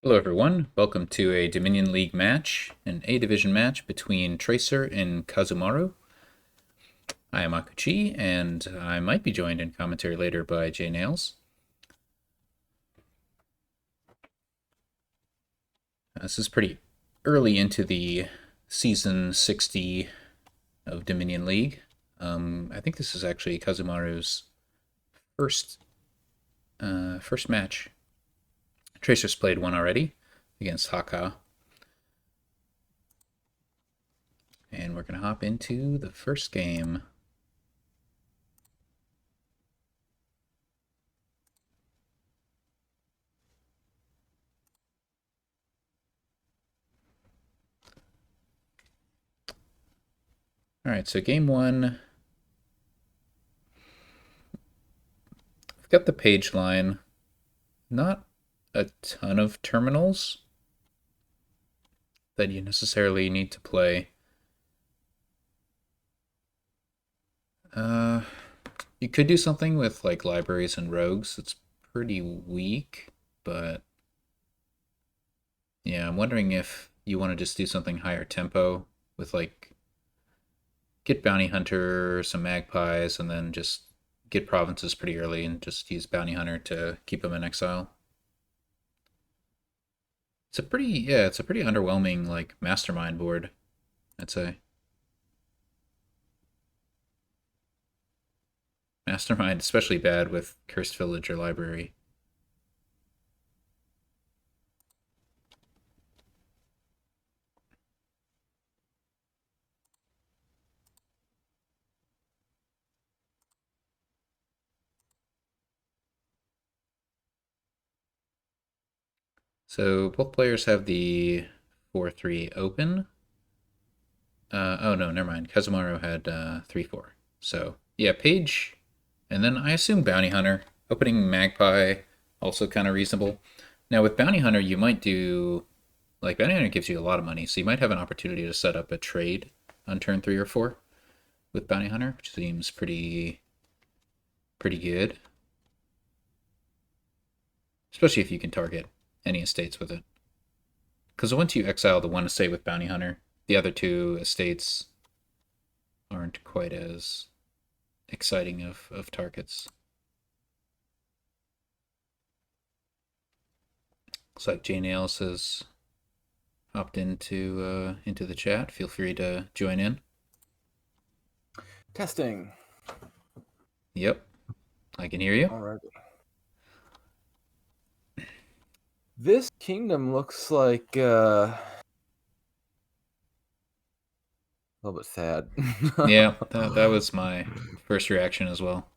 Hello everyone, welcome to a Dominion League match, an A-Division match between Tracer and Kazumaru. I am Akuchi, and I might be joined in commentary later by Jay Nails. This is pretty early into the Season 60 of Dominion League. I think this is actually Kazumaru's first first match. Tracer's played one already against Haka. And we're going to hop into the first game. All right, so game one. I've got the page line. Not a ton of terminals that you necessarily need to play. Uh, you could do something with like libraries and rogues. It's pretty weak, but yeah, I'm wondering if you want to just do something higher tempo with like get Bounty Hunter, some Magpies, and then just get provinces pretty early and just use Bounty Hunter to keep them in exile. It's a pretty underwhelming like mastermind board, I'd say. Mastermind especially bad with Cursed Village or Library. So both players have the 4-3 open. Oh no, never mind. Kazumaru had 3-4. So yeah, Page, and then I assume Bounty Hunter. Opening Magpie, also kind of reasonable. Now with Bounty Hunter, you might do like Bounty Hunter gives you a lot of money, so you might have an opportunity to set up a trade on turn 3 or 4 with Bounty Hunter, which seems pretty good. Especially if you can target any estates with it. Because once you exile the one estate with Bounty Hunter, the other two estates aren't quite as exciting of targets. Looks like Jay Nails has hopped into the chat. Feel free to join in. Testing. Yep, I can hear you. All right. This kingdom looks like a little bit sad. Yeah, that was my first reaction as well.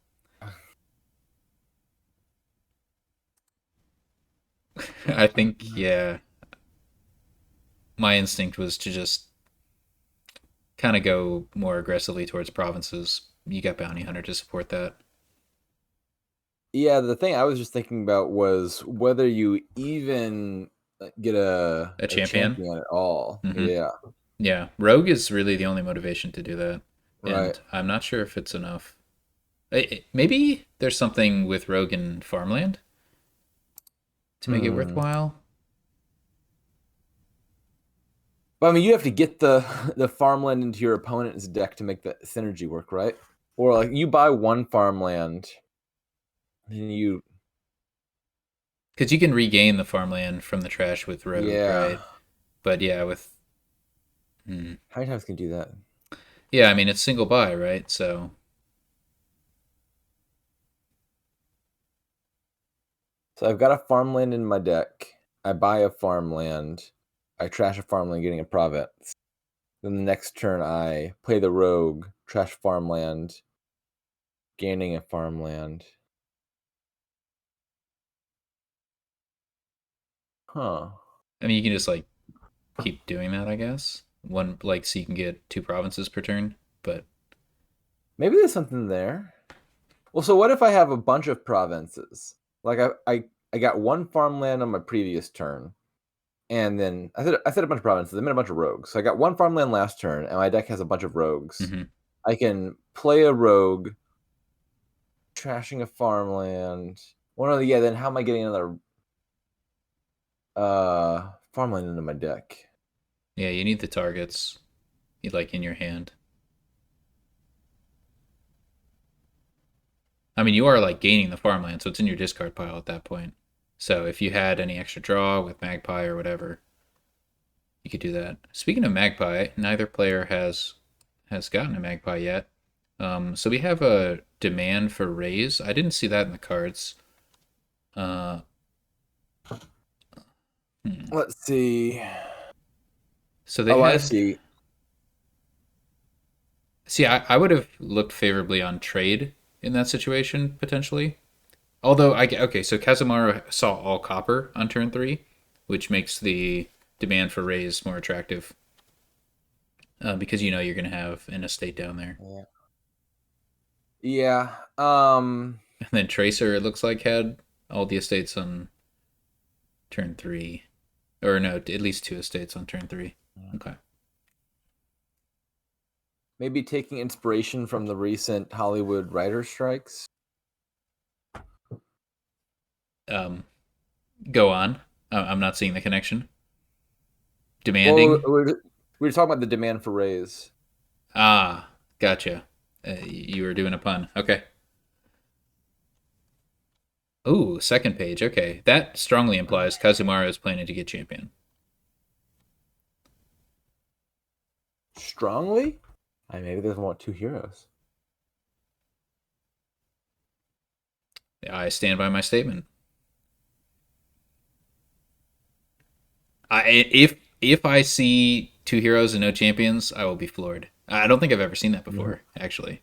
I think, yeah, my instinct was to just kind of go more aggressively towards provinces. You got Bounty Hunter to support that. Yeah, the thing I was just thinking about was whether you even get A a champion. champion at all. Mm-hmm. Yeah, Yeah, Rogue is really the only motivation to do that, right. and I'm not sure if it's enough. Maybe there's something with Rogue and Farmland to make it Hmm. worthwhile. But I mean, you have to get the farmland into your opponent's deck to make the synergy work, right? Or like you buy one farmland, and you Because you can regain the farmland from the trash with Rogue, yeah. right? But yeah, with How many times can you do that? yeah, I mean it's single buy, right? So So I've got a farmland in my deck. I buy a farmland. I trash a farmland, getting a province. Then the next turn, I play the rogue, trash farmland, gaining a farmland. Huh. I mean you can just like keep doing that, I guess. One like so you can get 2 provinces per turn, but Maybe there's something there. Well, so what if I have a bunch of provinces? Like I got one farmland on my previous turn, and then I said a bunch of provinces. I made a bunch of rogues. So I got one farmland last turn, and my deck has a bunch of rogues. mm-hmm. I can play a rogue, trashing a farmland. One of the yeah. Then how am I getting another? Farmland into my deck. Yeah, you need the targets, like in your hand. I mean, you are like gaining the farmland, so it's in your discard pile at that point. So if you had any extra draw with Magpie or whatever, you could do that. Speaking of Magpie, neither player has gotten a Magpie yet. So we have a demand for raise. I didn't see that in the cards. Uh, Let's see. So they Oh, I had. see. See, I would have looked favorably on trade in that situation potentially. Although okay, so Kazumaru saw all copper on turn 3, which makes the demand for raise more attractive because you know you're going to have an estate down there. Yeah. Yeah. And then Tracer, it looks like, had all the estates on turn 3, or no, at least 2 estates on turn 3. Okay. Maybe taking inspiration from the recent Hollywood writer strikes. Go on. I'm not seeing the connection. Well, Demanding. we were talking about the demand for raise. Ah, gotcha. You were doing a pun. Okay. Ooh, second page. Okay. That strongly implies Kazumaru is planning to get champion. Strongly? Maybe they doesn't want 2 heroes. I stand by my statement. If I see 2 heroes and no champions, I will be floored. I don't think I've ever seen that before, actually.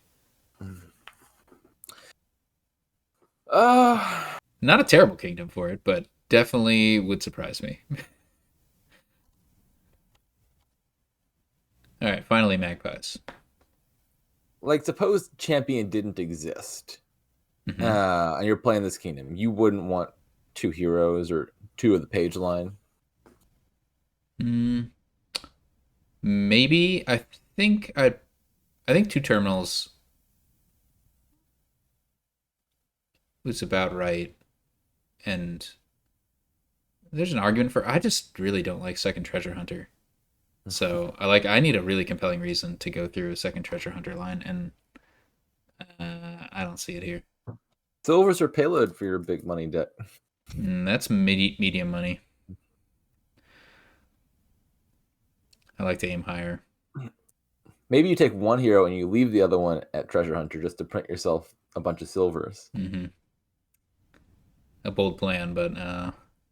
Uh, Not a terrible kingdom for it, but definitely would surprise me. All right, finally Magpies. like suppose champion didn't exist. Mm-hmm. And you're playing this kingdom. You wouldn't want 2 heroes or 2 of the page line. Maybe I think 2 terminals was about right, and there's an argument for. I just really don't like second treasure hunter, so I need a really compelling reason to go through a second treasure hunter line, and I don't see it here. Silvers are payload for your big money deck. That's medium money. I like to aim higher. Maybe you take 1 hero and you leave the other one at treasure hunter just to print yourself a bunch of silvers. Mm-hmm. A bold plan, but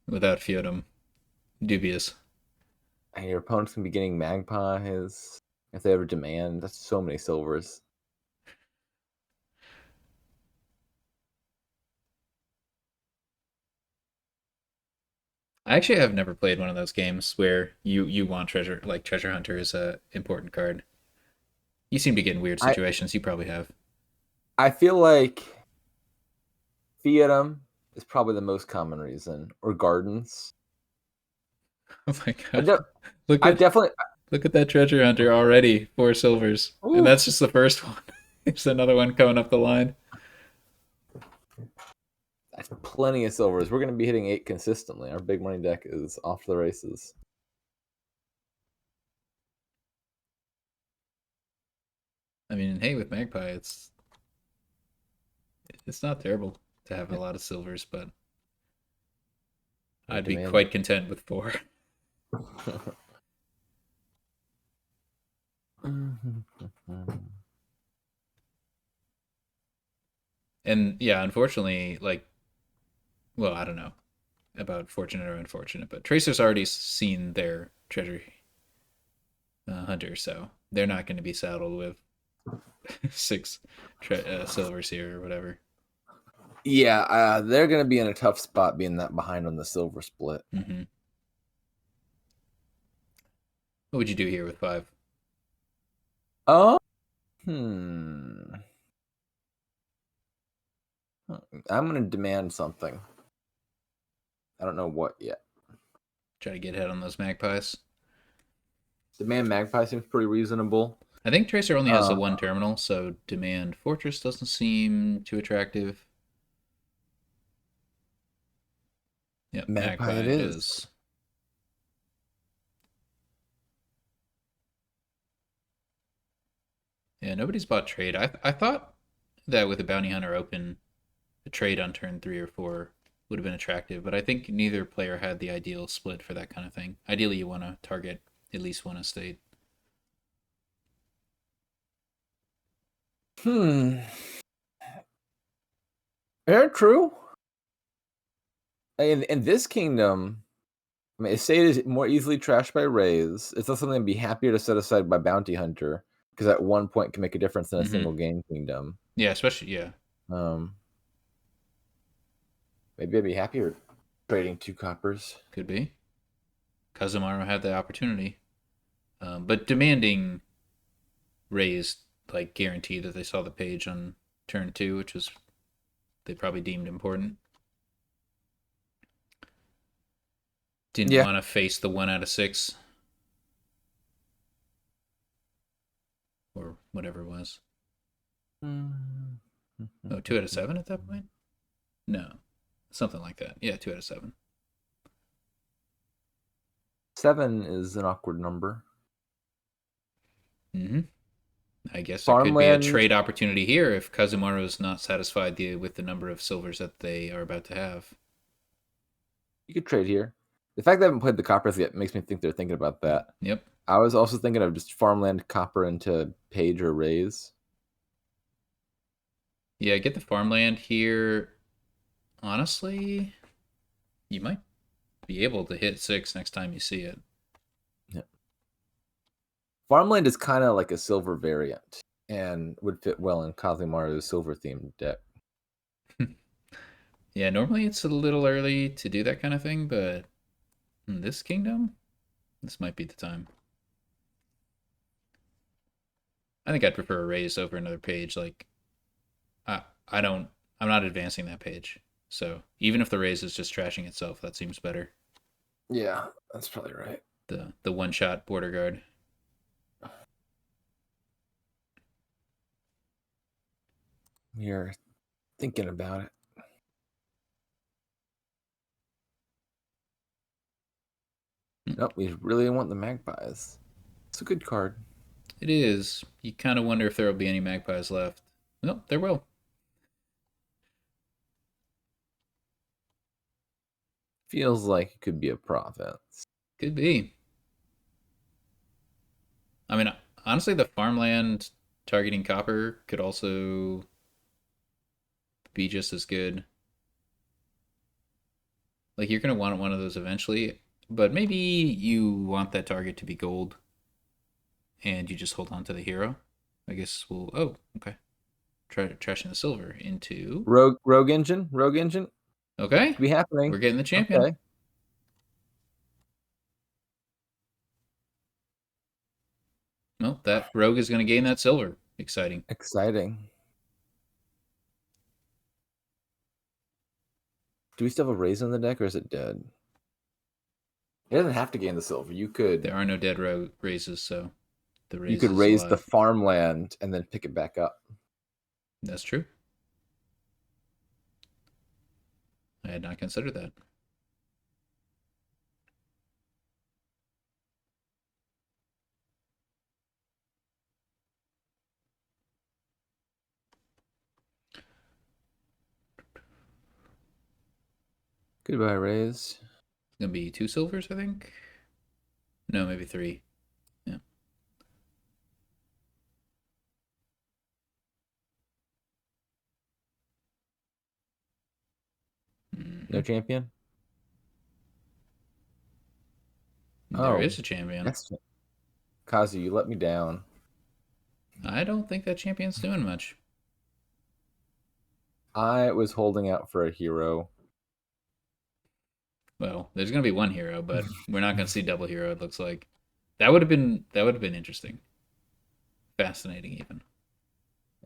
without Feodum, dubious. And your opponent's gonna be getting magpies if they ever demand. That's so many silvers. I actually have never played one of those games where you want treasure hunter is a important card. You seem to get in weird situations. You probably have. I feel like Fiatum is probably the most common reason, or gardens. Oh my god! Look I at definitely look at that treasure hunter already. 4 silvers, and Ooh. that's just the first one. There's another one coming up the line. That's plenty of silvers. We're going to be hitting 8 consistently. Our big money deck is off to the races. I mean, hey, with Magpie, it's not terrible to have a lot of silvers, but I'd be quite content with 4. And yeah, unfortunately, well, I don't know about fortunate or unfortunate, but Tracer's already seen their treasure hunter, so they're not going to be saddled with 6 silvers here or whatever. Yeah, they're going to be in a tough spot being that behind on the silver split. Mm-hmm. What would you do here with 5? I'm going to demand something. I don't know what yet. Try to get ahead on those magpies. Demand magpie seems pretty reasonable. I think Tracer only has the 1 terminal, so demand fortress doesn't seem too attractive. Yep, Magpie it is. Yeah, nobody's bought trade. I thought that with a bounty hunter open, a trade on turn 3 or 4 would have been attractive, but I think neither player had the ideal split for that kind of thing. Ideally, you want to target at least one estate. Hmm. Yeah, true. In this kingdom, I mean, estate is more easily trashed by raise. It's also something I'd be happier to set aside by bounty hunter because at one point can make a difference in a Mm-hmm. single game kingdom. Yeah, especially yeah, Um, maybe I'd be happier trading 2 coppers. could be. Kazumaru had the opportunity, but demanding raised like guarantee that they saw the page on turn 2, which was they probably deemed important. Didn't Yeah. want to face the 1 out of 6 or whatever it was. Oh, 2 out of 7 at that point? No, something like that. Yeah, 2 out of 7. 7 is an awkward number. Mm-hmm. I guess there could be a Farmland. trade opportunity here if Kazumaru is not satisfied with the number of silvers that they are about to have. You could trade here. The fact they haven't played the coppers yet makes me think they're thinking about that. Yep. I was also thinking of just farmland copper into page or raise. Yeah, get the farmland here. Honestly, you might be able to hit 6 next time you see it. Yeah. Farmland is kind of like a silver variant and would fit well in Kazumaru's silver themed deck. Yeah, normally it's a little early to do that kind of thing, but in this kingdom, this might be the time. I think I'd prefer a raise over another page. Like, I don't, I'm not advancing that page. So even if the raise is just trashing itself, that seems better. Yeah, that's probably right. The one shot border guard. You're thinking about it. Nope, we really want the magpies. It's a good card. It is. You kind of wonder if there will be any magpies left. Well, there will. Feels like it could be a province. Could be. I mean, honestly, the farmland targeting copper could also be just as good. Like, you're going to want one of those eventually, but maybe you want that target to be gold and you just hold on to the hero. I guess we'll. Oh, okay. Try trashing the silver into. Rogue engine. Okay. Could be happening. We're getting the champion. Okay. Well, that rogue is going to gain that silver. Exciting. Exciting. Do we still have a raise in the deck, or is it dead? It doesn't have to gain the silver. You could. There are no dead rogue raises, so the raise You could is raise alive. the farmland and then pick it back up. That's true. I had not considered that. Goodbye, raise. It's gonna be 2 silvers, I think. No, maybe 3. Yeah. No champion. There is a champion. That's Kazu. You let me down. I don't think that champion's doing much. I was holding out for a hero. Well, there's gonna be one hero, but we're not gonna see double hero. It looks like that would have been interesting, fascinating even.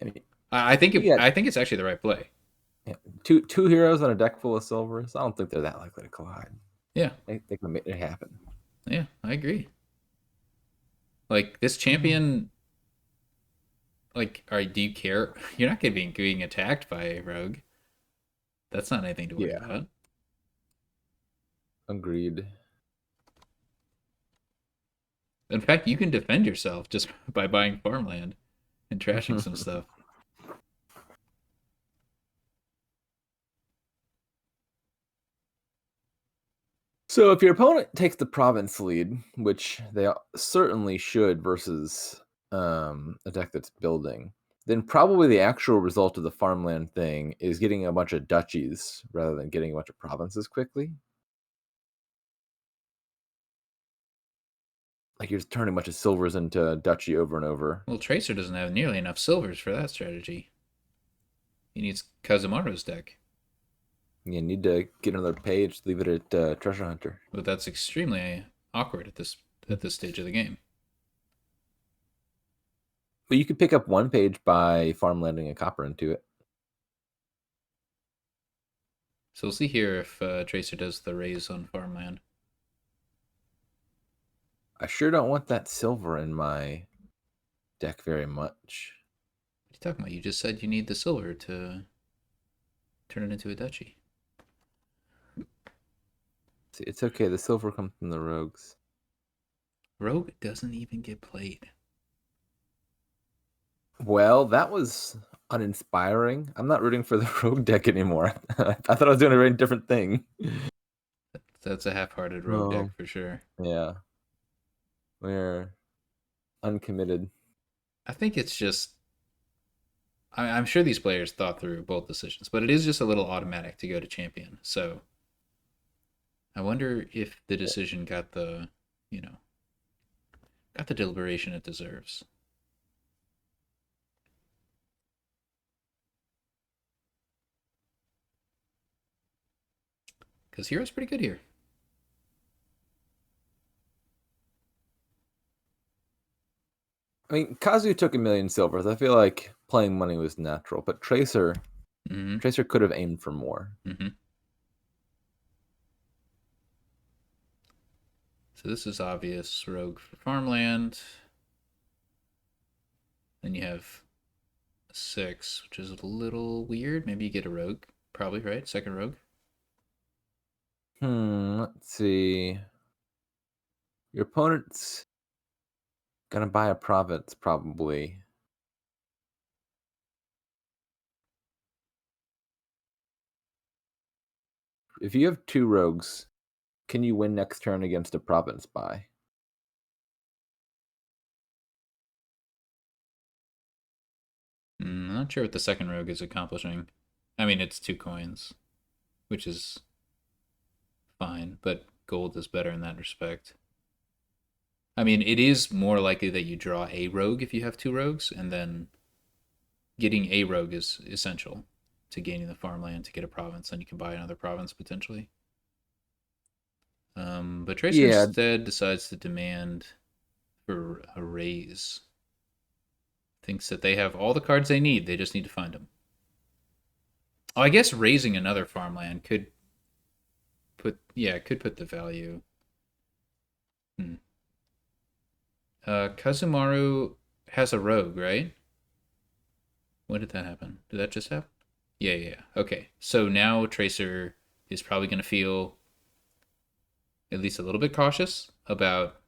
I mean, I think I think it's actually the right play. yeah, two heroes on a deck full of silvers. I don't think they're that likely to collide. Yeah, They can make it happen. yeah, I agree. Like this champion, like, do you care? You're not gonna be being attacked by a rogue. That's not anything to worry about. Agreed. In fact, you can defend yourself just by buying farmland. and trashing some stuff. So if your opponent takes the province lead, which they certainly should versus a deck that's building, then probably the actual result of the farmland thing is getting a bunch of duchies rather than getting a bunch of provinces quickly. Like you're just turning a bunch of silvers into duchy over and over. Well, Tracer doesn't have nearly enough silvers for that strategy. He needs Kazumaru's deck. You need to get another page, leave it at Treasure Hunter. But that's extremely awkward at this stage of the game. But you could pick up one page by farmlanding a copper into it. So we'll see here if Tracer does the raise on farmland. I sure don't want that silver in my deck very much. What are you talking about? You just said you need the silver to turn it into a duchy. See, it's okay. The silver comes from the rogues. Rogue doesn't even get played. Well, that was uninspiring. I'm not rooting for the rogue deck anymore. I thought I was doing a very different thing. That's a half-hearted rogue deck for sure. Yeah. We're uncommitted. I think it's just... I'm sure these players thought through both decisions, but it is just a little automatic to go to champion. So I wonder if the decision got the, got the deliberation it deserves. Because Hero's pretty good here. I mean, Kazu took 1,000,000 silvers. I feel like playing money was natural, but Tracer could have aimed for more. So this is obvious rogue for farmland. Then you have 6, which is a little weird. Maybe you get a rogue, probably, right? Second rogue. Let's see. Your opponent's gonna buy a province, probably. If you have 2 rogues, can you win next turn against a province buy? I'm not sure what the second rogue is accomplishing. I mean, it's 2 coins, which is fine, but gold is better in that respect. I mean, it is more likely that you draw a rogue if you have 2 rogues, and then getting a rogue is essential to gaining the farmland to get a province, and you can buy another province potentially. But Tracer instead decides to demand for a raise. Thinks that they have all the cards they need, they just need to find them. Oh, I guess raising another farmland could put the value. Kazumaru has a rogue, right? When did that happen? Did that just happen? Yeah. Okay, so now Tracer is probably going to feel at least a little bit cautious about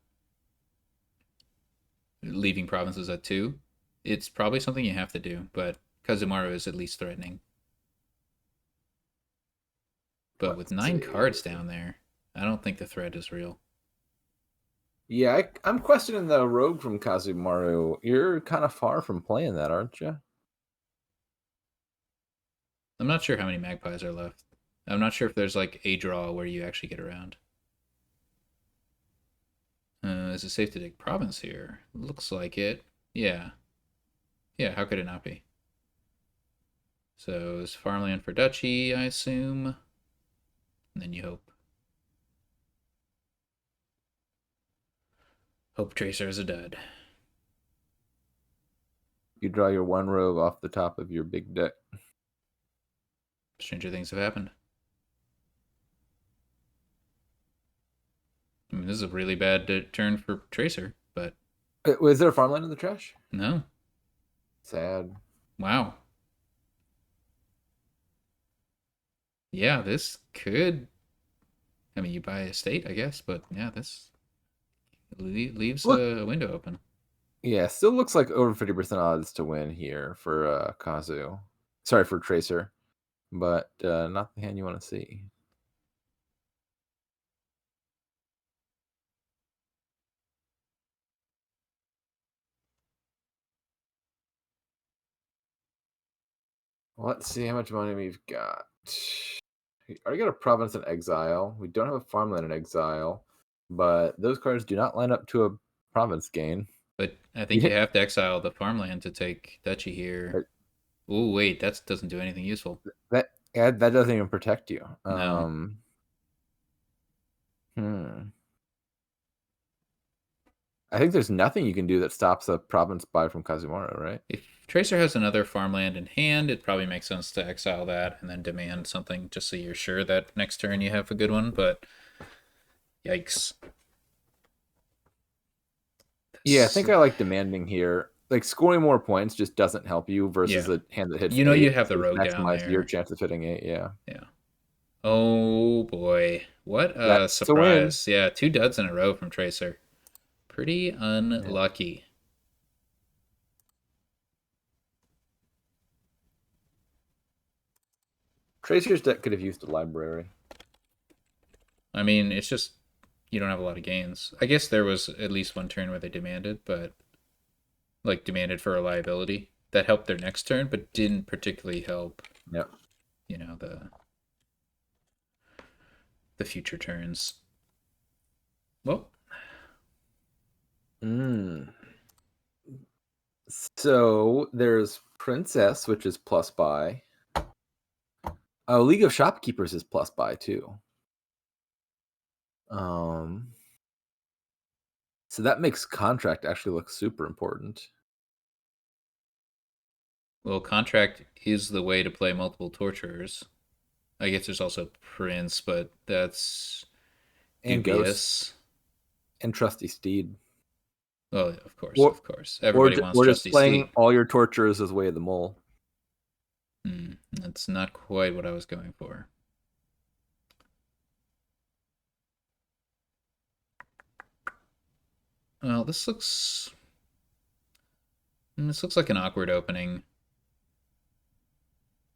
leaving provinces at 2. It's probably something you have to do, but Kazumaru is at least threatening. But with 9 cards down there, I don't think the threat is real. Yeah, I'm questioning the rogue from Kazumaru. You're kind of far from playing that, aren't you? I'm not sure how many magpies are left. I'm not sure if there's like a draw where you actually get around. Is it safe to take province here? Looks like it. Yeah. Yeah, how could it not be? So it's farmland for duchy, I assume. And then you hope. Hope Tracer is a dud. You draw your 1 rogue off the top of your big deck. Stranger things have happened. I mean, this is a really bad turn for Tracer, but... Was there a farmland in the trash? No. Sad. Wow. Yeah, this could... I mean, you buy a state, I guess, but yeah, this leaves a window open. Yeah, still looks like over 50% odds to win here for Kazu. Sorry, for Tracer, but not the hand you want to see. Let's see how much money we've got. We already got a province in exile. We don't have a farmland in exile, but those cards do not line up to a province gain. But I You think you hit have to exile the farmland to take duchy here. Oh wait, that doesn't do anything useful. that. Yeah, that doesn't even protect you. No. Hmm. I think there's nothing you can do that stops a province buy from Kazumaru, right? If Tracer has another farmland in hand, it probably makes sense to exile that and then demand something just so you're sure that next turn you have a good one, but yikes. Yeah, I think I like demanding here. Like scoring more points just doesn't help you versus Yeah. a hand that hits You know you 8. have the So rogue down maximize your there. chance of hitting 8. Yeah, Yeah. Oh boy. What a that's a win. surprise. Yeah, 2 duds in a row from Tracer. Pretty Yeah. unlucky. Tracer's deck could have used a library. I mean, it's just you don't have a lot of gains. I guess there was at least one turn where they demanded, but like demanded for a liability. That helped their next turn, but didn't particularly help, Yep. you know, the future turns. Well, Mm. So there's Princess, which is plus buy. Oh, League of Shopkeepers is plus buy too. So that makes contract actually look super important. well, contract is the way to play multiple torturers. I guess there's also Prince, but that's And Ghost dubious. and Trusty Steed. Well, of course, Or of course. Everybody wants or just Trusty playing Steed. all your torturers as Way of the Mole. That's not quite what I was going for. Well, this looks like an awkward opening.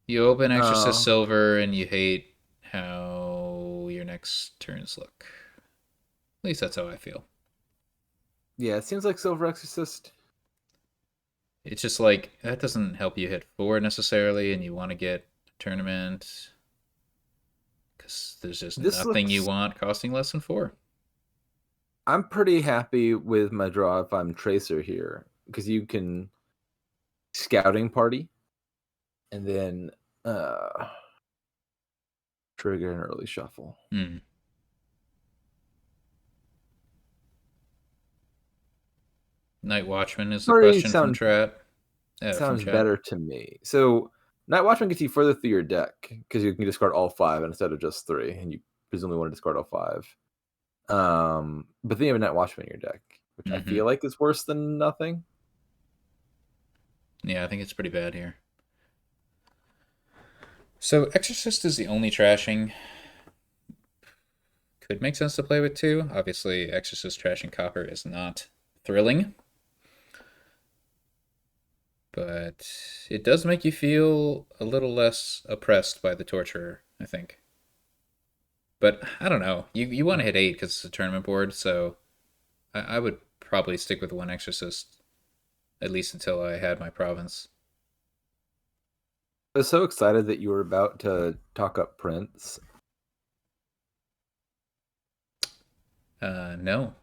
You open Exorcist Uh, Silver and you hate how your next turns look. At least that's how I feel. yeah, it seems like Silver Exorcist. It's just like that doesn't help you hit 4 necessarily, and you want to get a tournament because there's just This nothing you looks. want costing less than 4. I'm pretty happy with my draw if I'm Tracer here because you can scouting party and then trigger an early shuffle. Night Watchman is the Party question from Chat. From sounds Chat. better to me. So Night Watchman gets you further through your deck because you can discard all 5 instead of just 3, and you presumably want to discard all 5. But then you have a Night Watchman in your deck, which I feel like is worse than nothing. Yeah, I think it's pretty bad here. So Exorcist is the only trashing. Could make sense to play with 2. Obviously, Exorcist trashing Copper is not thrilling. But it does make you feel a little less oppressed by the torturer, I think. But I don't know. You want to hit 8 because it's a tournament board, so I would probably stick with 1 Exorcist, at least until I had my province. I was so excited that you were about to talk up Prince. No.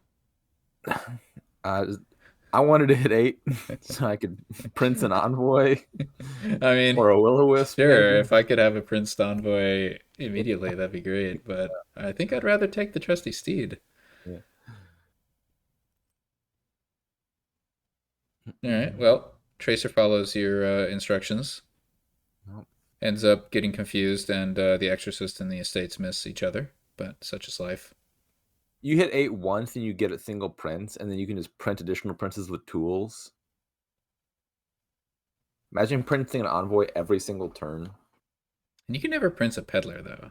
I wanted to hit 8 so I could Prince an Envoy I mean, or a Will-O-Wisp, sure, maybe. if I could have a Prince Envoy immediately, that'd be great, but I think I'd rather take the Trusty Steed. Yeah. All right, well, Tracer follows your instructions, Nope. ends up getting confused, and the Exorcist and the Estates miss each other, but such is life. You hit 8 once and you get a single Prince, and then you can just print additional Princes with tools. Imagine printing an Envoy every single turn. And you can never Prince a Peddler, though.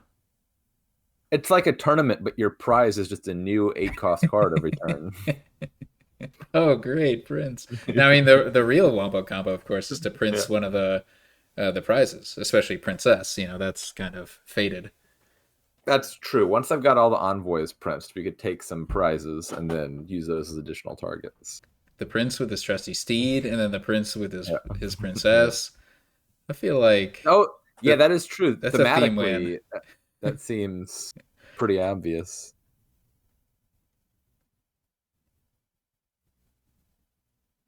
It's like a tournament, but your prize is just a new 8 cost card every turn. Oh, great, Prince. Now, I mean, the real Wombo combo, of course, is to Yeah. Prince one of the prizes, especially Princess. That's kind of faded. That's true. Once I've got all the envoys pressed, we could take some prizes and then use those as additional targets. The Prince with his trusty steed, and then the Prince with Yeah. his Yeah. princess. I feel like Oh, yeah, that that is true. that's a theme win. Thematically, that seems pretty obvious.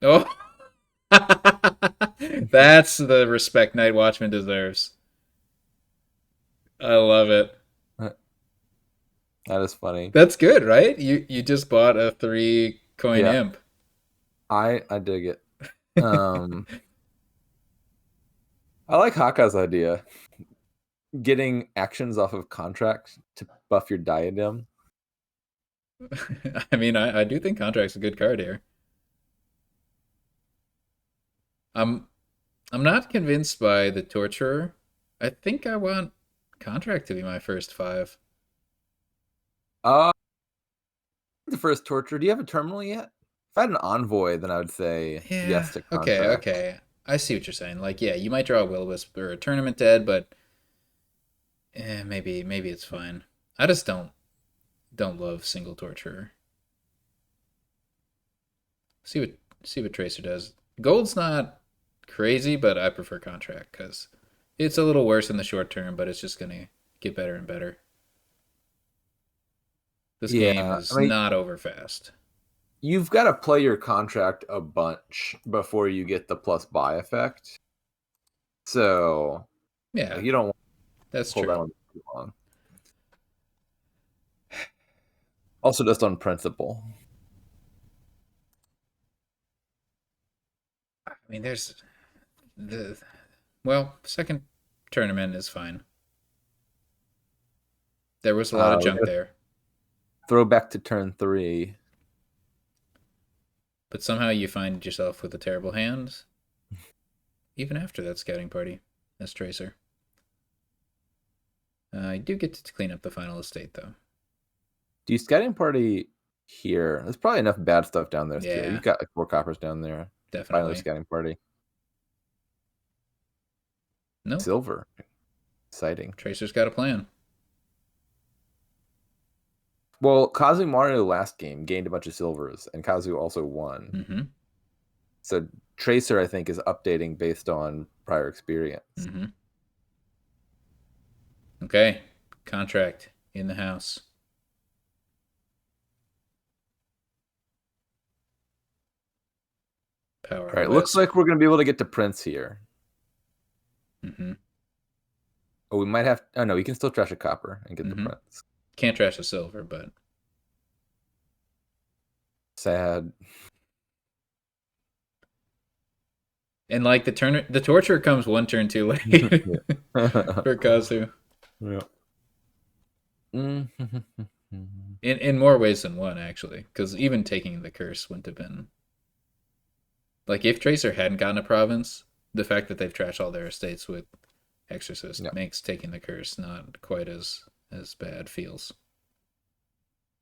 Oh, that's the respect Night Watchman deserves. I love it. That is funny. That's good, right? You just bought a 3 coin Yeah, imp. I dig it. Um, I like Haka's idea. Getting actions off of contract to buff your diadem. I mean, I do think Contract's a good card here. I'm I'm not convinced by the Torturer. I think I want Contract to be my first five. Uh, the first torture. Do you have a terminal yet? If I had an envoy, then I would say Yeah, yes to okay, contract. okay. I see what you're saying. Like, yeah, you might draw a Will-O-Wisp or a Tournament Dead, but maybe it's fine. I just don't love single Torturer. See what see what Tracer does. Gold's not crazy, but I prefer Contract because it's a little worse in the short term, but it's just gonna get better and better. This game Yeah, I is mean, not over fast. you've got to play your contract a bunch before you get the plus buy effect. So Yeah, you don't want to that's hold that true. one too long. Also, just on principle. I mean, there's the well, second tournament is fine. There was a lot of We junk got to there, throw back to turn 3. but somehow you find yourself with a terrible hand even after that scouting party as Tracer. You do get to clean up the final estate though. Do you scouting party here? There's probably enough bad stuff down there still. Yeah, You've got like 4 coppers down there. Finally, definitely. scouting party. Nope. Silver. Exciting. Tracer's got a plan. Well, Kazu Mario last game gained a bunch of silvers, and Kazu also won. Mm-hmm. So Tracer, I think, is updating based on prior experience. Mm-hmm. Okay. Contract in the house. Power All right, looks Wisp. like we're going to be able to get to Prince here. Mm-hmm. Oh, we might have. Oh no, we can still trash a copper and get the Mm-hmm. Prince. Can't trash a silver, but Sad. and like the torture comes one turn too late Yeah. for Kazu. Yeah. In more ways than one, actually, because even taking the curse wouldn't have been like if Tracer hadn't gotten a province. The fact that they've trashed all their estates with Exorcist Yeah. makes taking the curse not quite as bad feels.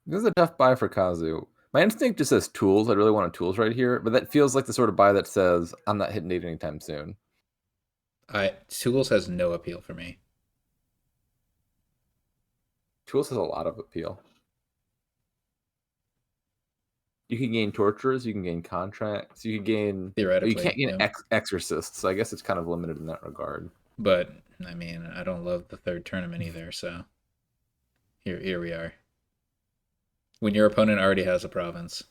This is a tough buy for Kazu. My instinct just says tools. I really want a tools right here, but that feels like the sort of buy that says I'm not hitting it anytime soon. I Tools has no appeal for me. Tools has a lot of appeal. You can gain torturers, you can gain contracts, you can gain. You can't Theoretically, gain yeah. exorcists, so I guess it's kind of limited in that regard. But I mean, I don't love the third tournament either, so here we are. When your opponent already has a province.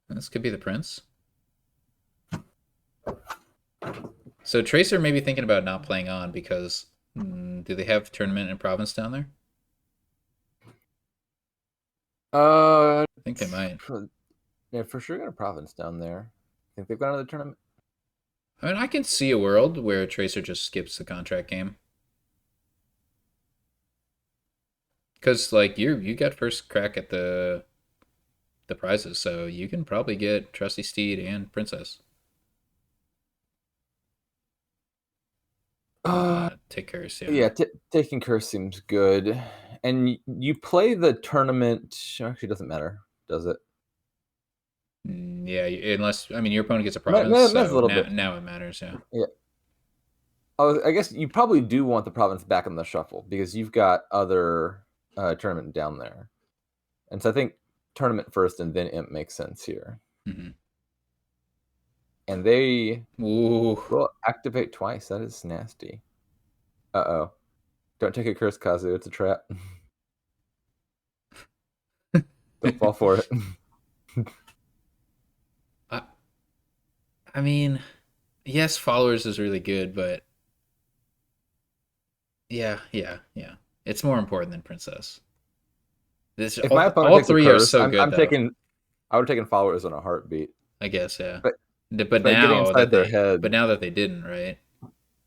This could be the Prince. So Tracer may be thinking about not playing on because do they have tournament and province down there? Uh, I think they might. yeah, for sure got a province down there. Think they've got another tournament. I mean, I can see a world where Tracer just skips the contract game. Because like you got first crack at the prizes, so you can probably get Trusty Steed and Princess. Uh, take curse. Yeah. Yeah, taking curse seems good. And you play the tournament. Actually, it doesn't matter, does it? Yeah, unless your opponent gets a province, Matters a so little bit. now it matters. Yeah. Yeah. Oh, I guess you probably do want the province back in the shuffle because you've got other tournament down there, and so I think tournament first and then imp makes sense here. Mm-hmm. And they Ooh. will activate twice. That is nasty. Uh-oh. Don't take a curse, Kazu. It's a trap. Don't fall for it. I mean, yes, followers is really good, but yeah. It's more important than princess. This If my opponent all takes a three are curse, so good though. I would have taken followers in a heartbeat. I guess, yeah. But But getting now inside that their head. now that they didn't, right?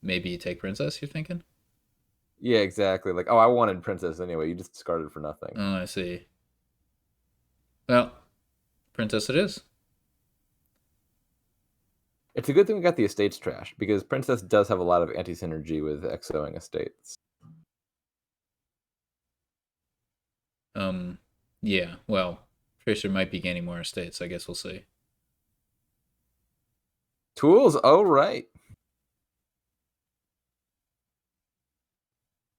Maybe you take princess. You're thinking? Yeah, exactly. Like, oh, I wanted princess anyway. You just discarded for nothing. Oh, I see. Well, princess it is. It's a good thing we got the estates trash because princess does have a lot of anti-synergy with exoing estates. Yeah. Well, Tracer might be gaining more estates. I guess we'll see. Tools, oh right.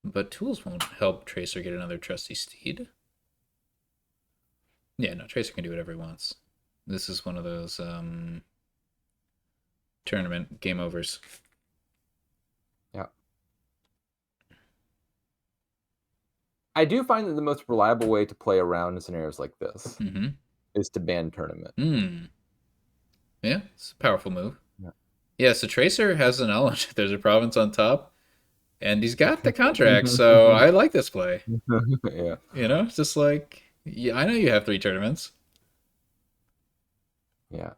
But tools won't help Tracer get another trusty steed. Yeah, no, Tracer can do whatever he wants. This is one of those tournament game overs. Yeah. I do find that the most reliable way to play around in scenarios like this is to ban tournament. Yeah, it's a powerful move. Yeah, so Tracer has an element. There's a province on top, and he's got the contract, so I like this play. Yeah. It's just like, yeah, I know you have 3 tournaments. Yeah.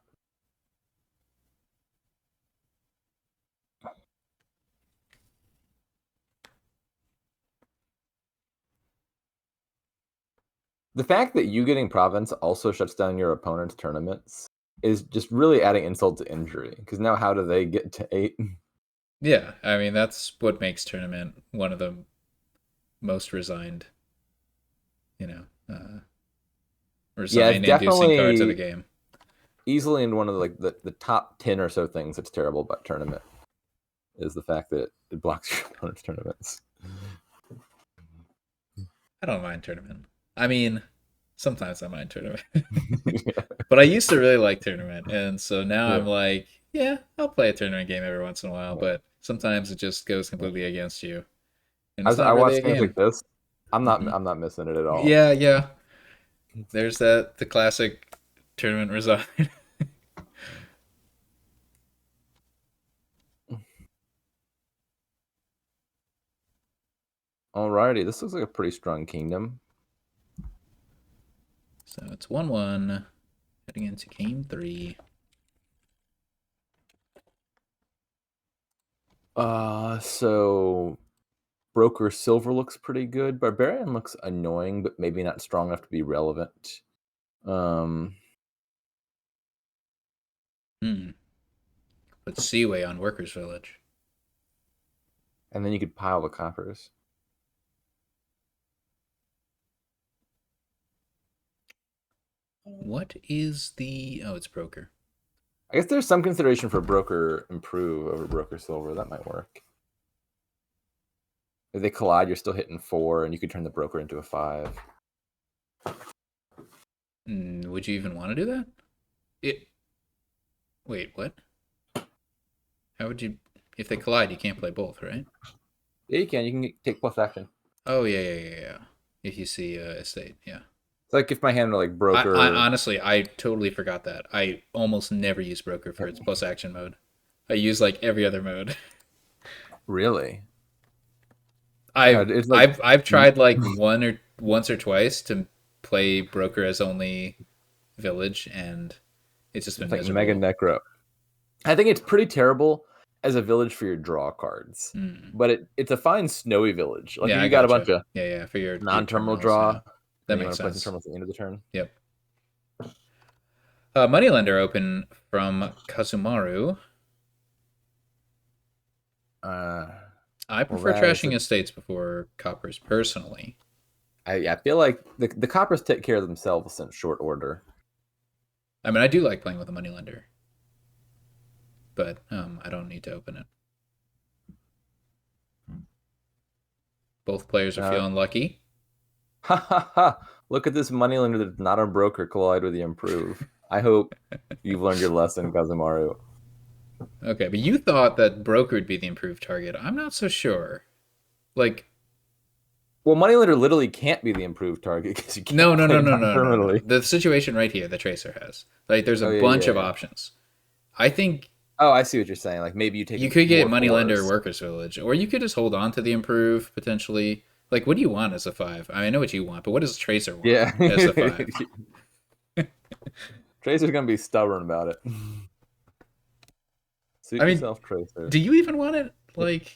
The fact that you getting province also shuts down your opponent's tournaments is just really adding insult to injury. Because now, how do they get to 8? Yeah, that's what makes tournament one of the most resigned, resigned-inducing cards of the game. Easily in one of the top 10 or so things that's terrible about tournament is the fact that it blocks your opponent's tournaments. I don't mind tournament. Sometimes I mind tournament. But I used to really like tournament, and so now I'm like, yeah, I'll play a tournament game every once in a while, but sometimes it just goes completely against you. And it's not I really watch a games game. like this. I'm not missing it at all. Yeah. There's the classic tournament resign. Alrighty, this looks like a pretty strong kingdom. So it's 1-1 heading into game 3. So Broker Silver looks pretty good. Barbarian looks annoying, but maybe not strong enough to be relevant. Put Seaway on Workers Village. And then you could pile the coppers. What is the... Oh, it's Broker. I guess there's some consideration for Broker Improve over Broker Silver. That might work. If they collide, you're still hitting 4, and you could turn the Broker into a 5. Would you even want to do that? Wait, what? How would you... If they collide, you can't play both, right? Yeah, you can. You can take plus action. Oh, yeah. If you see estate, yeah. It's like if my hand were like Broker... Honestly, I totally forgot that. I almost never use Broker for its plus action mode. I use like every other mode. Really? I've tried like once or twice to play Broker as only village, and it's just been like miserable. Mega Necro. I think it's pretty terrible as a village for your draw cards, but it's a fine snowy village. Like you got a bunch of for your non-terminal draw. Yeah. That makes sense. Play some terminals at the end of the turn. Yep. Moneylender open from Kazumaru. I Well, prefer that is trashing estates before coppers personally. I feel like the coppers take care of themselves in short order. I mean, I do like playing with a moneylender, but I don't need to open it. Both players are Uh, feeling lucky. ha ha ha! Look at this moneylender that's not a broker collide with the improve. I hope you've learned your lesson, Kazumaru. Okay, but you thought that broker would be the improved target. I'm not so sure. Like, Well, moneylender literally can't be the improved target because you no, can't no, play no, it no, no, no, no. non-terminally. The situation right here, the tracer has. Like, there's a Oh yeah, bunch yeah, of yeah. options. I think Oh, I see what you're saying. Like maybe you take you could get more moneylender fours. workers village, or you could just hold on to the improve potentially. Like, what do you want as a five? I mean, I know what you want, but what does tracer want Yeah. as a five? Tracer's gonna be stubborn about it. I Suit mean, yourself, Tracer. do you even want it? Like,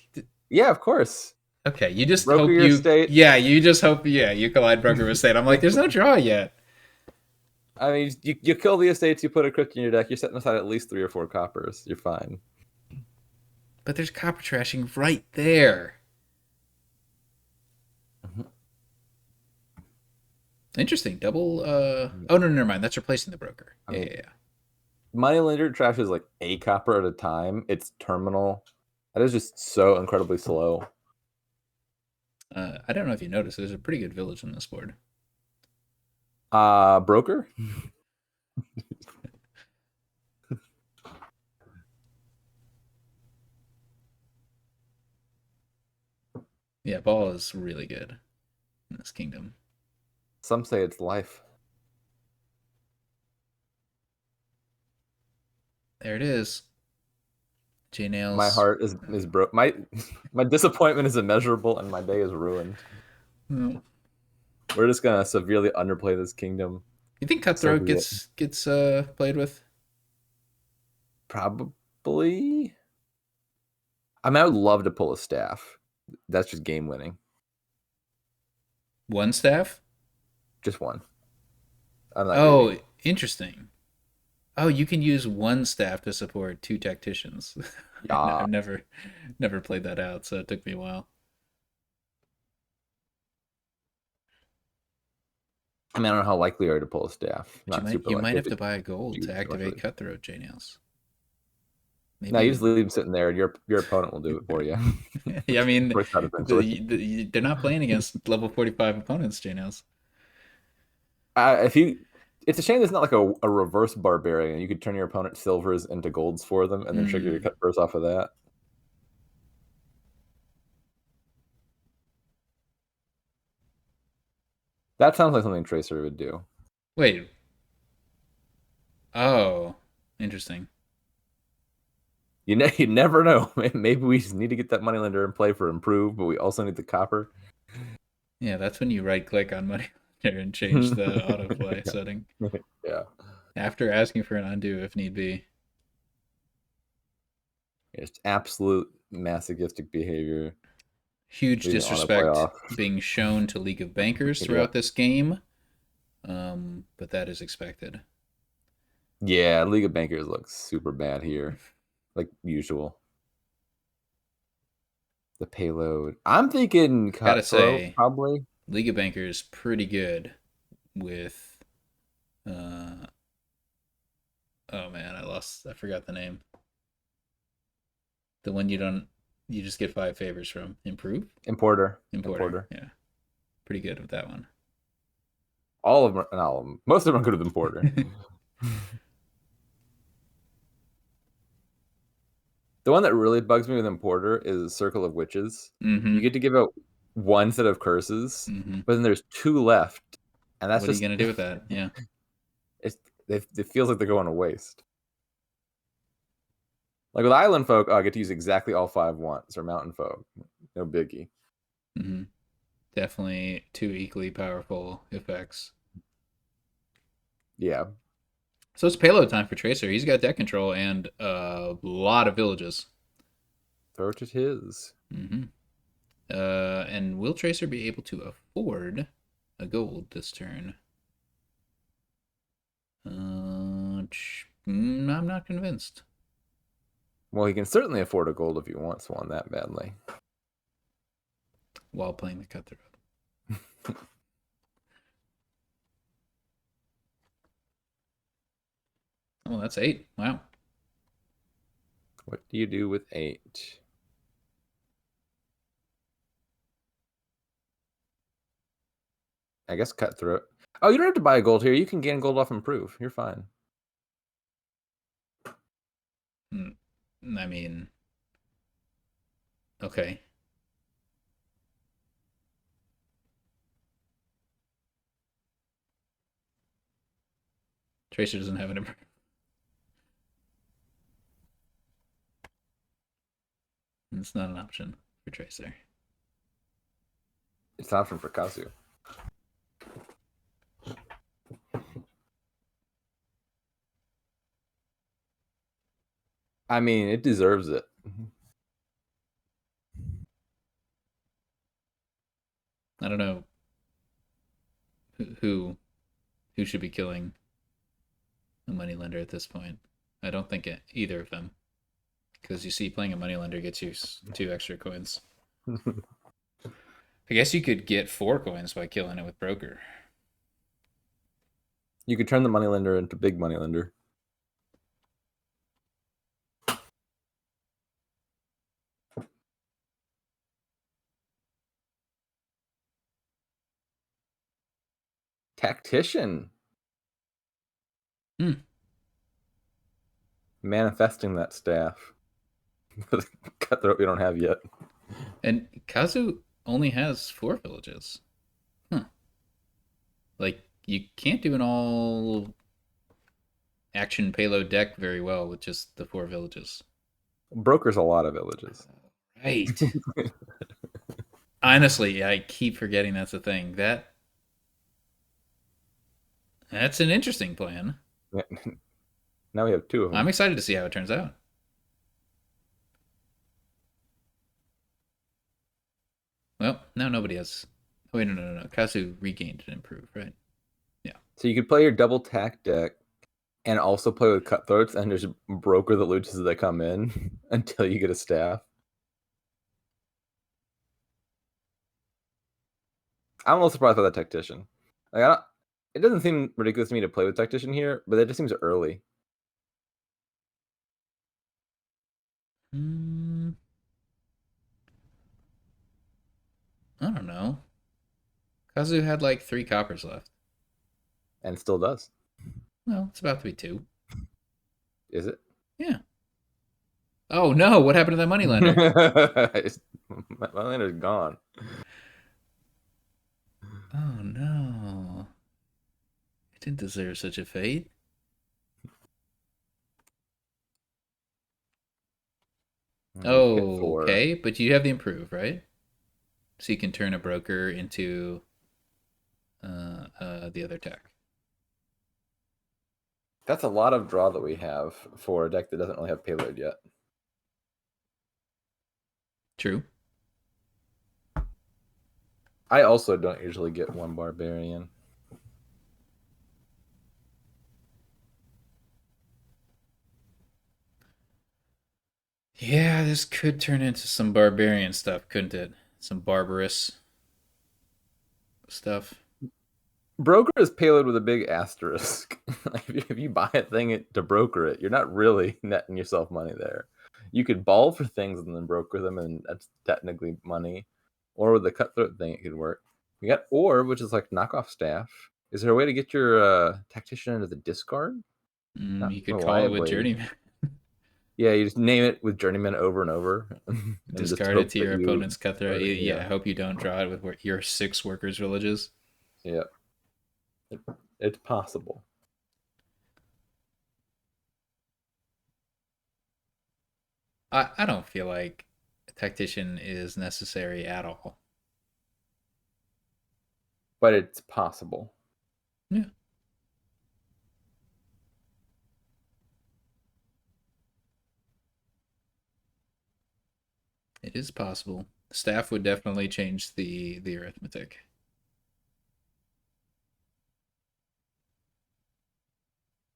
Yeah, of course. okay, you just Broker hope your you, state. yeah, you just hope, yeah, you collide broker with state. I'm like, there's no draw yet. I mean, you kill the estates, you put a crypt in your deck, you're setting aside at least 3 or 4 coppers. You're fine. But there's copper trashing right there. Mhm. Interesting. Double. Oh no, never mind. That's replacing the broker. I Yeah, mean, yeah, yeah. moneylender trashes like a copper at a time. It's terminal. That is just so incredibly slow. I don't know if you noticed. There's a pretty good village on this board. Broker? Yeah, ball is really good in this kingdom. Some say it's life. There it is. J My Nails. heart is broke. My disappointment is immeasurable, and my day is ruined. No. We're just gonna severely underplay this kingdom. You think So Cutthroat be it. gets played with? Probably. I mean, I would love to pull a staff. That's just game winning. One staff? Just one. I'm not Oh, greedy. interesting. Oh, you can use one staff to support two tacticians. Yeah. I've never played that out, so it took me a while. I mean, I don't know how likely you are to pull a staff. But Not super you might likely, have but to buy a gold to huge activate likely. Cutthroat J Nails. No, you just Maybe. leave him sitting there, and your opponent will do it for you. Yeah, I mean, Works out eventually. they're not playing against level 45 opponents, J Nails. If you, it's a shame there's not like a reverse barbarian. You could turn your opponent's silvers into golds for them, and then trigger your Hmm. cut burst off of that. That sounds like something Tracer would do. Wait. Oh, interesting. You never know. Maybe we just need to get that moneylender in play for improve, but we also need the copper. Yeah, that's when you right click on Money Launcher and change the autoplay setting Yeah. after asking for an undo if need be. It's absolute masochistic behavior. Huge Leaving autoplay disrespect off. being shown to League of Bankers Yeah. throughout this game, but that is expected. Yeah, League of Bankers looks super bad here. Like usual. The payload. I'm thinking Gotta Cutthroat, say, probably. League of Bankers pretty good with. Uh, oh man, I forgot the name. The one you just get 5 favors from. Improve? Importer. Importer. Yeah. Pretty good with that one. All of them, not all of them. Most of them are good with Importer. The one that really bugs me with Importer is Circle of Witches. Mm-hmm. You get to give out one set of curses, Mm-hmm. but then there's 2 left. And that's What are you just gonna do with that? Yeah. it feels like they're going to waste. Like with Island Folk, I get to use exactly all 5 once, or Mountain Folk. No biggie. Mm-hmm. Definitely two equally powerful effects. Yeah. So it's payload time for Tracer. He's got deck control and a lot of villages. Throw it at his. Mm-hmm. And will Tracer be able to afford a gold this turn? I'm not convinced. Well, he can certainly afford a gold if he wants one that badly. while playing the Cutthroat. Oh, that's 8. Wow. What do you do with 8? I guess Cutthroat. Oh, you don't have to buy a gold here. You can gain gold off improve. You're fine. I mean, okay. Tracer doesn't have an improve. It's not an option for Tracer. It's an option for Kazu. I mean, it deserves it. I don't know who should be killing a moneylender at this point. I don't think either of them, because you see, playing a moneylender gets you 2 extra coins. I guess you could get 4 coins by killing it with broker. You could turn the moneylender into big moneylender. Tactician. Manifesting that staff. Cutthroat we don't have yet. And Kazu only has 4 villages. Huh. Like, you can't do an all action payload deck very well with just the 4 villages. Broker's a lot of villages. Right. Honestly, I keep forgetting that's a thing. That's an interesting plan. Now we have 2 of them. I'm excited to see how it turns out. Well, now nobody has. Oh, wait, no. Kazu regained and improved, right? Yeah. So you could play your double tack deck and also play with Cutthroats, and there's a broker that loses as they come in until you get a staff. I'm a little surprised by that Tactician. Like, it doesn't seem ridiculous to me to play with Tactician here, but it just seems early. I don't know. Kazu had like 3 coppers left. And still does. Well, it's about to be 2. Is it? Yeah. Oh no! What happened to that moneylender? My lander's gone. Oh no! It didn't deserve such a fate. Oh, okay, but you have the improve, right? So you can turn a broker into the other tech. That's a lot of draw that we have for a deck that doesn't really have payload yet. True. I also don't usually get 1 Barbarian. Yeah, this could turn into some barbarian stuff, couldn't it? Some barbarous stuff. Broker is payload with a big asterisk. If you buy a thing to broker it, you're not really netting yourself money there. You could ball for things and then broker them, and that's technically money. Or with the Cutthroat thing, it could work. We got Orb, which is like knockoff staff. Is there a way to get your Tactician into the discard? You could call it with Journeyman. Yeah, you just name it with Journeyman over and over. And discard it to your opponent's Cutthroat. Yeah, I hope you don't draw it with your 6 workers' villages. Yeah. It's possible. I don't feel like a Tactician is necessary at all. But it's possible. Yeah. It is possible. Staff would definitely change the arithmetic.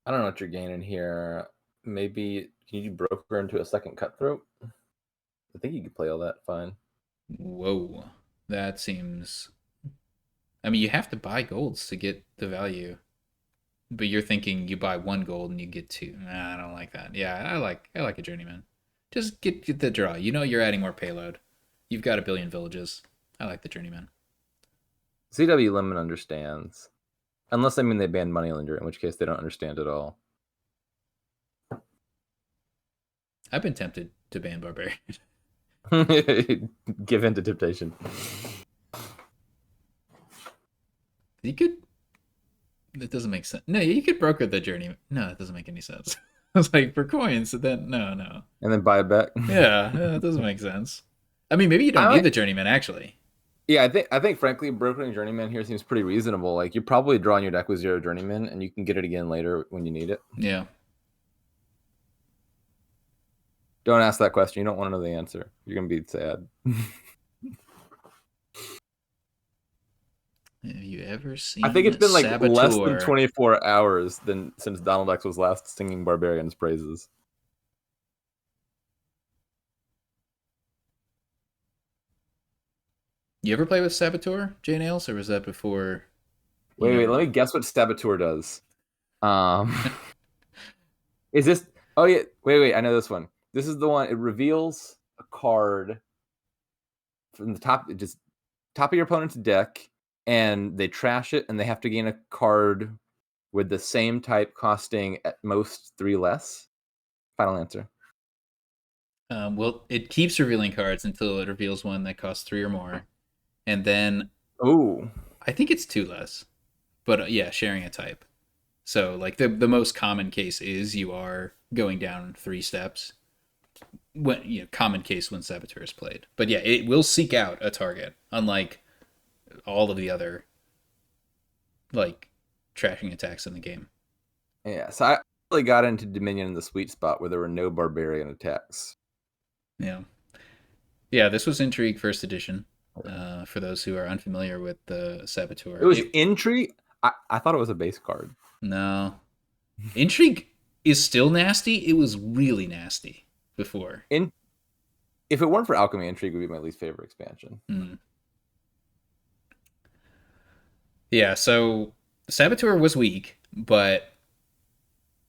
I don't know what you're gaining here. Maybe can you broker into a second Cutthroat? I think you could play all that fine. Whoa. That seems. I mean, you have to buy golds to get the value, but you're thinking you buy one gold and you get two. Nah, I don't like that. Yeah, I like a journeyman. Just get the draw. You know you're adding more payload. You've got a billion villages. I like the journeyman. CW Lemon understands. Unless, I mean, they banned money lender, in which case they don't understand at all. I've been tempted to ban Barbarian. Give in to temptation. You could. That doesn't make sense. No, you could broker the journey. No, that doesn't make any sense. I was like, for coins, then no. And then buy it back. Yeah, it doesn't make sense. I mean, maybe you don't need the journeyman actually. Yeah, I think frankly, brokering journeyman here seems pretty reasonable. Like, you're probably drawing your deck with 0 journeyman, and you can get it again later when you need it. Yeah. Don't ask that question. You don't want to know the answer. You're gonna be sad. Have you ever seen? I think it's been like Saboteur? less than 24 hours since Donald X was last singing Barbarians' praises. You ever play with Saboteur, J Nails, or was that before? Wait, let me guess what Saboteur does. Is this? Oh yeah, wait, I know this one. This is the one. It reveals a card from the top, just top of your opponent's deck, and they trash it, and they have to gain a card with the same type costing at most 3 less. Final answer. Well, it keeps revealing cards until it reveals one that costs 3 or more, and then I think it's 2 less. But yeah, sharing a type. So like the most common case is you are going down 3 steps. When common case when Saboteur is played. But yeah, it will seek out a target, unlike all of the other like trashing attacks in the game. Yeah, so I really got into Dominion in the sweet spot where there were no barbarian attacks. Yeah, this was Intrigue First Edition. For those who are unfamiliar with the Saboteur, it was Intrigue. I thought it was a base card. No, Intrigue is still nasty. It was really nasty before. If it weren't for Alchemy, Intrigue would be my least favorite expansion. Yeah, so Saboteur was weak, but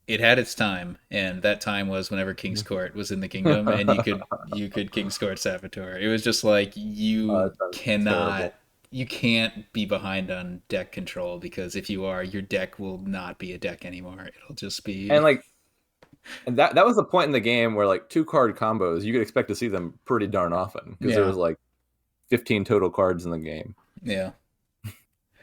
it had its time, and that time was whenever King's Court was in the kingdom, and you could King's Court Saboteur. It was just like you can't be behind on deck control, because if you are, your deck will not be a deck anymore. It'll just be and that was the point in the game where like 2-card combos, you could expect to see them pretty darn often, because there was like 15 total cards in the game. Yeah.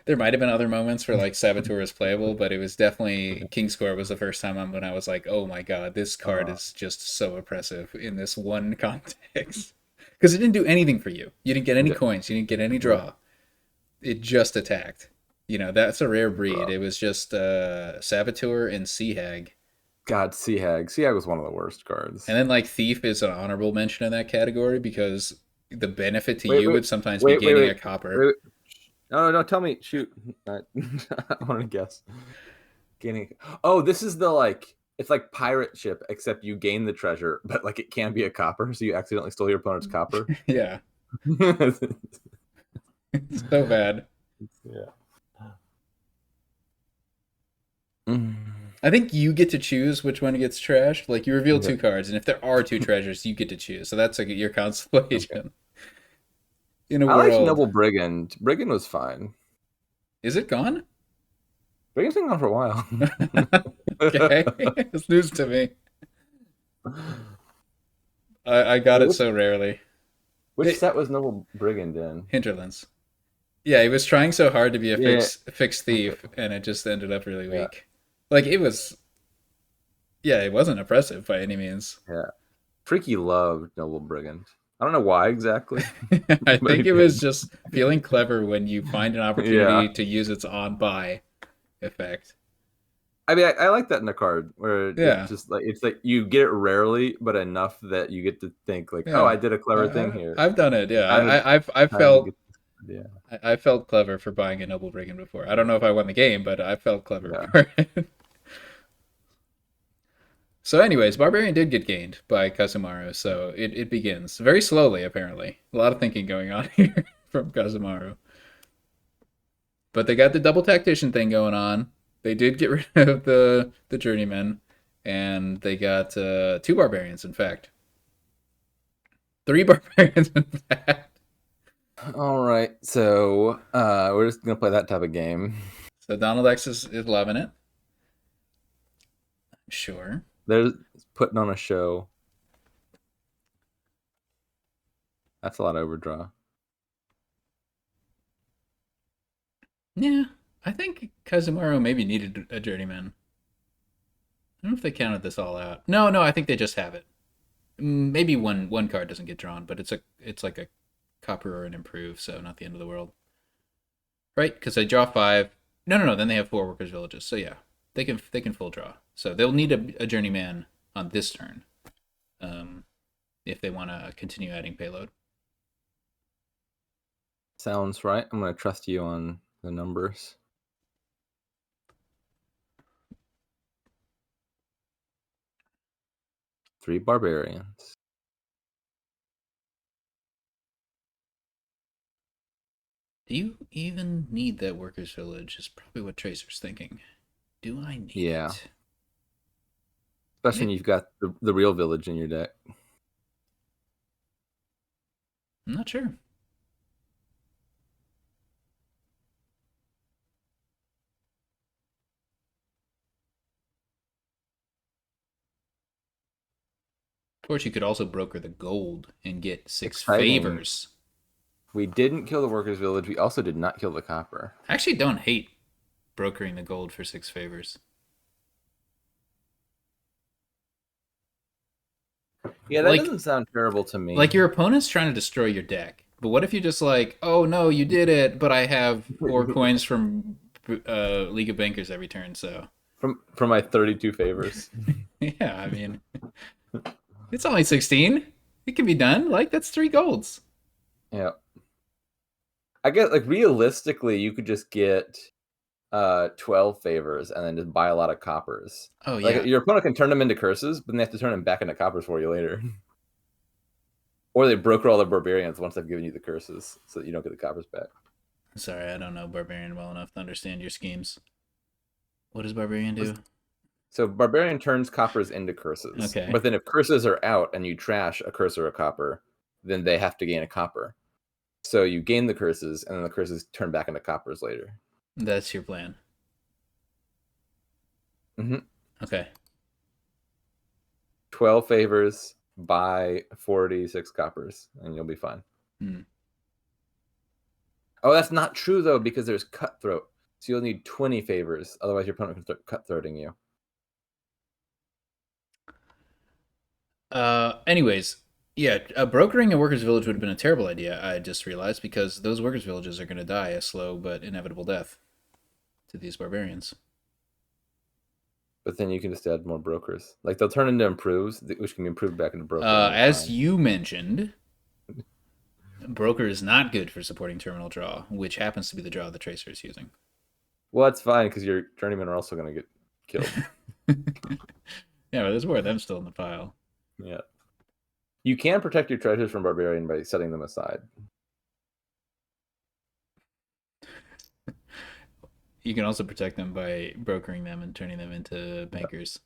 There might have been other moments where like Saboteur was playable, but it was definitely King's Court was the first time when I was like, oh my god, this card is just so oppressive in this one context. Because it didn't do anything for you. You didn't get any coins. You didn't get any draw. It just attacked. That's a rare breed. It was just Saboteur and Sea Hag. God, Sea Hag. Sea Hag was one of the worst cards. And then like Thief is an honorable mention in that category, because the benefit to you would sometimes be gaining a copper. No, tell me. Shoot. I want to guess. Gaining. Oh, this is it's like pirate ship, except you gain the treasure, but like it can be a copper, so you accidentally stole your opponent's copper. Yeah. It's so bad. Yeah. I think you get to choose which one gets trashed. Like, you reveal 2 cards, and if there are 2 treasures, you get to choose. So that's like your consolation. Okay. In a world. I like Noble Brigand. Brigand was fine. Is it gone? Brigand's been gone for a while. Okay. It's news to me. I got it so rarely. Which set was Noble Brigand in? Hinterlands. Yeah, he was trying so hard to be a fixed thief, and it just ended up really weak. Like, it was... Yeah, it wasn't oppressive by any means. Yeah. Freaky loved Noble Brigand. I don't know why exactly. I think it was just feeling clever when you find an opportunity to use its on-buy effect. I mean, I like that in a card where it's just like you get it rarely, but enough that you get to think like, oh, I did a clever thing here. I've done it. Yeah, I felt clever for buying a Noble Brigand before. I don't know if I won the game, but I felt clever for it. So anyways, Barbarian did get gained by Kazumaru, so it begins. Very slowly, apparently. A lot of thinking going on here. from Kazumaru. But they got the double tactician thing going on. They did get rid of the journeyman, and they got 2 barbarians. In fact, 3 barbarians. In fact, All right, so we're just gonna play that type of game. so Donald X is loving it. Sure. They're putting on a show. That's a lot of overdraw. Yeah, I think Kazumaru maybe needed a journeyman. I don't know if they counted this all out. No, I think they just have it. Maybe one card doesn't get drawn, but it's like a copper or an improve, so not the end of the world, right? Because they draw 5. No. Then they have 4 workers villages, so yeah, they can full draw. So they'll need a journeyman on this turn, if they want to continue adding payload. Sounds right. I'm gonna trust you on the numbers. Three barbarians. Do you even need that workers village? Is probably what Tracer's thinking. Do I need it? Especially when you've got the real village in your deck. I'm not sure. Of course, you could also broker the gold and get 6 Exciting. favors. We didn't kill the workers' village. We also did not kill the copper. I actually don't hate brokering the gold for 6 favors. Yeah, that doesn't sound terrible to me. Like your opponent's trying to destroy your deck. But what if you just like, oh no, you did it, but I have 4 coins from League of Bankers every turn, so. From my 32 favors. Yeah, I mean, it's only 16. It can be done. Like, that's 3 golds. Yeah. I guess, like, realistically, you could just get 12 favors and then just buy a lot of coppers. Oh, yeah. Like, your opponent can turn them into curses, but then they have to turn them back into coppers for you later. Or they broker all the barbarians once they've given you the curses, so that you don't get the coppers back. Sorry, I don't know Barbarian well enough to understand your schemes. What does Barbarian do? So Barbarian turns coppers into curses. Okay. But then if curses are out and you trash a curse or a copper, then they have to gain a copper. So you gain the curses, and then the curses turn back into coppers later. That's your plan. Mm-hmm. Okay. 12 favors, buy 46 coppers, and you'll be fine. Oh, that's not true, though, because there's Cutthroat. So you'll need 20 favors. Otherwise, your opponent can start cutthroating you. Anyways, yeah, brokering a workers' village would have been a terrible idea, I just realized, because those workers' villages are going to die a slow but inevitable death to these barbarians. But then you can just add more brokers. Like, they'll turn into improves, which can be improved back into brokers. As you mentioned, broker is not good for supporting terminal draw, which happens to be the draw the Tracer is using. Well, that's fine, because your journeymen are also going to get killed. Yeah, but there's more of them still in the pile. Yeah. You can protect your treasures from Barbarian by setting them aside. You can also protect them by brokering them and turning them into bankers.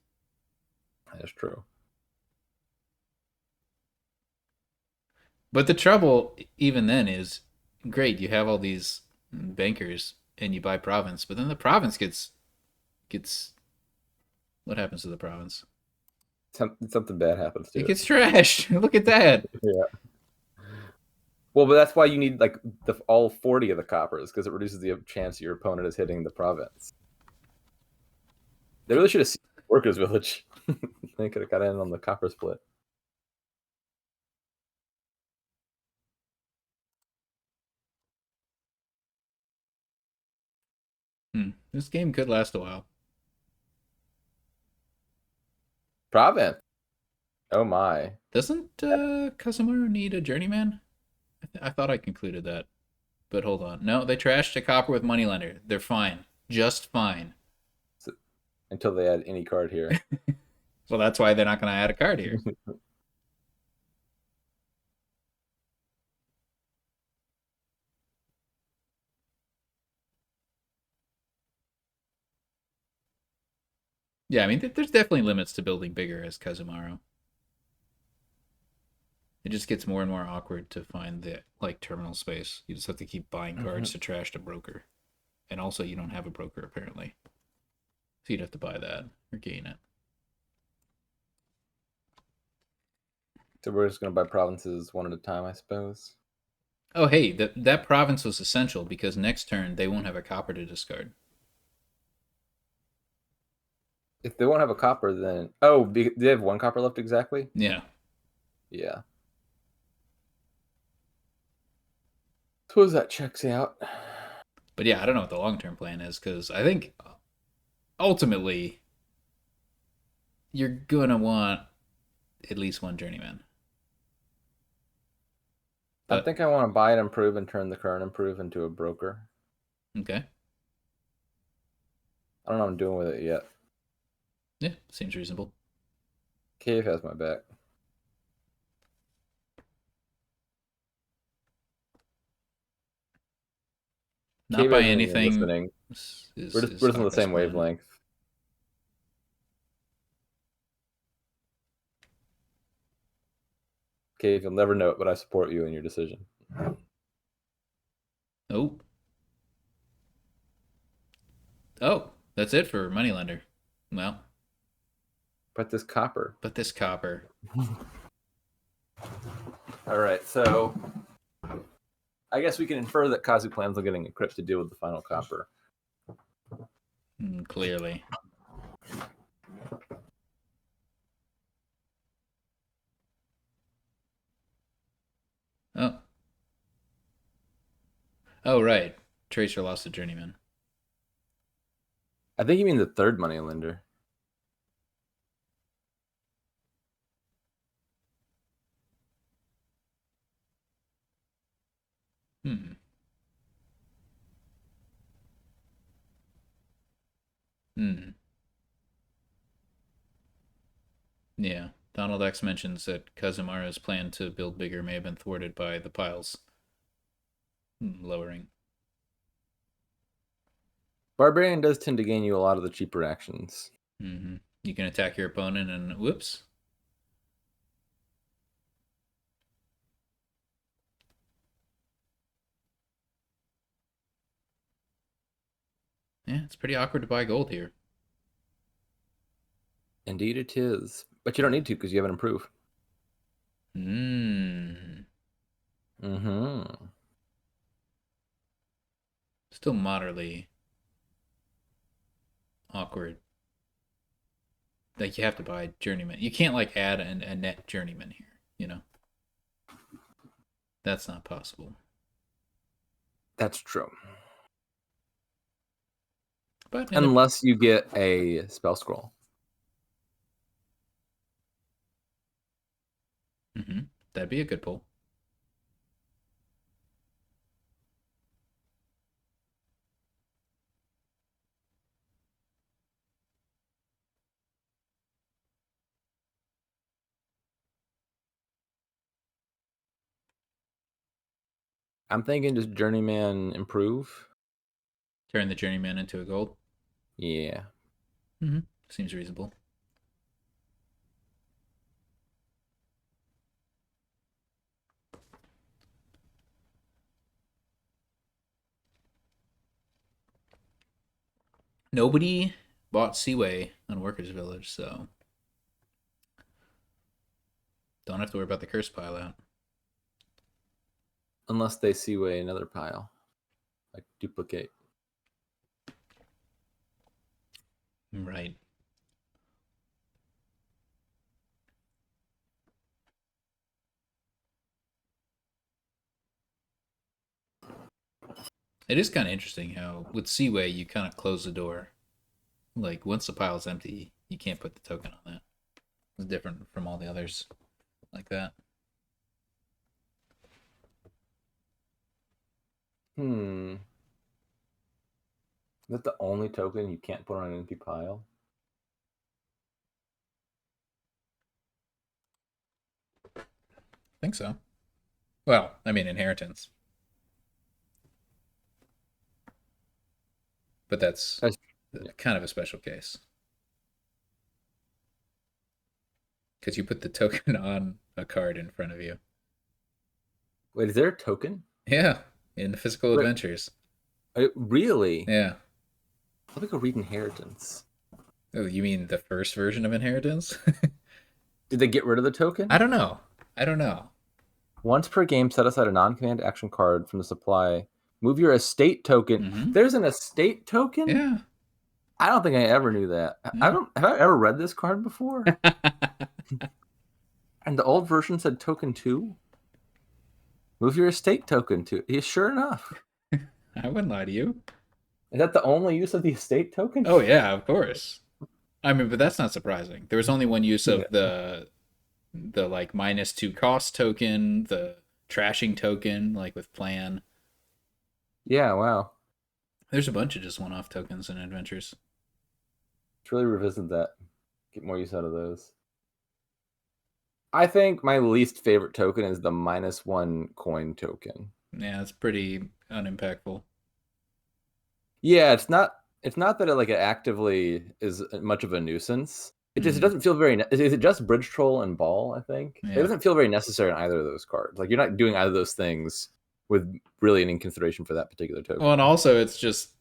That's true. But the trouble, even then, is great. You have all these bankers and you buy province, but then the province gets. What happens to the province? Something bad happens to it. It gets trashed. Look at that. Yeah. Well, but that's why you need like all 40 of the coppers, because it reduces the chance your opponent is hitting the province. They really should have seen the workers' village. They could have got in on the copper split. This game could last a while. Province. Oh my. Doesn't Kazumaru need a journeyman? I thought I concluded that. But hold on. No, they trashed a copper with moneylender. They're fine. Just fine. So, until they add any card here. Well, that's why they're not going to add a card here. Yeah, I mean, there's definitely limits to building bigger as Kazumaru. It just gets more and more awkward to find the like terminal space. You just have to keep buying Hmm. cards to trash the broker, and also you don't have a broker apparently, so you'd have to buy that or gain it. So we're just gonna buy provinces one at a time, I suppose. Oh, hey, that province was essential because next turn they won't have a copper to discard. If they won't have a copper, then do they have one copper left exactly? Yeah, Yeah. Suppose that checks out. but yeah, I don't know what the long term plan is because I think ultimately you're gonna want at least one journeyman. I But think I want to buy an improve and turn the current improve into a broker. okay, I don't know what I'm doing with it yet. yeah, seems reasonable. Cave has my back. Not Cave buying isn't even anything listening. is We're just on the Sokka's same plan. wavelength. Cave, you'll never know it, but I support you in your decision. Oh, oh, that's it for moneylender. Well, But this copper. but this copper. All right, so I guess we can infer that Kazu plans on getting a crypt to deal with the final copper. Clearly. Oh, oh, right. Tracer lost a journeyman. I think you mean the third money lender. Hmm. Hmm. Yeah. Donald X mentions that Kazumaru's plan to build bigger may have been thwarted by the piles lowering. Barbarian does tend to gain you a lot of the cheaper actions. Mm-hmm. You can attack your opponent and whoops. Yeah, it's pretty awkward to buy gold here. Indeed, it is. But you don't need to because you have an improve. Hmm. Mm-hmm. Still moderately awkward. Like you have to buy journeyman. You can't like add a net journeyman here. You know that's not possible. That's true. But in the Unless you get a spell scroll. that'd be a good pull. I'm thinking just journeyman improve. Turn the journeyman into a gold. Yeah. Seems reasonable. Nobody bought Seaway on Workers Village, so don't have to worry about the curse pile out. Unless they see way another pile. Like duplicate. Right. It is kind of interesting how with Seaway you kind of close the door. Like once the pile's empty, you can't put the token on that. It's different from all the others like that. Hmm. Is that the only token you can't put on an empty pile? I think so. Well, I mean inheritance, but that's That's, yeah. kind of a special case. because you put the token on a card in front of you. Wait, is there a token? Yeah, in the physical Wait, adventures. really? Yeah. Let me go read Inheritance. Oh, you mean the first version of Inheritance? Did they get rid of the token? I don't know. I don't know. Once per game, set aside a non-command action card from the supply. Move your estate token. Mm-hmm. There's an estate token? Yeah. I don't think I ever knew that. I Yeah. don't have I ever read this card before? And the old version said token 2? Move your estate token to. Yeah, sure enough. I wouldn't lie to you. Is that the only use of the estate token? Oh yeah, of course. I mean, but that's not surprising. There was only one use of the like -2 cost token, the trashing token, like with plan. Yeah, wow. There's a bunch of just one-off tokens in adventures. Let's really revisit that. Get more use out of those. I think my least favorite token is the -1 coin token. Yeah, it's pretty unimpactful. Yeah, it's not that it actively is much of a nuisance. It just it Mhm. doesn't feel very is it just Bridge Troll and Ball, I think? It Yeah. doesn't feel very necessary on either of those cards. Like you're not doing either of those things with really any consideration for that particular token. Well, and also it's just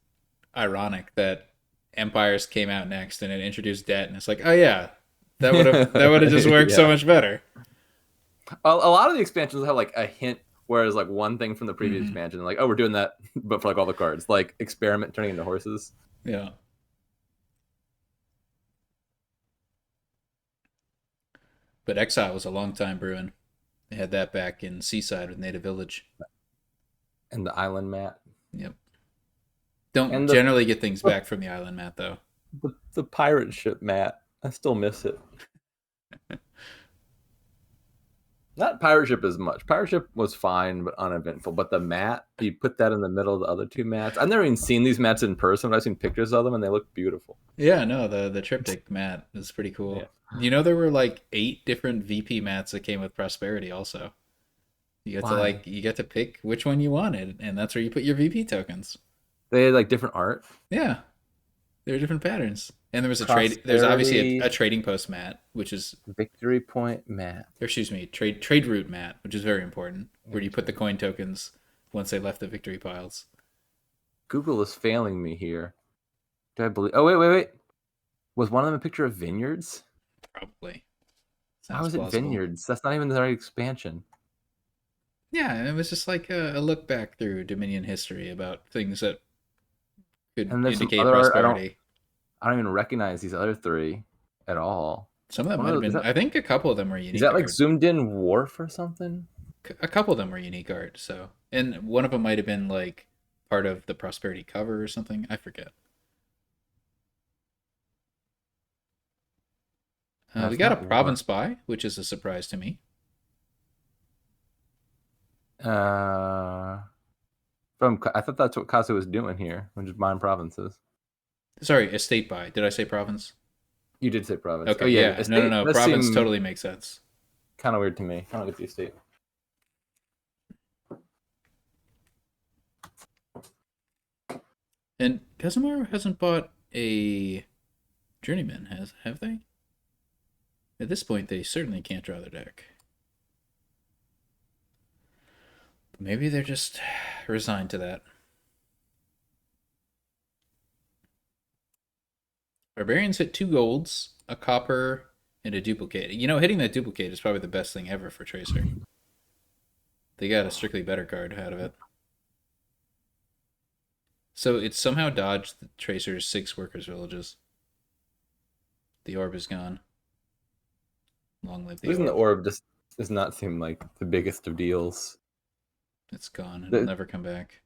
ironic that Empires came out next and it introduced debt, and it's like, oh yeah, that would have just worked so Yeah. much better. A lot of the expansions have like a hint, whereas like one thing from the previous Mhm. expansion, like, oh, we're doing that, but for like all the cards, like Experiment turning into horses. Yeah. But Exile was a long time brewing. They had that back in Seaside with Native Village. And the Island Mat. Yep. Don't And generally get things back from the island mat though. the pirate ship mat. I still miss it. Not pirate ship as much. Pirate ship was fine but uneventful. But the mat, you put that in the middle of the other two mats. I've never even seen these mats in person, but I've seen pictures of them and they look beautiful. Yeah, no, the triptych mat is pretty cool. Yeah. You know, there were like 8 different VP mats that came with Prosperity also. You get to Why? you get to pick which one you wanted, and that's where you put your VP tokens. They had like different art. Yeah. There are different patterns. And there was there's obviously a trading post mat, which is Victory point mat. or excuse me, trade route mat, which is very important, where you put the coin tokens once they left the victory piles. Google is failing me here. Do I believe? Oh wait. Was one of them a picture of vineyards? Probably. How Sounds is it plausible. vineyards? That's not even the right expansion. Yeah, and it was just like a look back through Dominion history about things that could And there's some indicate other art, prosperity. I don't even recognize these other 3 at all. Some of them One might of have those- been. I think a couple of them were unique. Is that like art. zoomed in wharf or something? A couple of them were unique art. So, and one of them might have been like part of the prosperity cover or something. I forget. No, We it's got a not province buy, which is a surprise to me. I thought that's what Kazu was doing here, which is buying provinces. Sorry, estate buy. Did I say province? You did say province. Okay, Oh, yeah. yeah. No. Province totally makes sense. Kind of weird to me. I don't get the estate. And Kazumaru hasn't bought a journeyman, have they? At this point, they certainly can't draw their deck. But maybe they're just resigned to that. Barbarians hit 2 golds, a copper, and a duplicate. You know, hitting that duplicate is probably the best thing ever for Tracer. They got a strictly better card out of it. So it somehow dodged the Tracer's 6 workers' villages. The orb is gone. Long live the Losing orb. the orb just does not seem like the biggest of deals. It's gone. It'll never come back.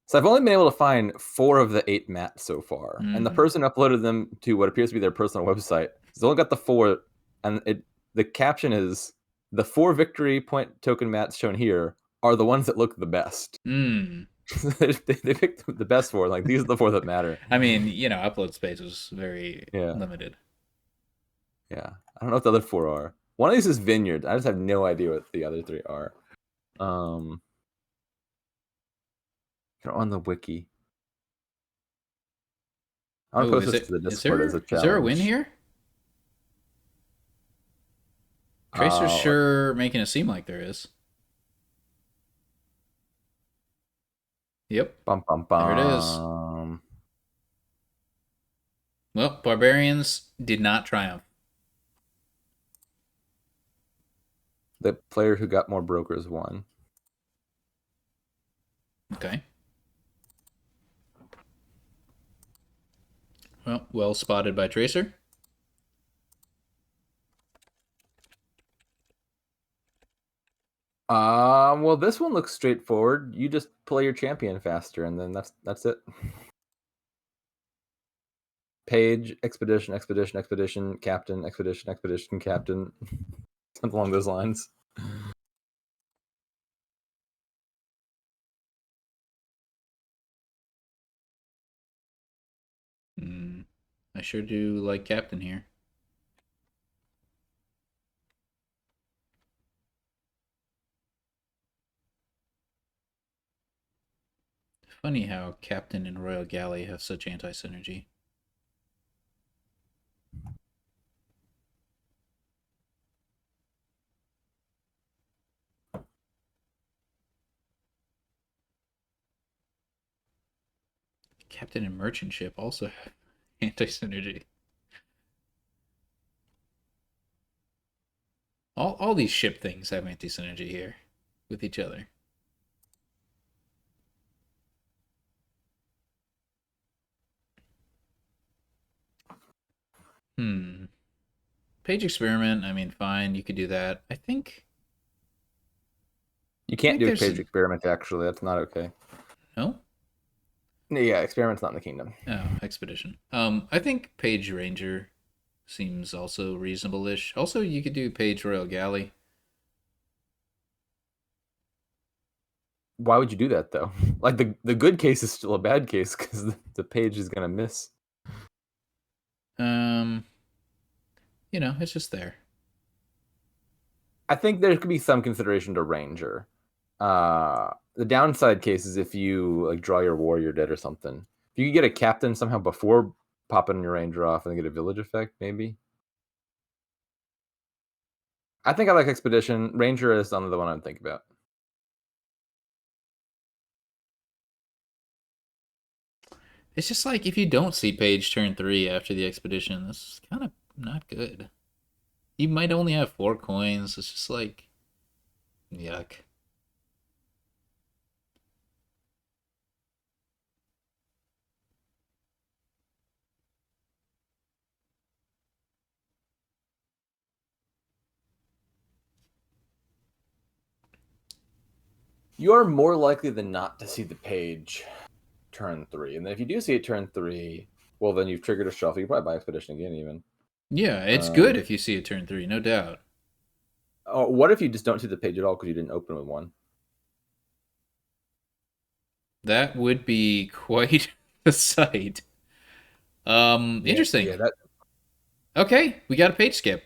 So I've only been able to find 4 of the 8 mats so far, and the person uploaded them to what appears to be their personal website. It's only got the 4, and the caption is, "The 4 victory point token mats shown here are the ones that look the best." They picked the best 4. Like, these are the 4 that matter. I mean, you know, upload space was very limited. Yeah, I don't know what the other 4 are. One of these is Vineyard. I just have no idea what the other 3 are. They're on the wiki. I want to Oh, post this to the Discord as a is there a win challenge. here? Tracer's Let sure making it seem like there is. Yep, Bum bum there it is. bum. Well, Barbarians did not triumph. The player who got more brokers won. Okay. Well spotted by Tracer. Well, this one looks straightforward. You just play your champion faster, and then that's it. Page, expedition, expedition, expedition, captain, expedition, expedition, captain. Something along those lines. I sure do like Captain here. Funny how Captain and Royal Galley have such anti-synergy. Captain and Merchant Ship also have anti-synergy. All these ship things have anti-synergy here with each other. Page experiment, I mean, fine, you could do that. I think You can't do a there's page experiment, actually. That's not okay. no? Yeah, experiment's not in the kingdom. Oh, expedition. I think Page Ranger seems also reasonable-ish. Also, you could do Page Royal Galley. Why would you do that, though? Like, the good case is still a bad case, because the page is going to miss. It's just there. I think there could be some consideration to Ranger. The downside case is if you like draw your warrior dead or something. If you could get a captain somehow before popping your Ranger off and get a village effect, maybe. I think I like Expedition. Ranger is another one I'd think about. It's just like if you don't see Page turn 3 after the expedition, that's kind of not good. You might only have 4 coins. It's just like, yuck. You are more likely than not to see the page turn 3. And then if you do see it turn 3, well, then you've triggered a shuffle. You probably buy Expedition again, even. Yeah, it's good if you see it turn 3, no doubt. Oh, what if you just don't see the page at all because you didn't open with one? That would be quite a sight. Interesting. Yeah, that. Okay, we got a page skip.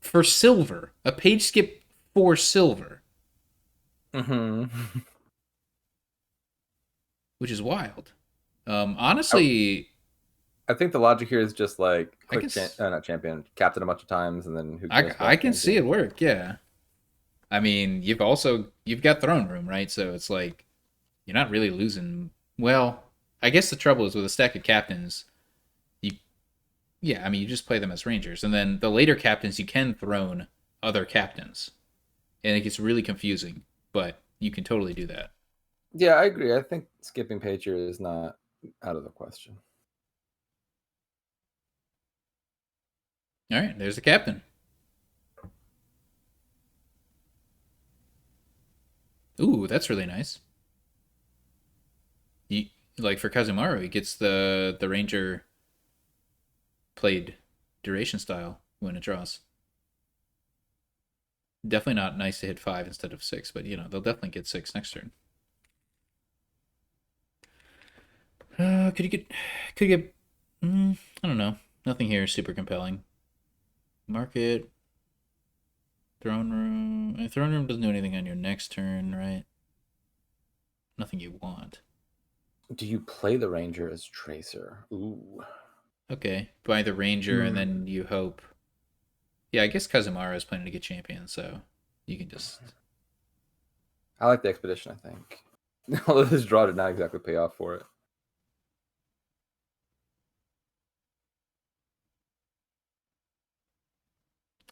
For silver. A page skip for silver. Mm-hmm. Which is wild. Honestly, I think the logic here is just like click, not champion, captain a bunch of times, and then who cares? I can see it work. Yeah. I mean, you've got throne room, right? So it's like you're not really losing. Well, I guess the trouble is with a stack of captains. You just play them as rangers, and then the later captains you can throne other captains, and it gets really confusing. But you can totally do that. Yeah, I agree. I think skipping page here is not out of the question. All right, there's the captain. Ooh, that's really nice. Like for Kazumaru, he gets the ranger played duration style when it draws. Definitely not nice to hit 5 instead of 6, but they'll definitely get 6 next turn. Could you get? I don't know. Nothing here is super compelling. Market, throne room. Throne room doesn't do anything on your next turn, right? Nothing you want. Do you play the Ranger as Tracer? Ooh. Okay, buy the Ranger, and then you hope. Yeah, I guess Kazumaru is planning to get champion, so you can just. I like the Expedition, I think. Although this draw did not exactly pay off for it.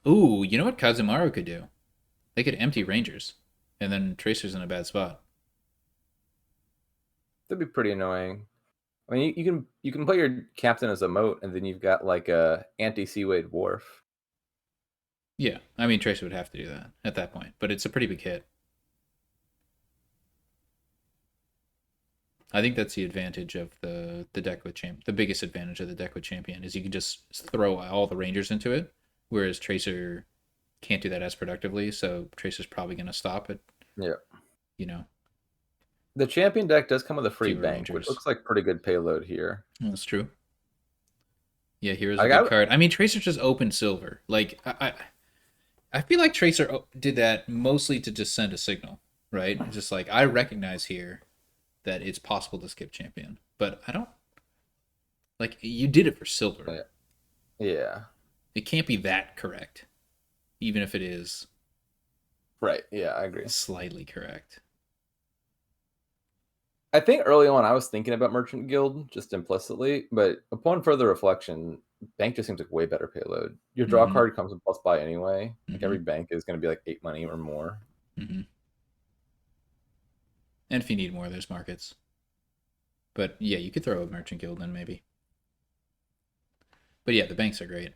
Ooh, you know what Kazumaru could do? They could empty Rangers, and then Tracer's in a bad spot. That'd be pretty annoying. I mean, you can play your captain as a moat, and then you've got like a anti-Seawade Wharf. Yeah, I mean Tracer would have to do that at that point, but it's a pretty big hit. I think that's the advantage of the deck with champ. The biggest advantage of the deck with champion is you can just throw all the Rangers into it, whereas Tracer can't do that as productively. So Tracer's probably going to stop at Yeah. you know The champion deck does come with a free fewer bank, which Rangers. looks like pretty good payload here. That's true. Yeah, here's a I good got card. I mean, Tracer just opened silver. Like I feel like Tracer did that mostly to just send a signal, right? It's just like I recognize here that it's possible to skip champion, but I don't like you did it for silver. yeah. It can't be that correct, even if it is Right. Yeah, I agree. slightly correct. I think early on I was thinking about Merchant Guild just implicitly, but upon further reflection, bank just seems like way better payload. Your draw Mm-hmm. card comes with plus buy anyway. Like Mm-hmm. every bank is going to be like 8 money or more. Mm-hmm. And if you need more, there's markets. But yeah, you could throw a Merchant Guild in maybe. But yeah, the banks are great.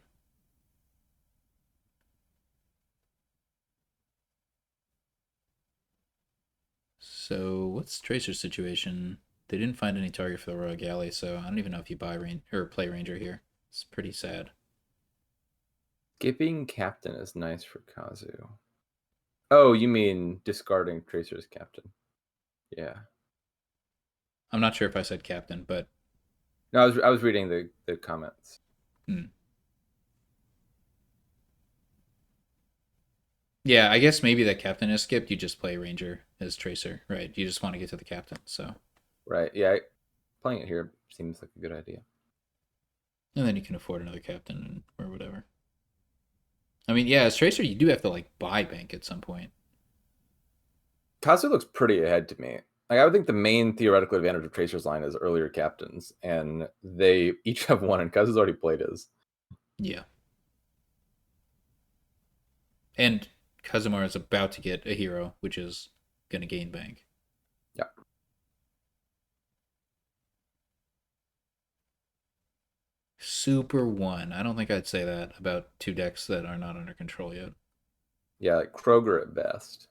So what's Tracer's situation? They didn't find any target for the Royal Galley, so I don't even know if you buy or play Ranger here. It's pretty sad. Skipping captain is nice for Kazu. Oh, you mean discarding Tracer's captain? Yeah. I'm not sure if I said captain, but No, I was reading the comments. Yeah, I guess maybe that captain is skipped. You just play Ranger as Tracer, right? You just want to get to the captain, so. Right. Yeah. Playing it here seems like a good idea. And then you can afford another captain or whatever. I mean, yeah, as Tracer, you do have to like buy bank at some point. Kazu looks pretty ahead to me. Like, I would think the main theoretical advantage of Tracer's line is earlier captains, and they each have one, and Kazu's already played his. Yeah. And Kazumar is about to get a hero, which is going to gain bank. Yeah. Super one. I don't think I'd say that about two decks that are not under control yet. Yeah, like Kroger at best.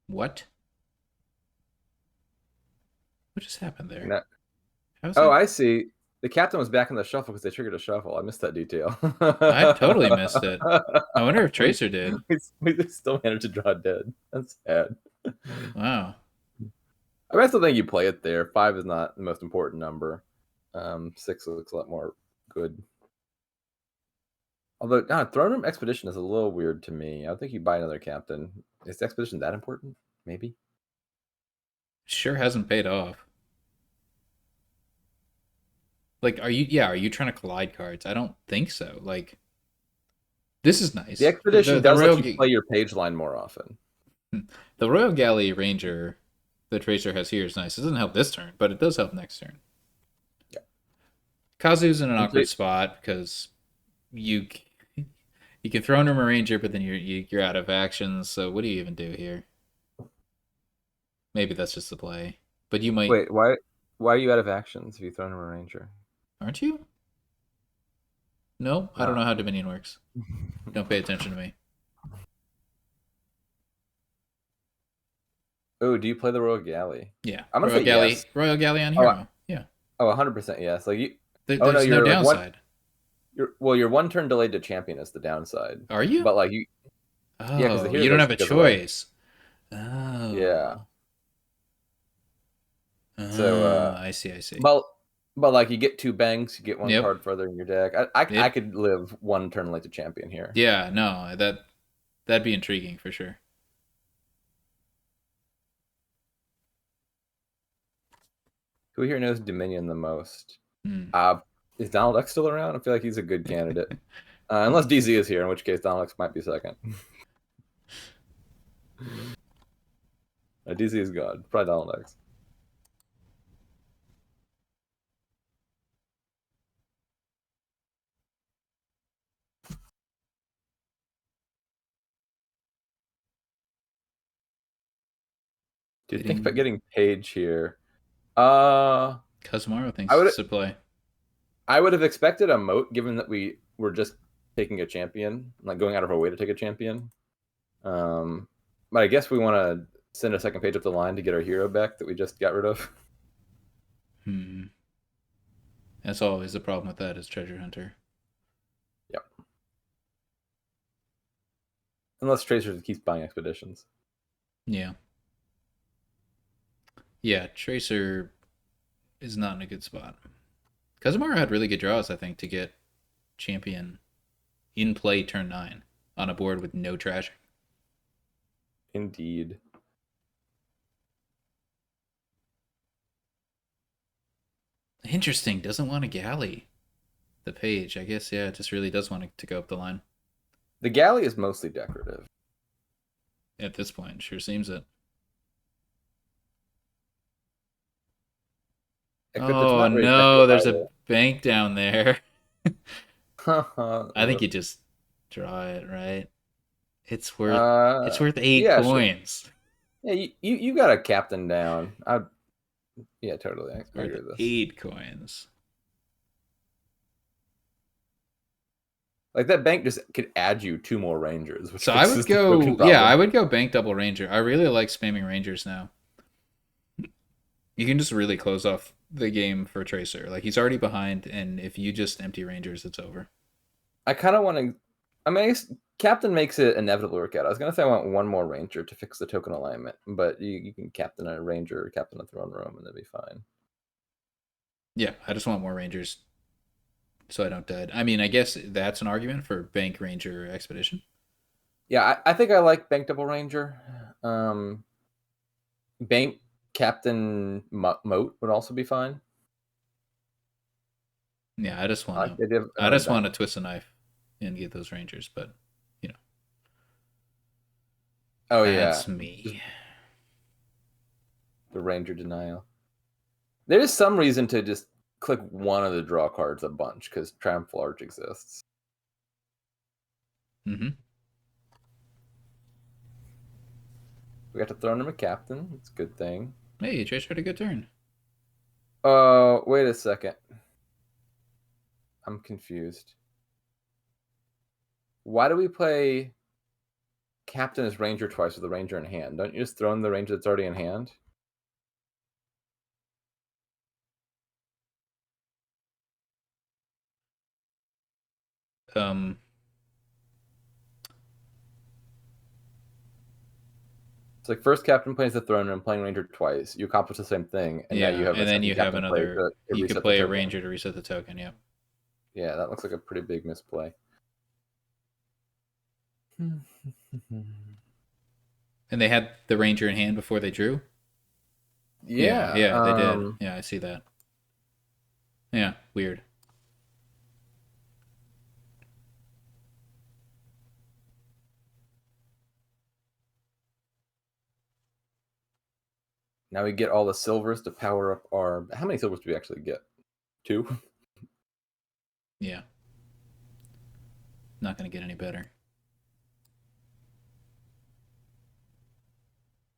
What? What just happened there? No. How's Oh, that? I see. The captain was back in the shuffle because they triggered a shuffle. I missed that detail. I totally missed it. I wonder if Tracer did. We still managed to draw dead. That's sad. Wow. I mean, I still think you play it there. 5 is not the most important number. 6 looks a lot more good. Although, Throne Room Expedition is a little weird to me. I don't think you buy another captain. Is the Expedition that important? Maybe. Sure hasn't paid off. Like, are you trying to collide cards? I don't think so. Like, this is nice. The Expedition does Royal let you play your page line more often. The Royal Galley Ranger the Tracer has here is nice. It doesn't help this turn, but it does help next turn. Yeah. Kazu's in an awkward spot because you can throw him a Ranger, but then you're out of actions. So what do you even do here? Maybe that's just the play. But you might Wait, why are you out of actions if you throw him a Ranger? Aren't you? No, I don't know how Dominion works. Don't pay attention to me. Oh, do you play the Royal Galley? Yeah. I'm gonna say yes. Royal Galley on hero. Yeah. Oh, 100% yes. Like you. There's no downside. You're one turn delayed to champion is the downside. Are you? But like you. Oh, yeah, 'cause the hero you don't have a choice. Oh. Yeah, 'cause the hero goes away. Oh. Yeah. So, I see, I see. but like you get 2 banks, you get 1 Yep. card further in your deck. I Yep. could live 1 turn late to champion here. Yeah, no, that'd be intriguing for sure. Who here knows Dominion the most? Hmm. Is Donald X still around? I feel like he's a good candidate. Unless DZ is here, in which case Donald X might be second. DZ is gone. Probably Donald X. Dude, think about getting Page here. Kazumaro thinks I would it's a play. I would have expected a moat, given that we were just taking a champion, like going out of our way to take a champion. But I guess we want to send a second Page up the line to get our hero back that we just got rid of. That's always the problem with that is Treasure Hunter. Yep. Unless Tracer keeps buying expeditions. Yeah. Yeah, Tracer is not in a good spot. Kazumaro had really good draws, I think, to get champion in play turn 9 on a board with no trashing. Indeed. Interesting. Doesn't want a galley. The Page, I guess, yeah, it just really does want to go up the line. The galley is mostly decorative. At this point, sure seems it. Oh no, there's a bank down there. I think you just draw it, right? It's worth 8 coins. Sure. Yeah, you got a captain down. Yeah, totally. I agree with this. 8 coins. Like that bank just could add you 2 more rangers. So I would go, yeah, I would go bank double ranger. I really like spamming rangers now. You can just really close off the game for Tracer. Like he's already behind, and if you just empty rangers, it's over. I kind of want to. I mean, captain makes it inevitable workout. I was gonna say I want 1 more ranger to fix the token alignment, but you can captain a ranger or captain a throne room, and that'd be fine. Yeah, I just want more rangers so I don't dead. I mean, I guess that's an argument for bank ranger expedition. Yeah, I think I like bank double ranger. Bank captain moat would also be fine. Yeah, I just want to twist a knife and get those rangers, but you know. Oh that's yeah, me. The ranger denial. There is some reason to just click one of the draw cards a bunch because Triumph Large exists. Mm-hmm. We got to throw him a captain. It's a good thing. Hey, Trace had a good turn. Wait a second. I'm confused. Why do we play captain as ranger twice with the ranger in hand? Don't you just throw in the ranger that's already in hand? It's like first captain plays the throne and playing ranger twice. You accomplish the same thing, and now you have another. You could play a ranger to reset the token. Yeah. Yeah, that looks like a pretty big misplay. And they had the ranger in hand before they drew. Yeah, they did. Yeah, I see that. Yeah, weird. Now we get all the silvers to power up our... How many silvers do we actually get? 2? Yeah. Not going to get any better.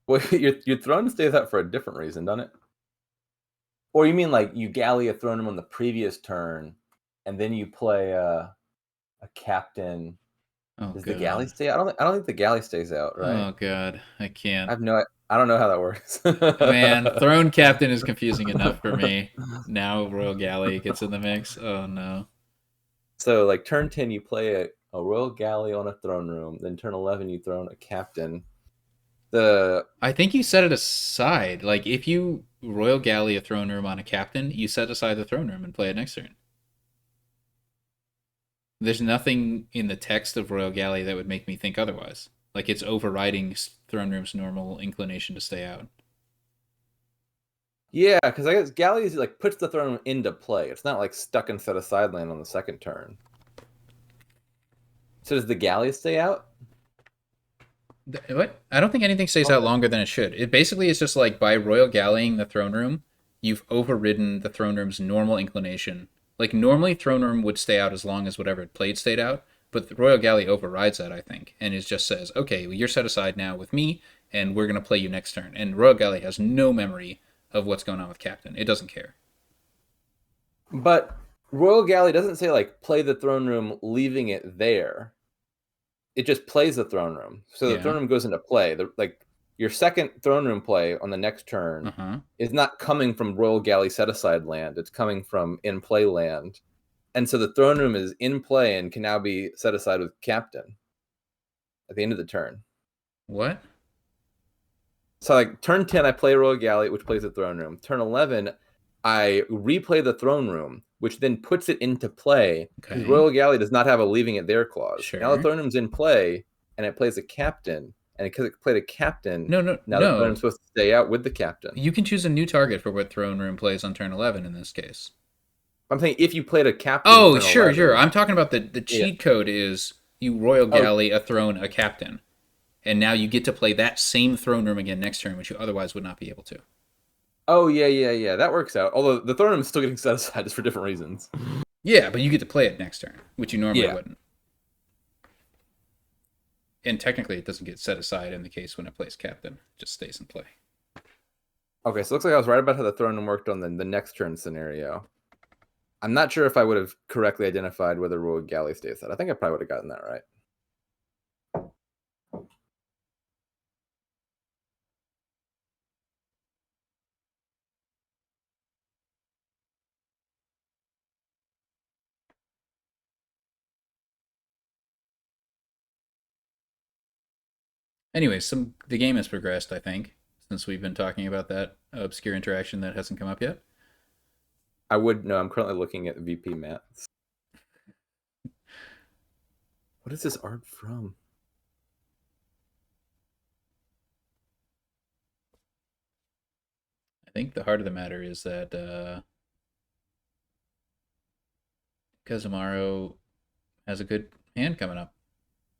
Well, your throne stays out for a different reason, doesn't it? Or you mean like you galley a throne on the previous turn, and then you play a captain... Oh, Does God. the galley stay out? I don't think the galley stays out, right? Oh, God. I can't. I don't know how that works. Man, throne captain is confusing enough for me. Now Royal Galley gets in the mix. Oh, no. So, like, turn 10, you play a Royal Galley on a throne room. Then turn 11, you throw in a captain. The I think you set it aside. Like if you Royal Galley a throne room on a captain, you set aside the throne room and play it next turn. There's nothing in the text of Royal Galley that would make me think otherwise. Like it's overriding throne room's normal inclination to stay out. Yeah, because I guess Galleys like puts the throne into play. It's not like stuck and set aside land on the second turn. So does the Galley stay out? What? I don't think anything stays out longer than it should. It basically is just like by Royal Galleying the throne room, you've overridden the throne room's normal inclination. Like normally, throne room would stay out as long as whatever it played stayed out, but the Royal Galley overrides that, I think, and it just says, okay, well, you're set aside now with me, and we're gonna play you next turn. And Royal Galley has no memory of what's going on with Captain. It doesn't care. But Royal Galley doesn't say like play the throne room, leaving it there. It just plays the throne room. So the throne room goes into play. Like your second throne room play on the next turn is not coming from Royal Galley set aside land. It's coming from in play land. And so the throne room is in play and can now be set aside with captain at the end of the turn. What? So like turn 10, I play Royal Galley, which plays the throne room. Turn 11, I replay the throne room, which then puts it into play because Royal Galley does not have a leaving it there clause. Sure. Now the throne room's in play, and it plays a captain. And because it played a captain, now the throne room's supposed to stay out with the captain. You can choose a new target for what throne room plays on turn 11 in this case. I'm saying if you played a captain. Oh, sure. I'm talking about the cheat code is you Royal Galley a throne a captain. And now you get to play that same throne room again next turn, which you otherwise would not be able to. Oh, yeah. That works out. Although the throne room is still getting set aside just for different reasons. Yeah, but you get to play it next turn, which you normally wouldn't. And technically, it doesn't get set aside in the case when it plays captain. It just stays in play. Okay, so it looks like I was right about how the throne room worked on the next turn scenario. I'm not sure if I would have correctly identified whether Royal Galley stays out. I think I probably would have gotten that right. Anyways, the game has progressed, I think, since we've been talking about that obscure interaction that hasn't come up yet. I would know. I'm currently looking at VP Mats. What is this art from? I think the heart of the matter is that Kazumaru has a good hand coming up.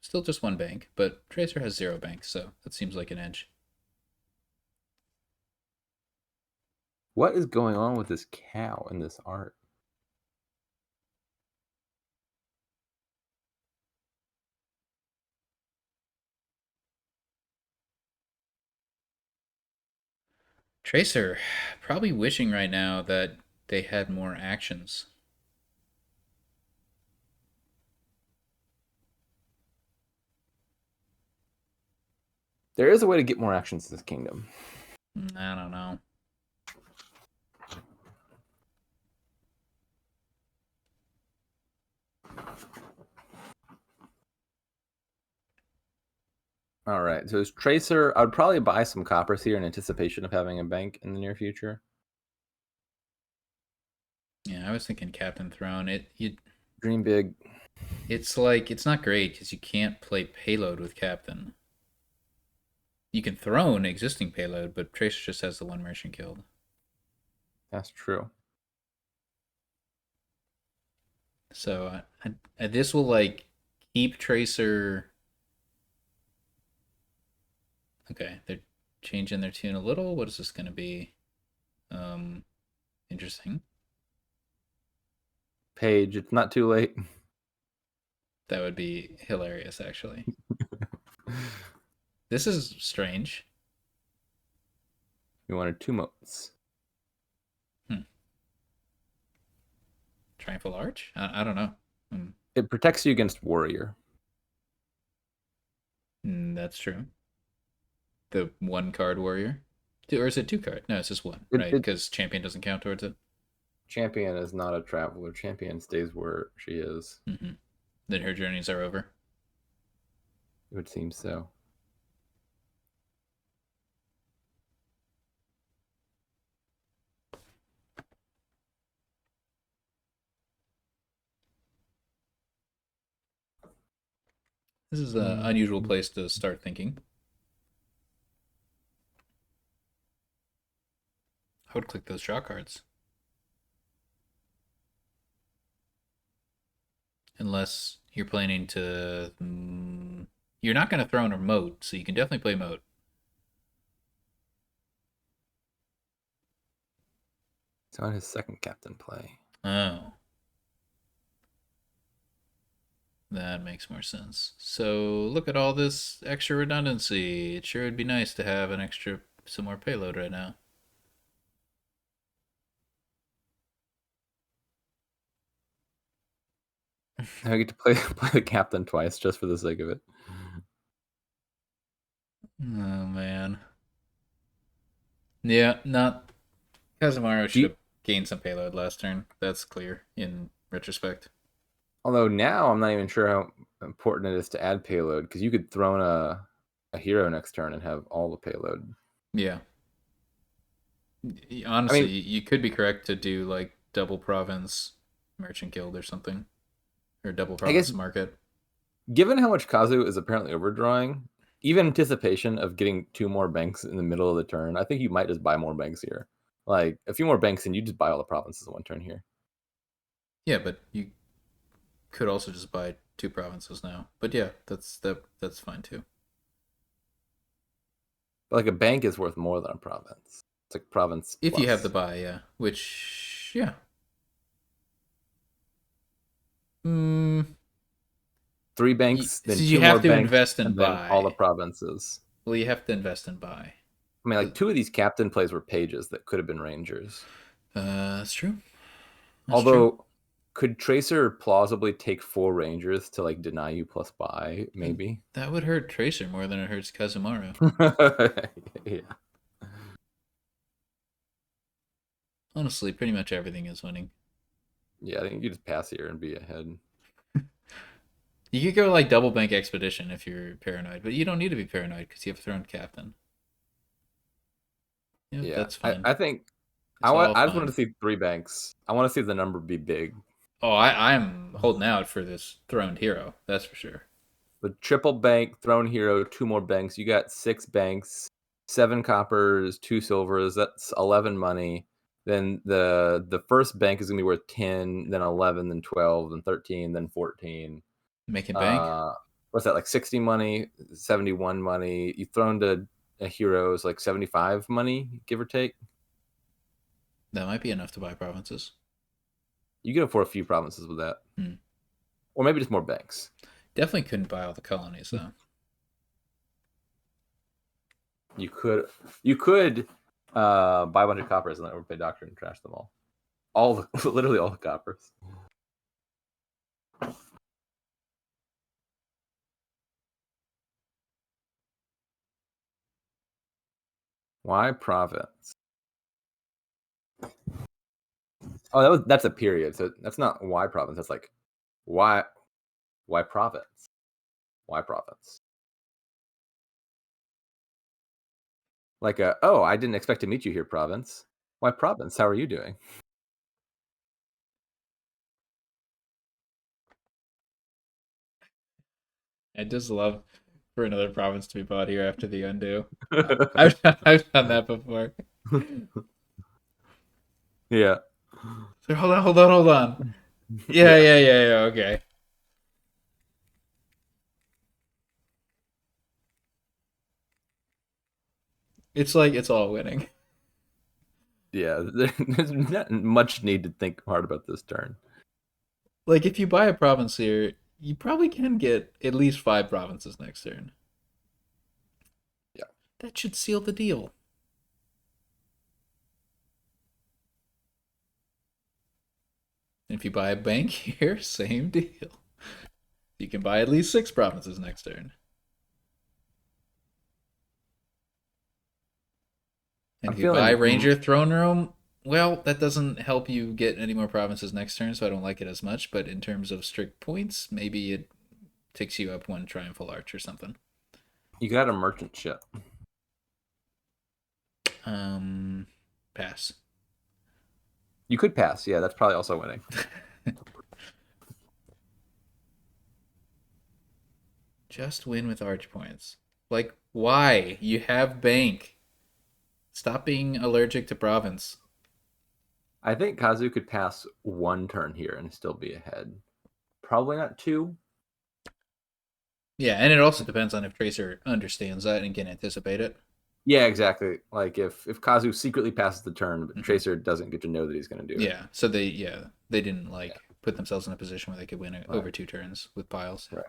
Still just one bank, but Tracer has 0 banks, so that seems like an edge. What is going on with this cow in this art? Tracer, probably wishing right now that they had more actions. There is a way to get more actions in this kingdom. I don't know. All right, so as Tracer, I would probably buy some coppers here in anticipation of having a bank in the near future. Yeah, I was thinking Captain Throne. Dream big. It's like it's not great because you can't play payload with Captain. You can throne existing payload, but Tracer just has the one merchant killed. That's true. So this will like keep Tracer. Okay, they're changing their tune a little. What is this going to be? Interesting. Paige, it's not too late. That would be hilarious, actually. This is strange. We wanted 2 motes. Triumphal Arch? I don't know. It protects you against warrior. That's true. The 1 card warrior? Or is it 2 card? No, it's just 1, right? Because champion doesn't count towards it. Champion is not a traveler. Champion stays where she is. Mm-hmm. Then her journeys are over. It would seem so. This is an unusual place to start thinking. I would click those draw cards. Unless you're planning to. You're not going to throw in a moat, so you can definitely play moat. It's on his second captain play. Oh. That makes more sense. So look at all this extra redundancy. It sure would be nice to have some more payload right now. I get to play the captain twice just for the sake of it. Oh man. Yeah, not Kazumaru should have gained some payload last turn. That's clear in retrospect. Although now I'm not even sure how important it is to add payload, because you could throw in a hero next turn and have all the payload. Yeah. Honestly, you could be correct to do like double province merchant guild or something, or double province market. Given how much Kazu is apparently overdrawing, even anticipation of getting 2 more banks in the middle of the turn, I think you might just buy more banks here. Like a few more banks, and you just buy all the provinces in one turn here. Yeah, but you could also just buy 2 provinces now. But yeah, that's fine too. But like a bank is worth more than a province. It's like province if plus. you have the buy, yeah. Which yeah. 3 banks, then so 2 you more have to banks, invest in and then all the buy. provinces. Well, you have to invest in buy. I mean, like 2 of these captain plays were pages that could have been rangers. That's true. Although, could Tracer plausibly take 4 rangers to like deny you plus buy? Maybe that would hurt Tracer more than it hurts Kazumaru. Yeah. Honestly, pretty much everything is winning. Yeah, I think you just pass here and be ahead. You could go like double bank expedition if you're paranoid, but you don't need to be paranoid because you have thrown captain. Yep, Yeah, that's fine. I think I just want to see 3 banks. I want to see the number be big. Oh, I'm holding out for this throned hero. That's for sure. The triple bank, throne hero, 2 more banks. You got 6 banks, 7 coppers, 2 silvers. That's 11 money. Then the first bank is gonna be worth 10, then 11, then 12, then 13, then 14. Making bank. What's that, like 60 money, 71 money? You throw into a hero's like 75 money, give or take. That might be enough to buy provinces. You can afford a few provinces with that, or maybe just more banks. Definitely couldn't buy all the colonies though. You could buy a bunch of coppers and then overpay doctor and trash them all literally all the coppers. Why province? Oh, that's a period. So that's not why province. That's like why province? Why province? Like oh, I didn't expect to meet you here, province. Why province? How are you doing? I just love for another province to be bought here after the undo. I've done that before. Yeah. So hold on. Yeah. Okay. It's like it's all winning. Yeah, there's not much need to think hard about this turn. Like if you buy a province here, you probably can get at least 5 provinces next turn. Yeah. That should seal the deal. If you buy a bank here, same deal. You can buy at least 6 provinces next turn. And if you buy Ranger Throne Room, well, that doesn't help you get any more provinces next turn, so I don't like it as much. But in terms of strict points, maybe it ticks you up 1 Triumphal Arch or something. You got a merchant ship. Pass. You could pass. Yeah, that's probably also winning. Just win with arch points. Like, why? You have bank. Stop being allergic to province. I think Kazu could pass one turn here and still be ahead. Probably not two. Yeah, and it also depends on if Tracer understands that and can anticipate it. Yeah, exactly. Like if Kazu secretly passes the turn, but Tracer doesn't get to know that he's going to do it. Yeah, so they didn't put themselves in a position where they could win over 2 turns with piles. Right.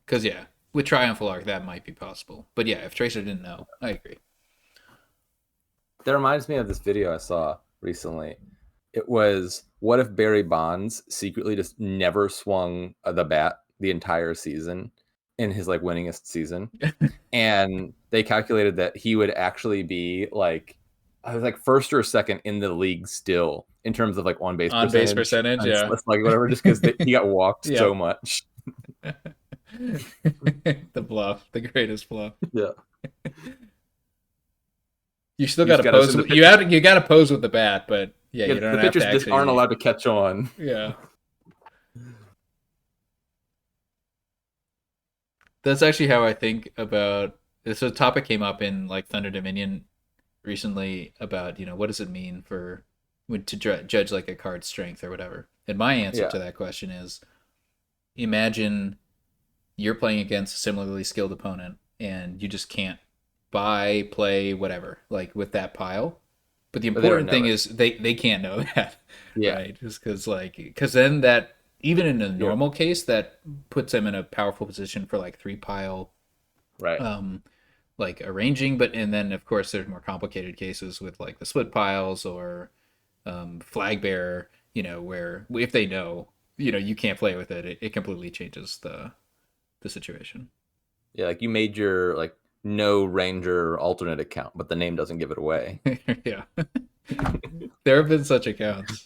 Because with Triumphal Arc that might be possible. But yeah, if Tracer didn't know, I agree. That reminds me of this video I saw recently. It was, what if Barry Bonds secretly just never swung the bat the entire season in his like winningest season, and they calculated that he would actually be like, I was like first or second in the league still in terms of like on base percentage, yeah, like whatever, just because he got walked Yep. so much. The bluff, the greatest bluff. Yeah. You still got to pose. You got to pose with the bat, but yeah, you don't the have pitchers to just actually, aren't allowed to catch on. Yeah. That's actually how I think about. So a topic came up in like Thunder Dominion recently about what does it mean for to judge like a card's strength or whatever. And my answer to that question is, imagine you're playing against a similarly skilled opponent and you just can't buy, play, whatever, like with that pile. But the important thing is they can't know that, right? Just because then that, even in a normal case, that puts them in a powerful position for like 3 pile, right? Like arranging. But and then of course there's more complicated cases with like the split piles or flag bearer, where if they know, you can't play with it, it completely changes the situation. Yeah, like you made your like no Ranger alternate account, but the name doesn't give it away. Yeah. There have been such accounts.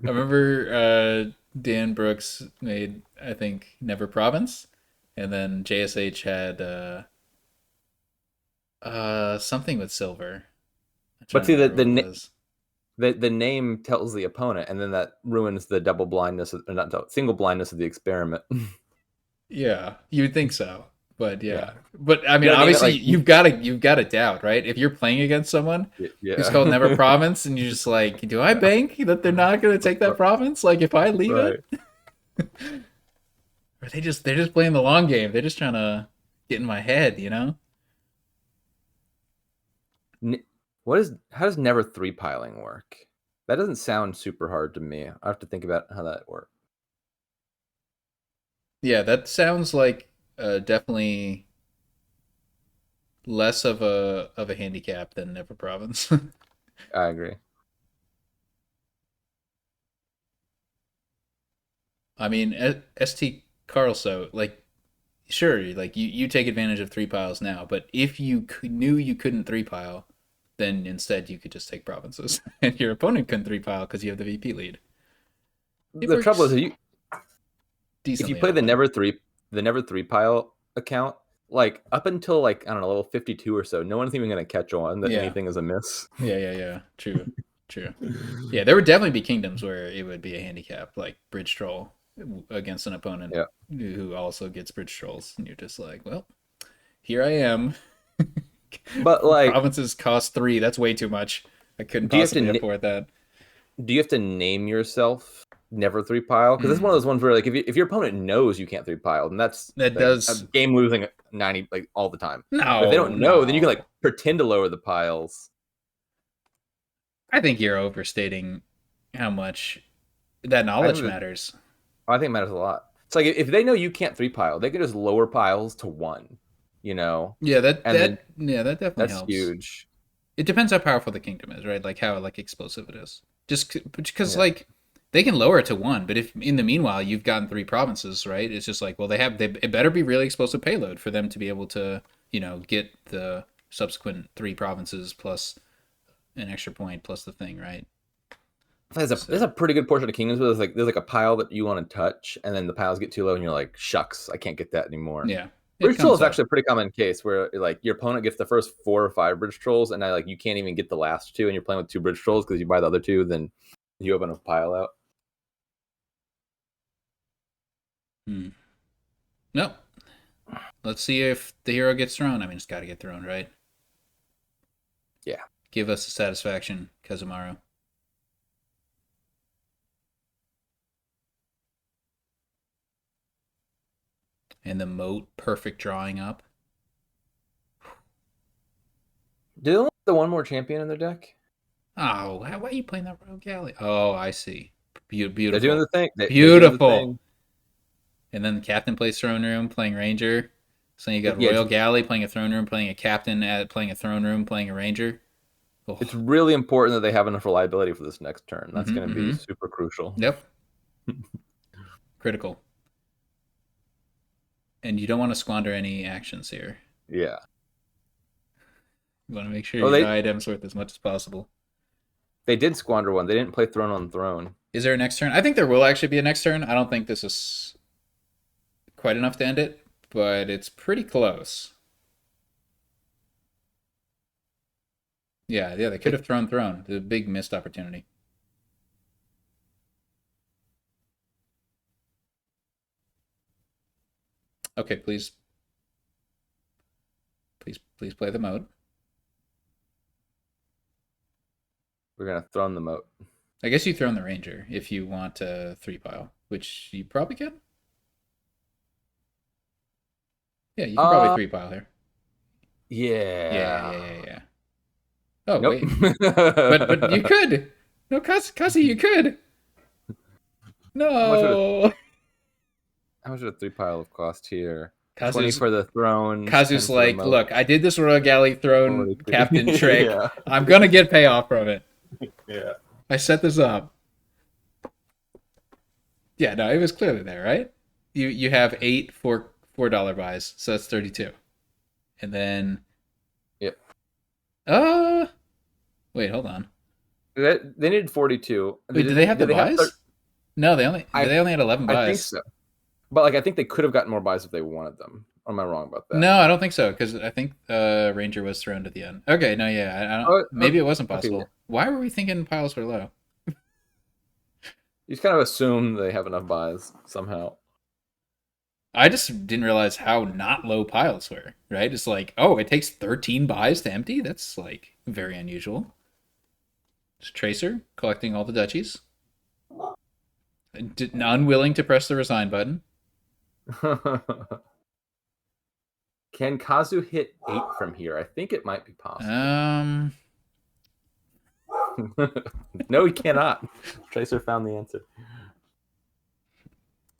I remember Dan Brooks made, I think, Never Province, and then JSH had something with silver. But see, the name tells the opponent, and then that ruins the double blindness, single blindness of the experiment. Yeah, you would think so. But yeah. But I mean, obviously, you've got to doubt, right? If you're playing against someone who's called Never Province, and you're just like, do I bank that they're not going to take that province? Like, if I leave it, or they're just playing the long game. They're just trying to get in my head, How does never 3 piling work? That doesn't sound super hard to me. I have to think about how that works. Yeah, that sounds like definitely less of a handicap than Never Province. I agree. I mean, ST Carlso, like, sure, like you take advantage of 3 piles now, but if you knew you couldn't 3 pile, then instead you could just take provinces, and your opponent couldn't 3 pile because you have the VP lead. The trouble is, if you play the never three pile account, like up until like I don't know level 52 or so, no one's even gonna catch on that anything is amiss. Yeah. True. Yeah, there would definitely be kingdoms where it would be a handicap, like Bridge Troll against an opponent who also gets Bridge Trolls, and you're just like, well, here I am. But like provinces cost 3. That's way too much. I couldn't possibly afford that. Do you have to name yourself never 3 pile? Because it's one of those ones where like if your opponent knows you can't 3 pile, then that does game losing 90 like all the time. No, but if they don't know, then you can like pretend to lower the piles. I think you're overstating how much that knowledge matters. I think it matters a lot. It's like if they know you can't 3 pile, they can just lower piles to 1. Yeah, that definitely that's helps. huge. It depends how powerful the kingdom is, right? Like how like explosive it is. Just because like they can lower it to 1, but if in the meanwhile you've gotten 3 provinces, right? It's just like, well, it better be really explosive payload for them to be able to get the subsequent 3 provinces plus an extra point plus the thing, right? There's a pretty good portion of kingdoms where there's like a pile that you want to touch, and then the piles get too low, and you're like, shucks, I can't get that anymore. Yeah. Bridge troll is actually a pretty common case where like your opponent gets the first 4 or 5 bridge trolls, and now like you can't even get the last 2, and you're playing with 2 bridge trolls because you buy the other 2, then you open a pile out. No. Let's see if the hero gets thrown. I mean, it's got to get thrown, right? Yeah. Give us the satisfaction, Kazumaru. And the moat, perfect drawing up. Do they only have the one more champion in their deck? Oh, why are you playing that Rogue Galley? Oh, I see. They're doing Beautiful. the thing. They're doing the Beautiful. thing. And then the captain plays throne room, playing ranger. So you got Yeah, Royal Galley playing a throne room, playing a captain, playing a throne room, playing a ranger. Oh. it's really important that they have enough reliability for this next turn. That's going to be Mm-hmm. super crucial. Yep. Critical. And you don't want to squander any actions here. Yeah. You want to make sure Oh, your they diadem's worth as much as possible. did squander one. They didn't play throne on throne. Is there a next turn? I think there will actually be a next turn. I don't think this is quite enough to end it, but it's pretty close. Yeah, they could have thrown throne. The big missed opportunity. Okay, please play the mode. We're going to throw the moat. I guess you throw in the ranger if you want a 3-pile, which you probably can. Yeah, you can probably 3-pile here. Yeah. Yeah. Oh Nope. wait, but you could. No, Kazi, you could. No. How much would a 3-pile have cost here? Kazu's 20 for the throne. 10 Kazu's for the like, moat. look, I did this Royal Galley throne 43. captain trick. Yeah. I'm gonna get payoff from it. Yeah. I set this up. Yeah, no, it was clearly there, right? You have 8 $4 buys, so that's 32, and then Yep. wait, hold on. They needed 42. Wait, did they have the buys? No, they only had 11 buys. I think so. But like, I think they could have gotten more buys if they wanted them. Or am I wrong about that? No, I don't think so, because I think Ranger was thrown to the end. Okay, no, yeah, I don't. Maybe it wasn't possible. Okay. Why were we thinking piles were low? You just kind of assume they have enough buys somehow. I just didn't realize how not low piles were, right? It's like, oh, it takes 13 buys to empty? That's like very unusual. Just Tracer collecting all the duchies. Unwilling to press the resign button. Can Kazu hit 8 from here? I think it might be possible. No, he cannot. Tracer found the answer.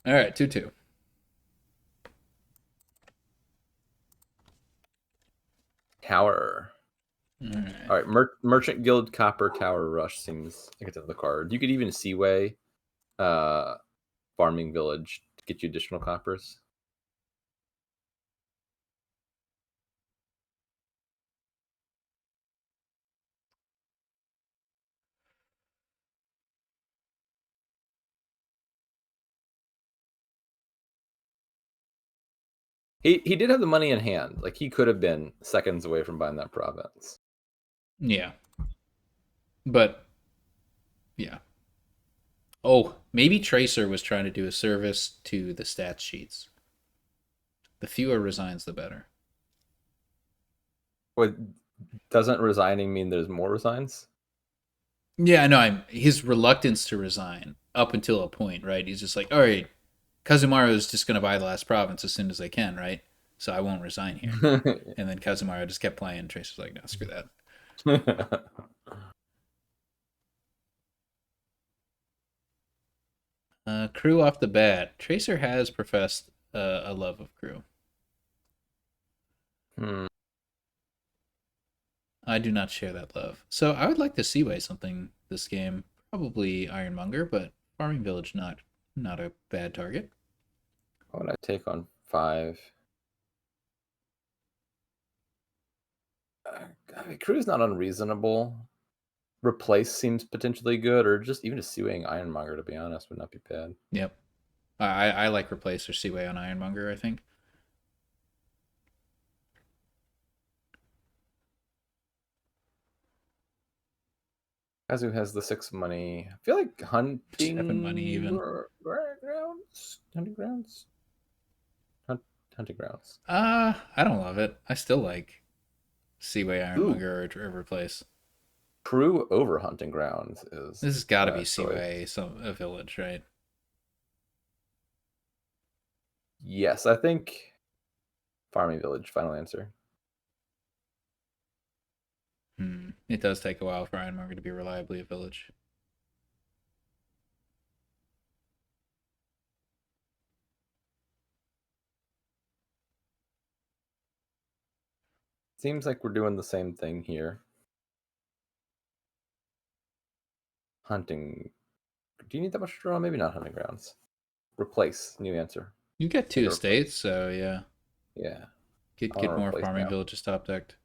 All right, 2-2. Tower. All right. Merchant Guild Copper Tower Rush seems like it's on the card. You could even Seaway Farming Village to get you additional coppers. He did have the money in hand. Like, he could have been seconds away from buying that province. Yeah. But, yeah. Oh, maybe Tracer was trying to do a service to the stats sheets. The fewer resigns, the better. What, doesn't resigning mean there's more resigns? Yeah, no, his reluctance to resign up until a point, right? He's just like, all right, Kazumaru is just going to buy the last province as soon as I can, right? So I won't resign here. And then Kazumaru just kept playing. Tracer's like, no, screw that. Crew off the bat. Tracer has professed a love of crew. I do not share that love. So I would like to Seaway something this game. Probably Ironmonger, but Farming Village not a bad target. What would I take on 5? Crew's not unreasonable. Replace seems potentially good, or just even a Seawaying Ironmonger, to be honest, would not be bad. Yep. I like Replace or Seaway on Ironmonger, I think. Kazu has the 6 money. I feel like hunting 7 money even. Hunting grounds. Hunting Grounds? I don't love it. I still like Seaway Ooh, Ironmonger or Replace. Crew over Hunting Grounds is This has got to be choice. Seaway, a village, right? Yes, I think Farming Village. Final answer. It does take a while for Ironmonger to be reliably a village. Seems like we're doing the same thing here. Hunting. Do you need that much draw? Maybe not Hunting Grounds. Replace. New answer. You get Take two a estates, replace. so yeah. Yeah, I want Get to more replace farming now. villages top decked.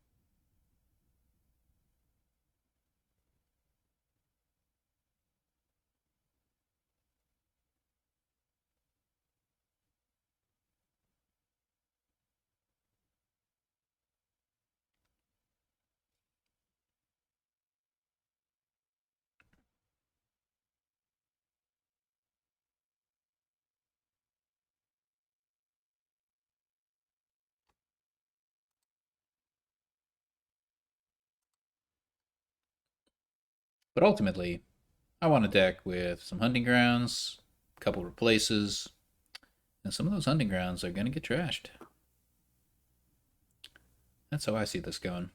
But ultimately, I want a deck with some hunting grounds, a couple replaces, and some of those hunting grounds are going to get trashed. That's how I see this going.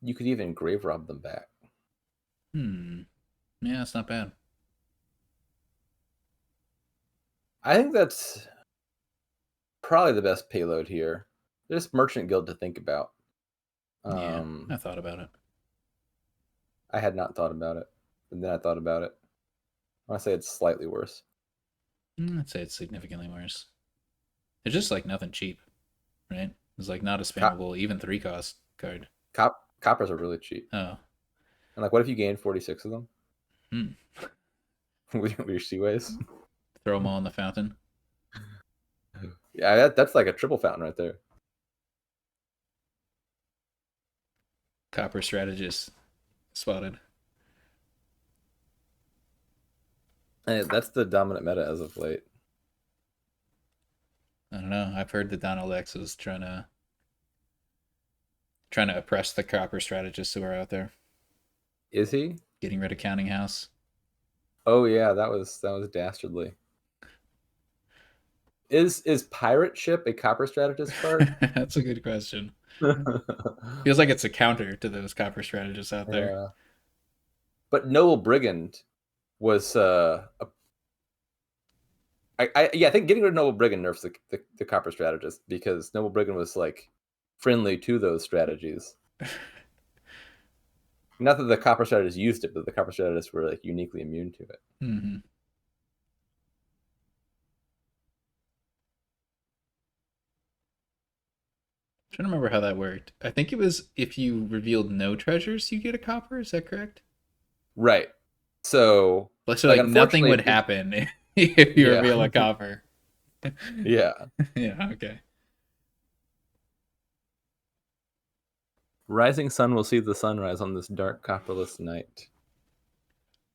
You could even grave rob them back. Yeah, it's not bad. I think that's probably the best payload here. There's Merchant Guild to think about. Yeah, I thought about it. I had not thought about it, and then I thought about it. I want to say it's slightly worse. I'd say it's significantly worse. It's just like nothing cheap, right? It's like not a Cop, spammable, even 3 cost card. coppers are really cheap. Oh. And like, what if you gain 46 of them Hmm. with your seaways? Throw them all in the fountain. Yeah, that's like a triple fountain right there. Copper strategist spotted. And that's the dominant meta as of late. I don't know. I've heard that Donald X is trying to oppress the copper strategists who are out there. Is he? Getting rid of Counting House. Oh yeah, that was dastardly. Is Pirate Ship a copper strategist card? That's a good question. Feels like it's a counter to those copper strategists out there. Yeah. But Noble Brigand was I think getting rid of Noble Brigand nerfs the copper strategist because Noble Brigand was like friendly to those strategies. Not that the copper strategists used it, but the copper strategists were like uniquely immune to it. Mm-hmm. Trying to remember how that worked. I think it was if you revealed no treasures, you get a copper. Is that correct? Right. So So like like nothing unfortunately would happen if you yeah. reveal a copper. Yeah. Yeah. Okay. Rising sun will see the sunrise on this dark copperless night.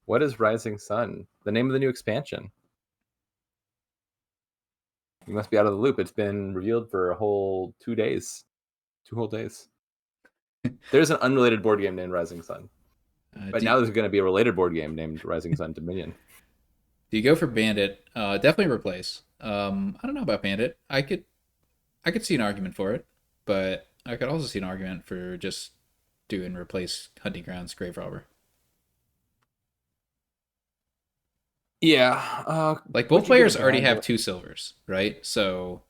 What is Rising Sun? The name of the new expansion. You must be out of the loop. It's been revealed for a whole 2 days. 2 whole days. There's an unrelated board game named Rising Sun. But Do now there's going to be a related board game named Rising Sun Dominion. Do you go for Bandit? Definitely replace. I don't know about Bandit. I could see an argument for it, but I could also see an argument for just doing replace Hunting Grounds Grave Robber. Yeah. Like both Would you get a players already have grind? 2 silvers, right? So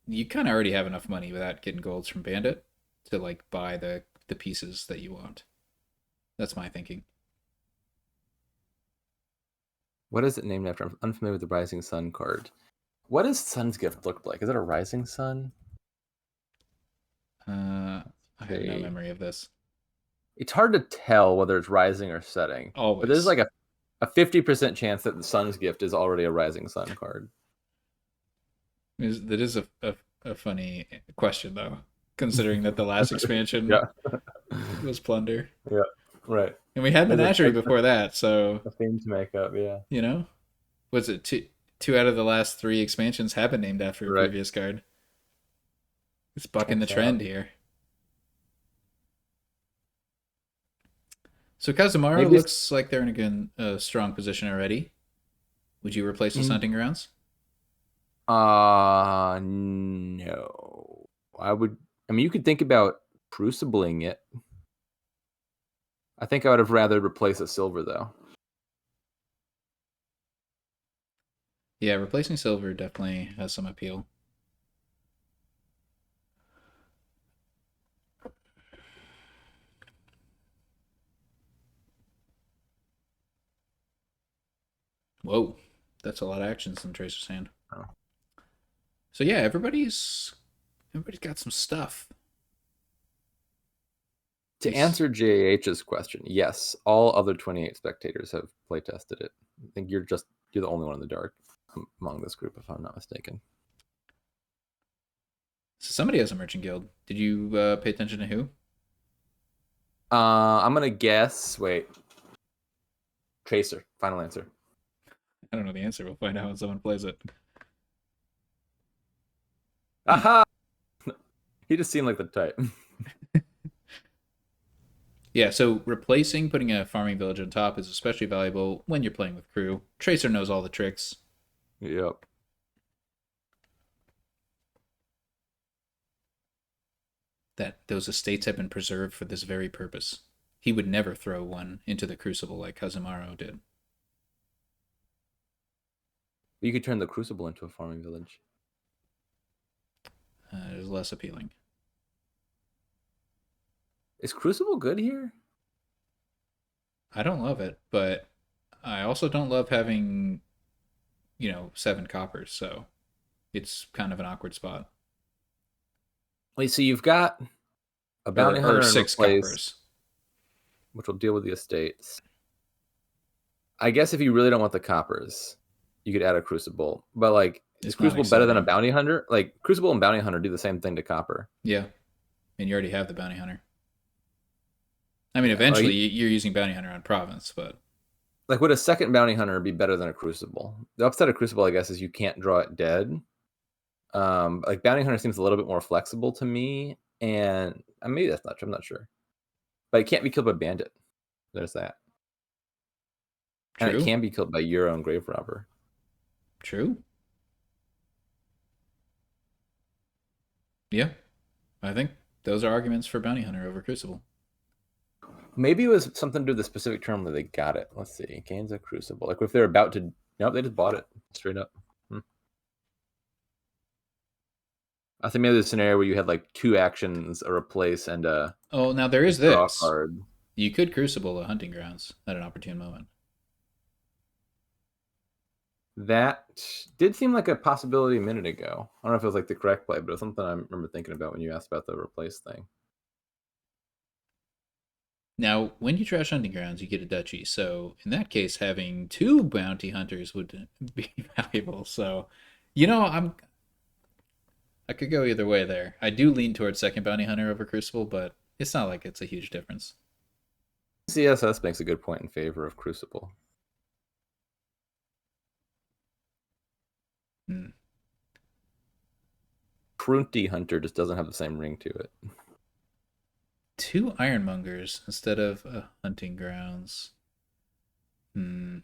you kind of already have enough money without getting golds from Bandit to like buy the pieces that you want. That's my thinking. What is it named after? I'm unfamiliar with the Rising Sun card. What does Sun's Gift look like? Is it a Rising Sun? I have no memory of this. It's hard to tell whether it's rising or setting, but there's Always. like a 50% chance that the Sun's Gift is already a Rising Sun card. That is a funny question though, considering that the last expansion Yeah. was Plunder. Yeah. Right. And we had There's Menagerie before that, so a theme to make up. Yeah. you know, was it 2 out of the last 3 expansions have been named after a Right. previous card. It's bucking the Checks out. trend here. So Kazumaru Maybe looks like they're in a good, strong position already. Would you replace with hunting grounds? No. I mean, you could think about crucibling it. I think I would have rather replace a silver though. Yeah, replacing silver definitely has some appeal. Whoa, that's a lot of actions in Tracer's hand. Oh. So yeah, everybody's got some stuff. To answer JH's question, yes, all other 28 spectators have playtested it. I think you're the only one in the dark among this group, if I'm not mistaken. So somebody has a merchant guild. Did you pay attention to who? I'm gonna guess. Wait, Tracer. Final answer. I don't know the answer. We'll find out when someone plays it. Aha! He just seemed like the type. Yeah, so replacing putting a farming village on top is especially valuable when you're playing with crew. Tracer knows all the tricks. Yep. That those estates have been preserved for this very purpose. He would never throw one into the crucible like Kazumaru did. You could turn the crucible into a farming village. It is less appealing. Is crucible good here? I don't love it, but I also don't love having, 7 coppers, so it's kind of an awkward spot. Wait, so you've got a bounty hunter Or in 6 replace, coppers. which will deal with the estates. I guess if you really don't want the coppers, you could add a crucible. But like, is It's crucible not better than a exciting. bounty hunter? Like, crucible and bounty hunter do the same thing to copper. Yeah, and you already have the bounty hunter. I mean, Yeah, eventually like, you're using bounty hunter on province, but like, would a second bounty hunter be better than a crucible? The upside of crucible, I guess, is you can't draw it dead. Like bounty hunter seems a little bit more flexible to me, and maybe that's not true. I'm not sure, but it can't be killed by bandit. There's that, and it true. can be killed by Euro and grave robber. True. Yeah, I think those are arguments for bounty hunter over crucible. Maybe it was something to do with the specific term that they got it. Let's see, gains a crucible. Like if they're about to, nope, they just bought it straight up. I think maybe the scenario where you had like 2 actions, a replace and a now there is draw this. card. You could crucible a hunting grounds at an opportune moment. That did seem like a possibility a minute ago. I don't know if it was like the correct play, but it was something I remember thinking about when you asked about the replace thing. Now, when you trash hunting grounds, you get a duchy. So in that case, having 2 bounty hunters would be valuable. So, I could go either way there. I do lean towards second bounty hunter over crucible, but it's not like it's a huge difference. CSS makes a good point in favor of crucible. Prunty hunter just doesn't have the same ring to it. 2 ironmongers instead of hunting grounds. I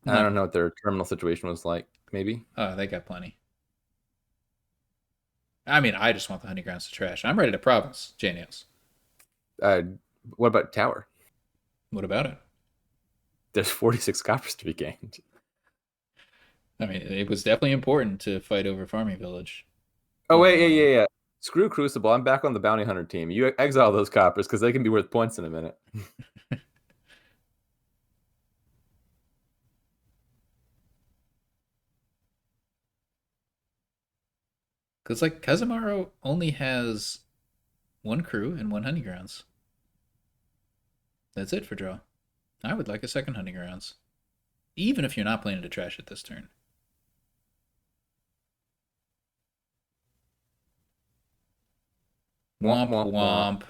don't know what their terminal situation was like. Maybe. Oh, they got plenty. I mean, I just want the hunting grounds to trash. I'm ready to province, J-Nails. What about tower? What about it? There's 46 coppers to be gained. I mean, it was definitely important to fight over farming village. Oh, wait, yeah. Screw crucible. I'm back on the bounty hunter team. You exile those coppers because they can be worth points in a minute. Because, like, Kazumaru only has 1 crew and 1 hunting grounds. That's it for draw. I would like a second hunting grounds. Even if you're not planning to trash it this turn. Womp womp.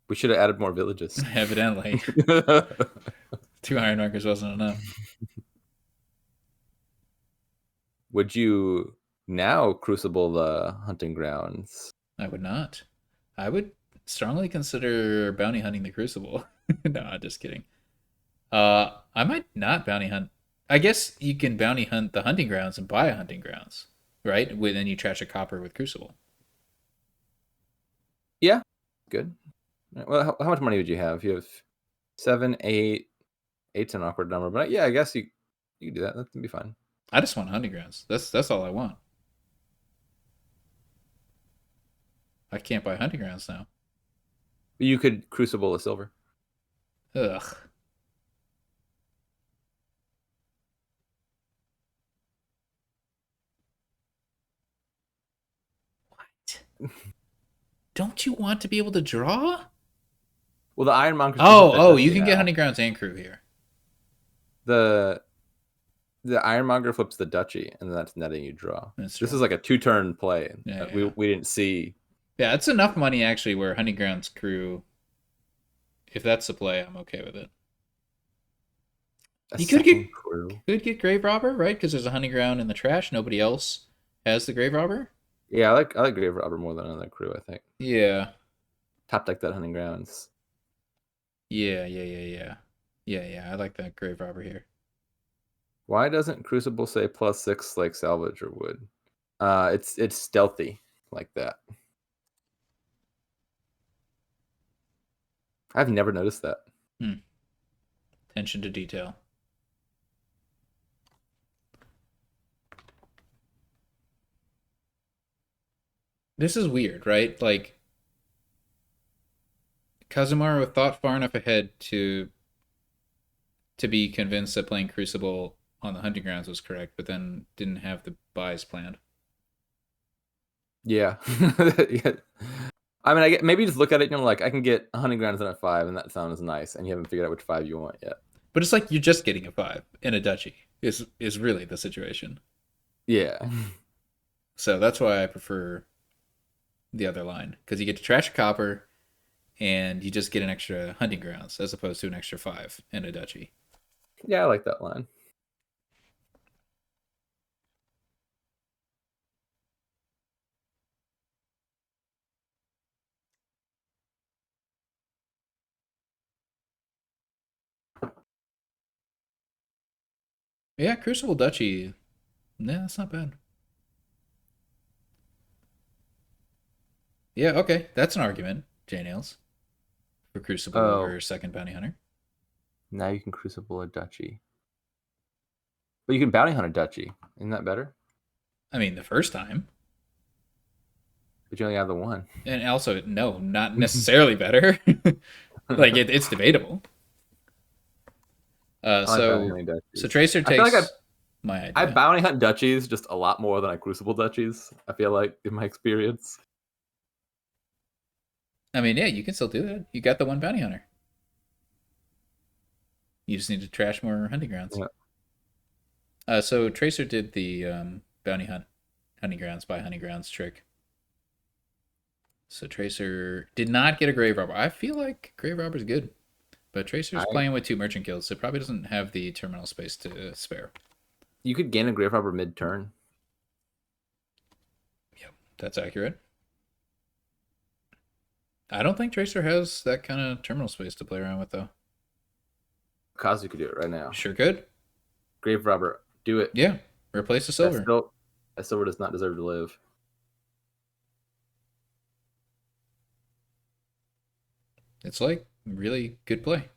We should have added more villages. Evidently. 2 iron markers wasn't enough. Would you now crucible the hunting grounds? I would not. I would strongly consider bounty hunting the Crucible. No, I'm just kidding. I might not bounty hunt. I guess you can bounty hunt the hunting grounds and buy a hunting grounds, right? Then you trash a copper with Crucible. Yeah, good. Well, how much money would you have? You have 7, 8. Eight's an awkward number, but yeah, I guess you could do that. That'd be fine. I just want hunting grounds. That's all I want. I can't buy hunting grounds now. You could crucible a silver. Ugh. What? Don't you want to be able to draw? Well, the ironmongers. Oh, you can get hunting grounds and crew here. The ironmonger flips the duchy, and that's netting you draw. This is like a 2-turn play. Yeah, we didn't see. Yeah, it's enough money actually where hunting grounds crew. If that's the play, I'm okay with it. You could get grave robber, right? Because there's a hunting ground in the trash. Nobody else has the grave robber. Yeah, I like Graverobbing more than another crew, I think. Yeah. Top deck that hunting grounds. Yeah. I like that Graverobbing here. Why doesn't Crucible say +6 like salvage or wood? It's stealthy like that. I've never noticed that. Attention to detail. This is weird, right? Like, Kazumaru thought far enough ahead to be convinced that playing Crucible on the hunting grounds was correct, but then didn't have the buys planned. Yeah. Yeah. I mean, maybe just look at it and you're like, I can get a hunting grounds on a 5, and that sounds nice, and you haven't figured out which 5 you want yet. But it's like you're just getting a 5 in a duchy is really the situation. Yeah. So that's why I prefer the other line, because you get to trash a copper and you just get an extra hunting grounds as opposed to an extra 5 in a duchy. Yeah, I like that line. Yeah, Crucible Duchy. Nah, that's not bad. Yeah, okay. That's an argument, J Nails. For Crucible over second Bounty Hunter. Now you can Crucible a duchy. But you can bounty hunt a duchy. Isn't that better? I mean, the first time. But you only have the one. And also, no, not necessarily better. Like, it's debatable. So Tracer takes my idea. I bounty hunt duchies just a lot more than I Crucible duchies, I feel like, in my experience. I mean, yeah, you can still do that. You got the one bounty hunter. You just need to trash more hunting grounds. Yeah. So Tracer did the bounty hunting grounds by hunting grounds trick. So Tracer did not get a grave robber. I feel like grave robber's good, but Tracer's playing with 2 merchant guilds, so probably doesn't have the terminal space to spare. You could gain a grave robber mid-turn. Yep, that's accurate. I don't think Tracer has that kind of terminal space to play around with, though. Kazu could do it right now. Sure could. Grave robber, do it. Yeah, replace the silver. That silver does not deserve to live. It's like really good play.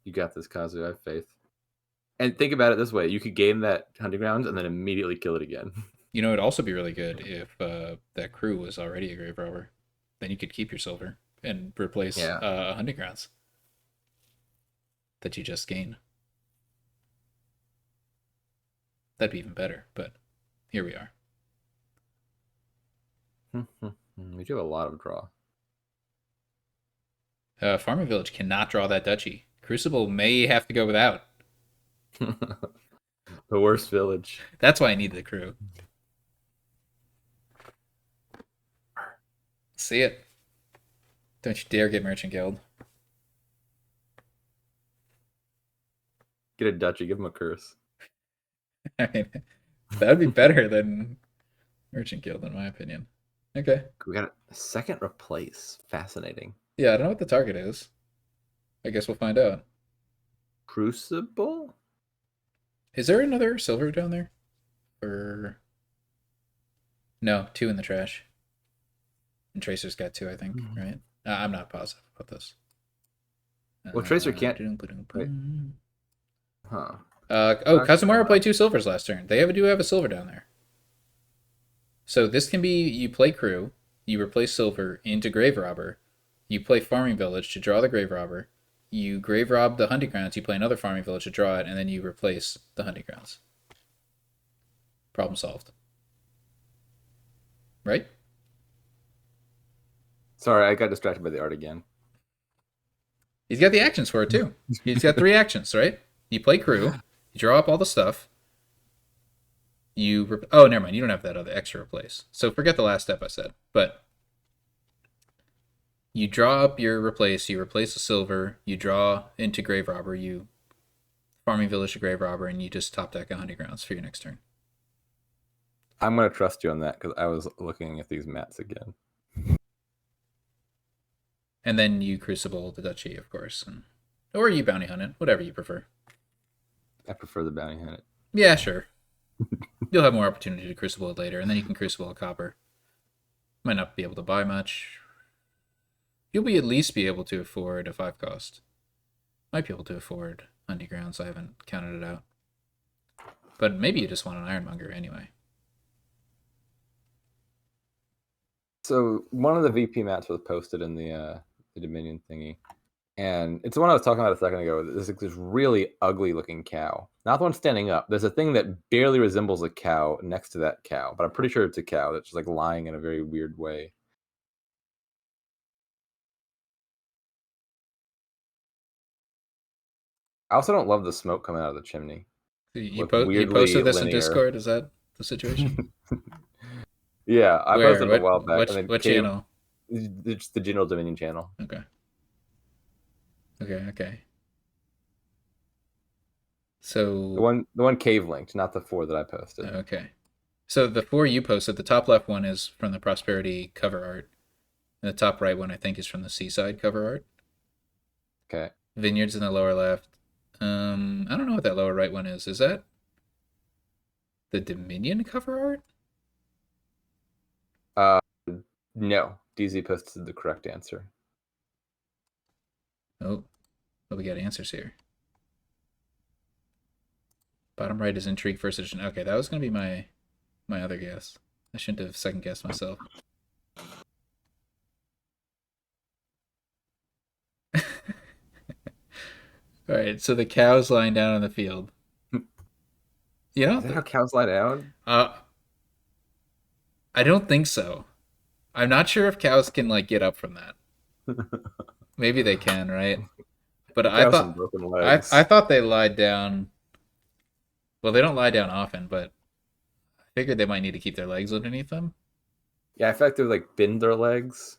You got this, Kazu. I have faith. And think about it this way: you could gain that hunting grounds and then immediately kill it again. You know, it'd also be really good if that crew was already a grave robber. Then you could keep your silver and replace hunting grounds that you just gained. That'd be even better, but here we are. We do have a lot of draw. Farming Village cannot draw that duchy. Crucible may have to go without. The worst village. That's why I need the crew. See it. Don't you dare get Merchant Guild. Get a duchy, give him a curse. I mean, that would be better than Merchant Guild, in my opinion. Okay. We got a second replace. Fascinating. Yeah, I don't know what the target is. I guess we'll find out. Crucible? Is there another silver down there? Or no, two in the trash. And Tracer's got two, I think, right? I'm not positive about this. Well, Tracer can't. Wait. Huh. Kazumaru played two silvers last turn. They do have a silver down there. So this can be, you play crew, you replace silver into Graverobber, you play farming village to draw the Graverobber, you grave rob the hunting grounds, you play another farming village to draw it, and then you replace the hunting grounds. Problem solved. Right? Sorry, I got distracted by the art again. He's got the actions for it too. He's got 3 actions, right? You play crew, you draw up all the stuff, oh, never mind, you don't have that other extra replace. So forget the last step I said. But you draw up your replace, you replace the silver, you draw into Graverobber, you farming village to Graverobber, and you just top deck a hunting grounds for your next turn. I'm going to trust you on that because I was looking at these mats again. And then you crucible the duchy, of course. Or you bounty hunt it, whatever you prefer. I prefer the bounty hunt it. Yeah, sure. You'll have more opportunity to crucible it later, and then you can crucible a copper. Might not be able to buy much. You'll at least be able to afford a 5 cost. Might be able to afford hunting grounds, I haven't counted it out. But maybe you just want an ironmonger anyway. So one of the VP mats was posted in the Dominion thingy. And it's the one I was talking about a second ago. There's this really ugly looking cow. Not the one standing up. There's a thing that barely resembles a cow next to that cow. But I'm pretty sure it's a cow that's just like lying in a very weird way. I also don't love the smoke coming out of the chimney. You posted this in Discord? Is that the situation? Yeah, I posted it a while back. What channel? It's the General Dominion channel. Okay. So the one cave linked, not the 4 that I posted. Okay. So the 4 you posted, the top left one is from the Prosperity cover art. And the top right one I think is from the Seaside cover art. Okay. Vineyards in the lower left. I don't know what that lower right one is. Is that the Dominion cover art? No. DZ posted the correct answer. Oh, we got answers here. Bottom right is Intrigue First Edition. Okay, that was going to be my other guess. I shouldn't have second guessed myself. All right, so the cow's lying down on the field. You know, is that how cows lie down? I don't think so. I'm not sure if cows can like get up from that. Maybe they can, right? But I thought they lied down. Well, they don't lie down often, but I figured they might need to keep their legs underneath them. Yeah, I feel like they like bend their legs.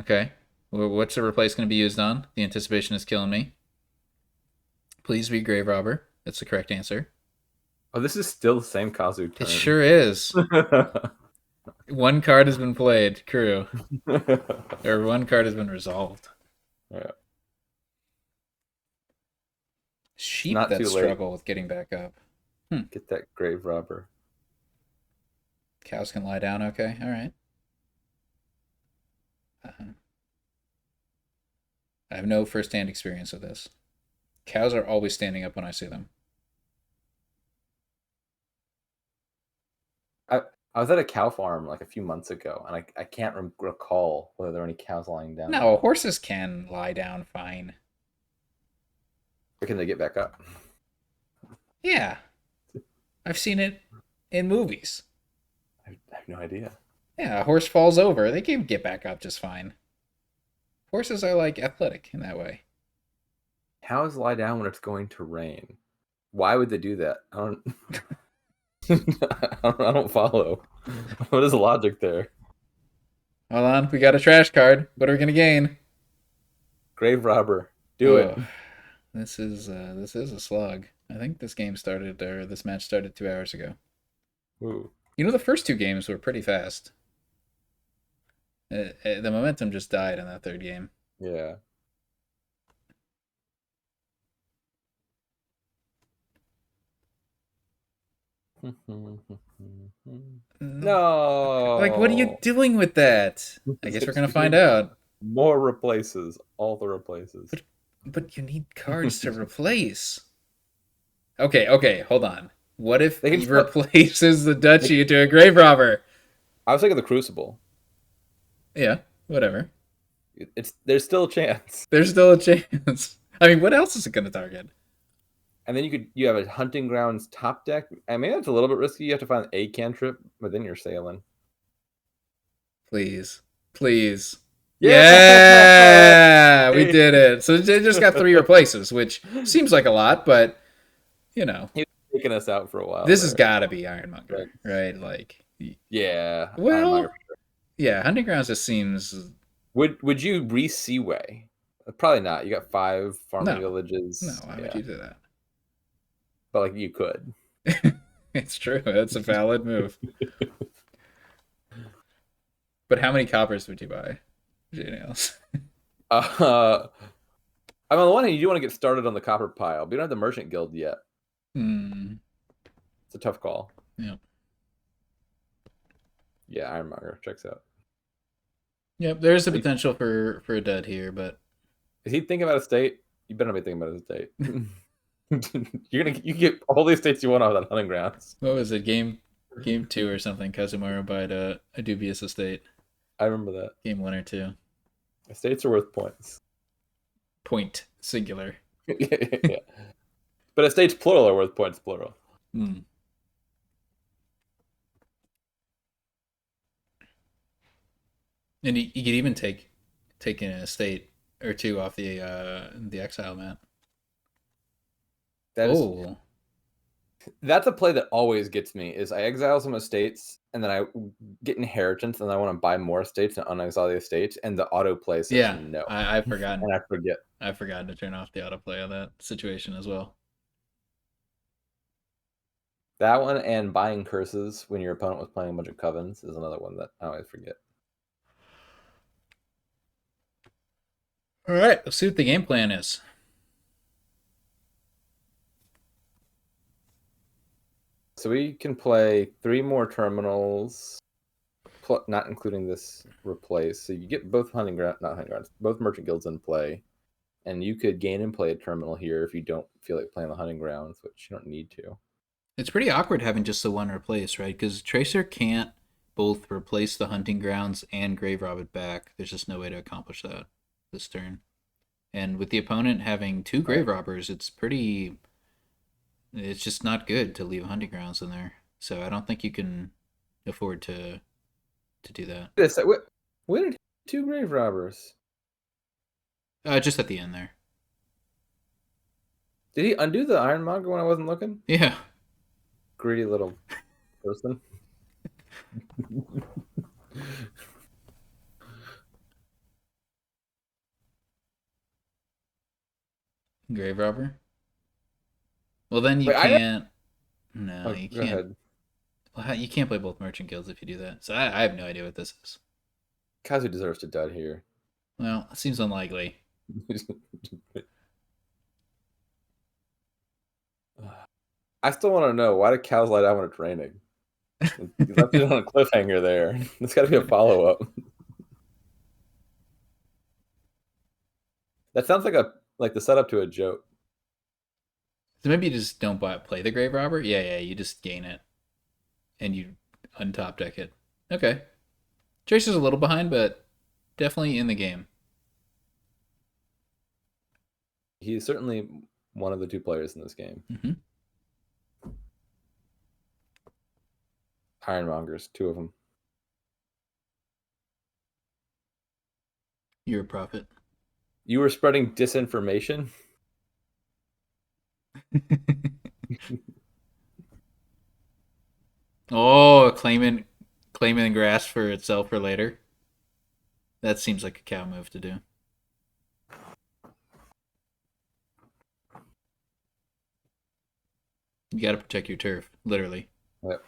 Okay. Well, what's the replace going to be used on? The anticipation is killing me. Please be Graverobber. That's the correct answer. Oh, this is still the same Kazu turn. It sure is. 1 card has been played, crew. Or 1 card has been resolved. Yeah. Sheep that struggle with getting back up. Get that Graverobber. Cows can lie down, okay? All right. I have no first-hand experience with this. Cows are always standing up when I see them. I was at a cow farm like a few months ago, and I can't recall whether there are any cows lying down. No, horses can lie down fine. Or can they get back up? Yeah. I've seen it in movies. I have no idea. Yeah, a horse falls over. They can get back up just fine. Horses are like athletic in that way. Cows lie down when it's going to rain. Why would they do that? I don't follow. What is the logic there? Hold on, we got a trash card. What are we gonna gain? Grave Robber. Do it. Oh, this is a slog. I think this match started 2 hours ago. Ooh. You know, the first two games were pretty fast. The momentum just died in that third game. Yeah. Like, what are you No. doing with that? I guess we're gonna find out. More replaces. All the replaces. But you need cards to replace. Okay, hold on. What if They can he still, replaces the they, duchy into a grave robber? I was thinking the Crucible. Yeah, whatever. There's still a chance. There's still a chance. I mean, what else is it gonna target? And then you have a Hunting Grounds top deck. I mean, that's a little bit risky. You have to find a cantrip, but then you're sailing. Please. Please. Yeah. Yeah! We did it. So they just got 3 replaces, which seems like a lot, but you know. He was taking us out for a while. This there. has gotta be Ironmonger, right? Like Yeah. well, yeah, Hunting Grounds just seems Would you re-Seaway? Probably not. You got 5 farming no. villages. No, why would you do that? But like you could. It's true. That's a valid move. But how many coppers would you buy? Nails. I'm on the one hand, you do want to get started on the copper pile, but you don't have the merchant guild yet. It's a tough call. Yeah. Yeah, Ironmonger checks out. Yep, there's a potential for a dud here, but is he thinking about a state? You better not be thinking about his state. You get all the estates you want out of that Hunting Grounds. What was it? Game 2 or something? Kazumaru bought a dubious estate. I remember that. Game 1 or 2. Estates are worth points. Point singular. Yeah. But estates plural are worth points plural. And you could even take an estate or 2 off the exile map. That's a play that always gets me. Is I exile some estates and then I get inheritance and I want to buy more estates and unexile the estates, and the autoplay says no. I've forgotten. And I forget. I've forgotten to turn off the autoplay on that situation as well. That one and buying curses when your opponent was playing a bunch of covens is another one that I always forget. All right, let's see what the game plan is. So we can play 3 more terminals, not including this replace. So you get both both merchant guilds in play, and you could gain and play a terminal here if you don't feel like playing the Hunting Grounds, which you don't need to. It's pretty awkward having just the one replace, right? Because Tracer can't both replace the Hunting Grounds and Graverob it back. There's just no way to accomplish that this turn. And with the opponent having 2 Grave Robbers, it's just not good to leave Hunting Grounds in there. So I don't think you can afford to do that. When did 2 Grave Robbers? Just at the end there. Did he undo the Ironmonger when I wasn't looking? Yeah. Greedy little person. Grave Robber? Well, then you can't. No, you can't. Go ahead. Well, you can't play both merchant guilds if you do that. So I have no idea what this is. Kazu deserves to die here. Well, it seems unlikely. I still want to know, why did cows lie down when it's raining? You left it on a cliffhanger there. There's got to be a follow-up. That sounds like the setup to a joke. So maybe you just don't play the Grave Robber? Yeah, you just gain it. And you untop deck it. Okay. Tracer's a little behind, but definitely in the game. He's certainly one of the 2 players in this game. Mm-hmm. Ironmongers, 2 of them. You're a prophet. You were spreading disinformation? Oh, claiming grass for itself for later. That seems like a cow move to do. You got to protect your turf, literally. Yep.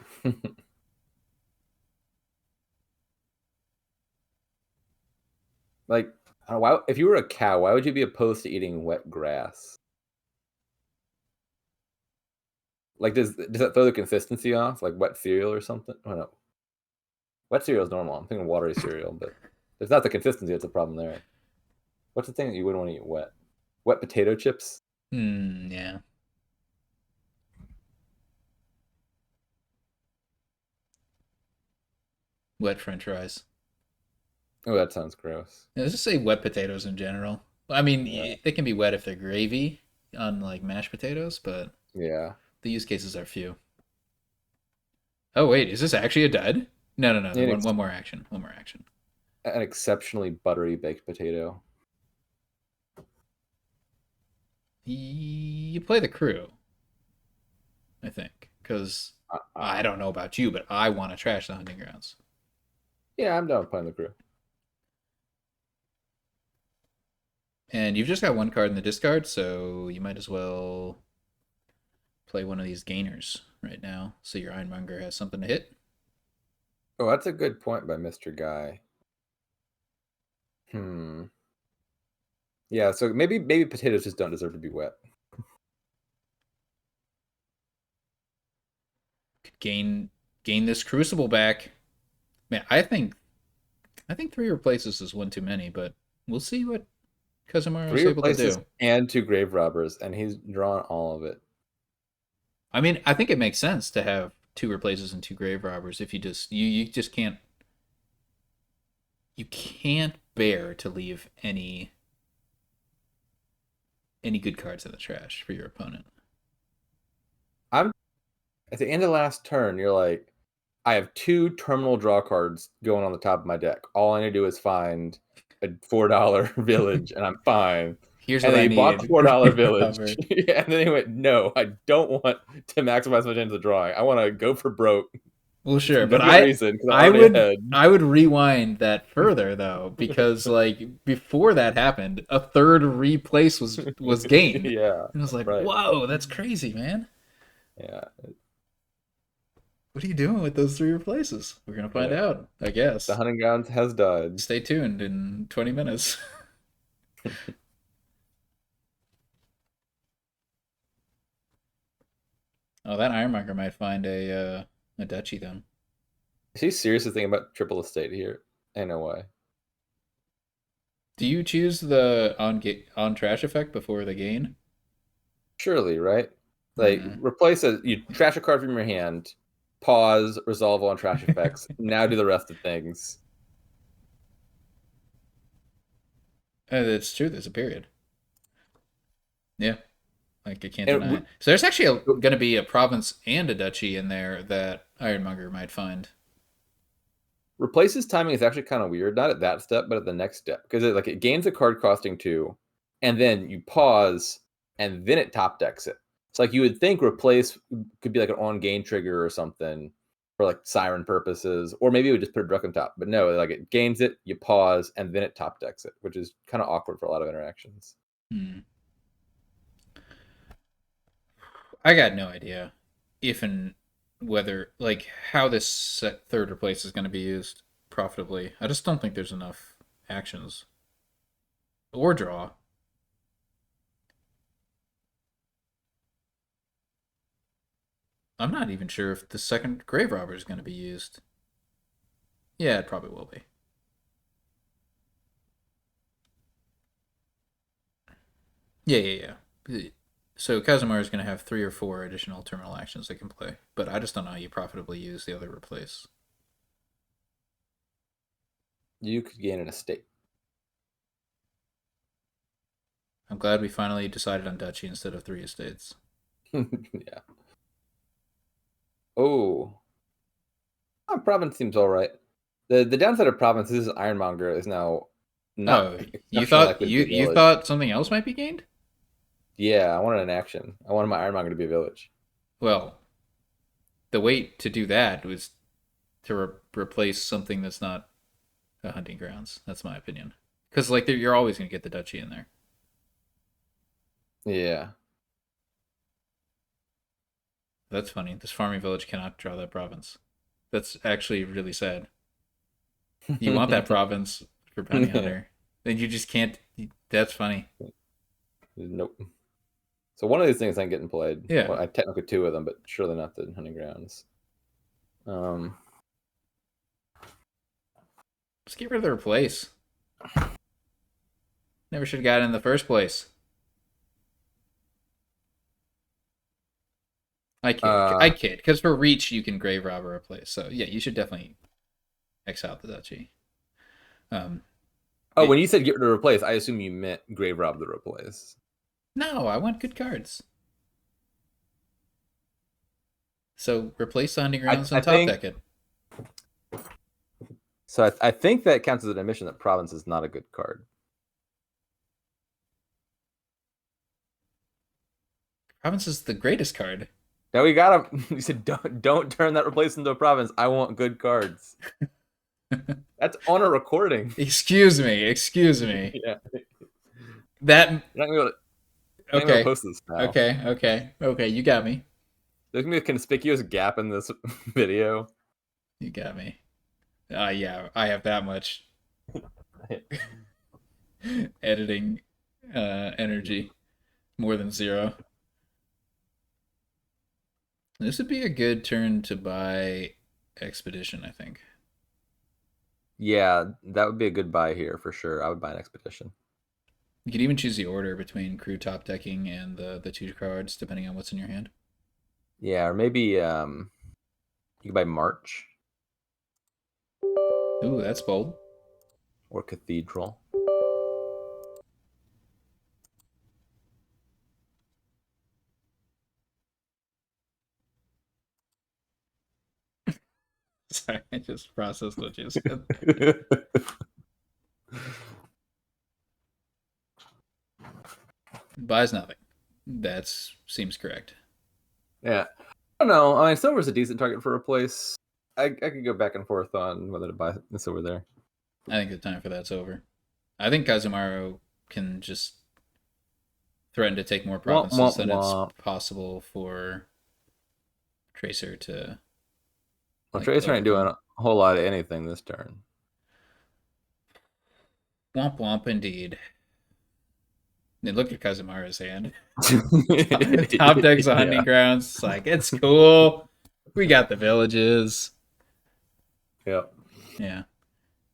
Like, I don't know, why, if you were a cow, why would you be opposed to eating wet grass? Like, does that throw the consistency off? Like wet cereal or something? I don't know. Wet cereal is normal. I'm thinking watery cereal, but it's not the consistency that's a problem there. What's the thing that you wouldn't want to eat wet? Wet potato chips? Yeah. Wet French fries. Oh, that sounds gross. Yeah, let's just say wet potatoes in general. I mean, Yeah. they can be wet if they're gravy on like mashed potatoes, but Yeah. the use cases are few. Oh wait, is this actually a dud? No, no, no. An, One, ex- one more action. One more action. an exceptionally buttery baked potato. You play the crew, I think, because I Uh, don't know about you, but I want to trash the hunting grounds. yeah, I'm down with playing the crew. And you've just got one card in the discard, so you might as well play one of these gainers right now, so your Ironmonger has something to hit. Oh, that's a good point by Mr. Guy. Hmm. Yeah, so maybe potatoes just don't deserve to be wet. Gain this Crucible back. Man, I think three replaces is one too many, but we'll see what Kazumaru is 3 able to replaces do. and 2 grave robbers, and he's drawn all of it. I mean, I think it makes sense to have two replaces and two grave robbers if you just can't bear to leave any good cards in the trash for your opponent. I'm at the end of last turn, you're like, I have 2 terminal draw cards going on the top of my deck. All I need to do is find a $4 village, and I'm fine. Here's And what then I he bought the need. $4 Grave village, robber. and then he went, "No, I don't want to maximize my chances of drawing. I want to go for broke Well, for sure, no but good reason because I'm I already would ahead." I would rewind that further though, because like before that happened, a third replace was gained, Yeah, and I was like, right. whoa, that's crazy, man. Yeah, What are you doing with those three replaces? We're gonna find yeah. out, I The guess. hunting grounds has died. Stay tuned in 20 minutes. Oh, that Ironmonger might find a duchy then. Is he seriously thinking about triple estate here? Ain't no way. Do you choose the on trash effect before the gain? Surely, right? Like Uh, replace a you trash a card from your hand, pause, resolve on trash effects. Now do the rest of things. it's true. There's a period. Yeah, like I can't And deny it. So there's actually going to be a province and a duchy in there that Ironmonger might find. replaces timing is actually kind of weird. Not at that step, but at the next step because it gains a card costing 2, and then you pause, and then it top decks it. It's like you would think replace could be like an on gain trigger or something for like siren purposes, or maybe it would just put a Druck on top. But no, like it gains it, you pause, and then it top decks it, which is kind of awkward for a lot of interactions. Hmm. I got no idea if and whether like how this third replace is going to be used profitably. I just don't think there's enough actions or draw. I'm not even sure if the second grave robber is going to be used. Yeah, it probably will be. Yeah, yeah, yeah. So Kazumar is going to have 3 or 4 additional terminal actions they can play, but I just don't know how you profitably use the other replace. You could gain an estate. I'm glad we finally decided on duchy instead of 3 estates. Yeah. Oh, province seems all right. The downside of province is Ironmonger is now not Oh, you exceptionally thought likely to be a you village. thought something else might be gained? Yeah, I wanted an action. I wanted my Ironmonger to be a village. Well, the way to do that was to replace something that's not a hunting grounds. That's my opinion. Because like you're always going to get the duchy in there. Yeah. That's funny. This farming village cannot draw that province. That's actually really sad. You want that province for bounty hunter, then you just can't. That's funny. Nope. So one of these things ain't getting played. Yeah. Well, I technically two of them, but surely not the hunting grounds. Um, Let's get rid of the replace. Never should have got it in the first place. I kid. I uh, kid. Because for reach, you can grave robber replace. So yeah, you should definitely exile the duchy. Um, oh, it, when you said get rid of replace, I assume you meant grave rob the replace. no, I want good cards. So replace the hunting grounds I and top think deck it. so. I think that counts as an admission that province is not a good card. Province is the greatest card. Now we got him. You said don't turn that replace into a province. I want good cards. That's on a recording. Excuse me. Excuse me. Yeah, That. you're not gonna Okay. post this now. Okay. Okay. Okay. You got me. There's gonna be a conspicuous gap in this video. You got me. Yeah, I have that much editing energy. More than zero. This would be a good turn to buy Expedition, I think. Yeah, that would be a good buy here for sure. I would buy an expedition. You could even choose the order between crew top decking and the two cards, depending on what's in your hand. Yeah, or maybe you could buy March Ooh, that's bold. or Cathedral. Sorry, I just processed what you said. Buys nothing. That seems correct. Yeah. I don't know. I mean, silver's a decent target for replace. I could go back and forth on whether to buy the silver there. I think the time for that's over. I think Kazumaru can just threaten to take more provinces than it's possible for Tracer to. Well, Tracer ain't doing a whole lot of anything this turn. Womp womp, indeed. And look at Kazumaru's hand. Top deck's a hunting grounds. It's like, it's cool. We got the villages. Yep. Yeah.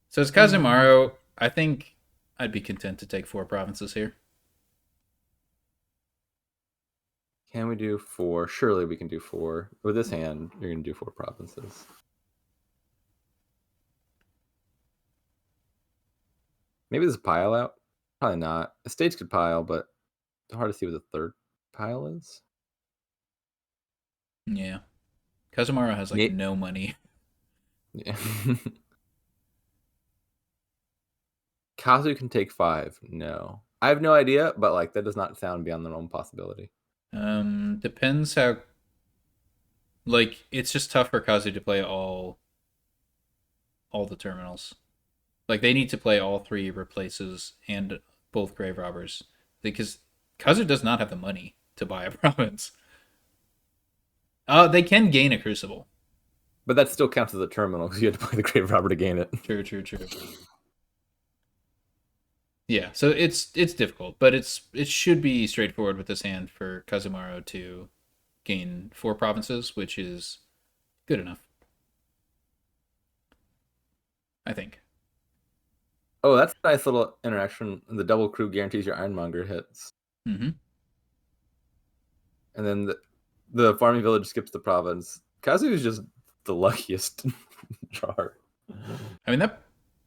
So it's Kazumaru. I think I'd be content to take 4 provinces here. Can we do 4? Surely we can do 4. With this hand, you're going to do 4 provinces. Maybe there's a pile out. Probably not. A stage could pile, but it's hard to see what the third pile is. Yeah. Kazumaru has like no money. Yeah. Kazu can take 5. No. I have no idea, but like that does not sound beyond the realm possibility. Depends how. Like, it's just tough for Kazu to play all the terminals. Like, they need to play all 3 replaces and both grave robbers because Kazu does not have the money to buy a province. They can gain a crucible, but that still counts as a terminal because you had to play the grave robber to gain it. True. Yeah, so it's difficult, but it should be straightforward with this hand for Kazumaru to gain 4 provinces, which is good enough, I think. Oh, that's a nice little interaction. The double crew guarantees your Ironmonger hits. Mm-hmm. And then the farming village skips the province. Kazu is just the luckiest drawer. I mean,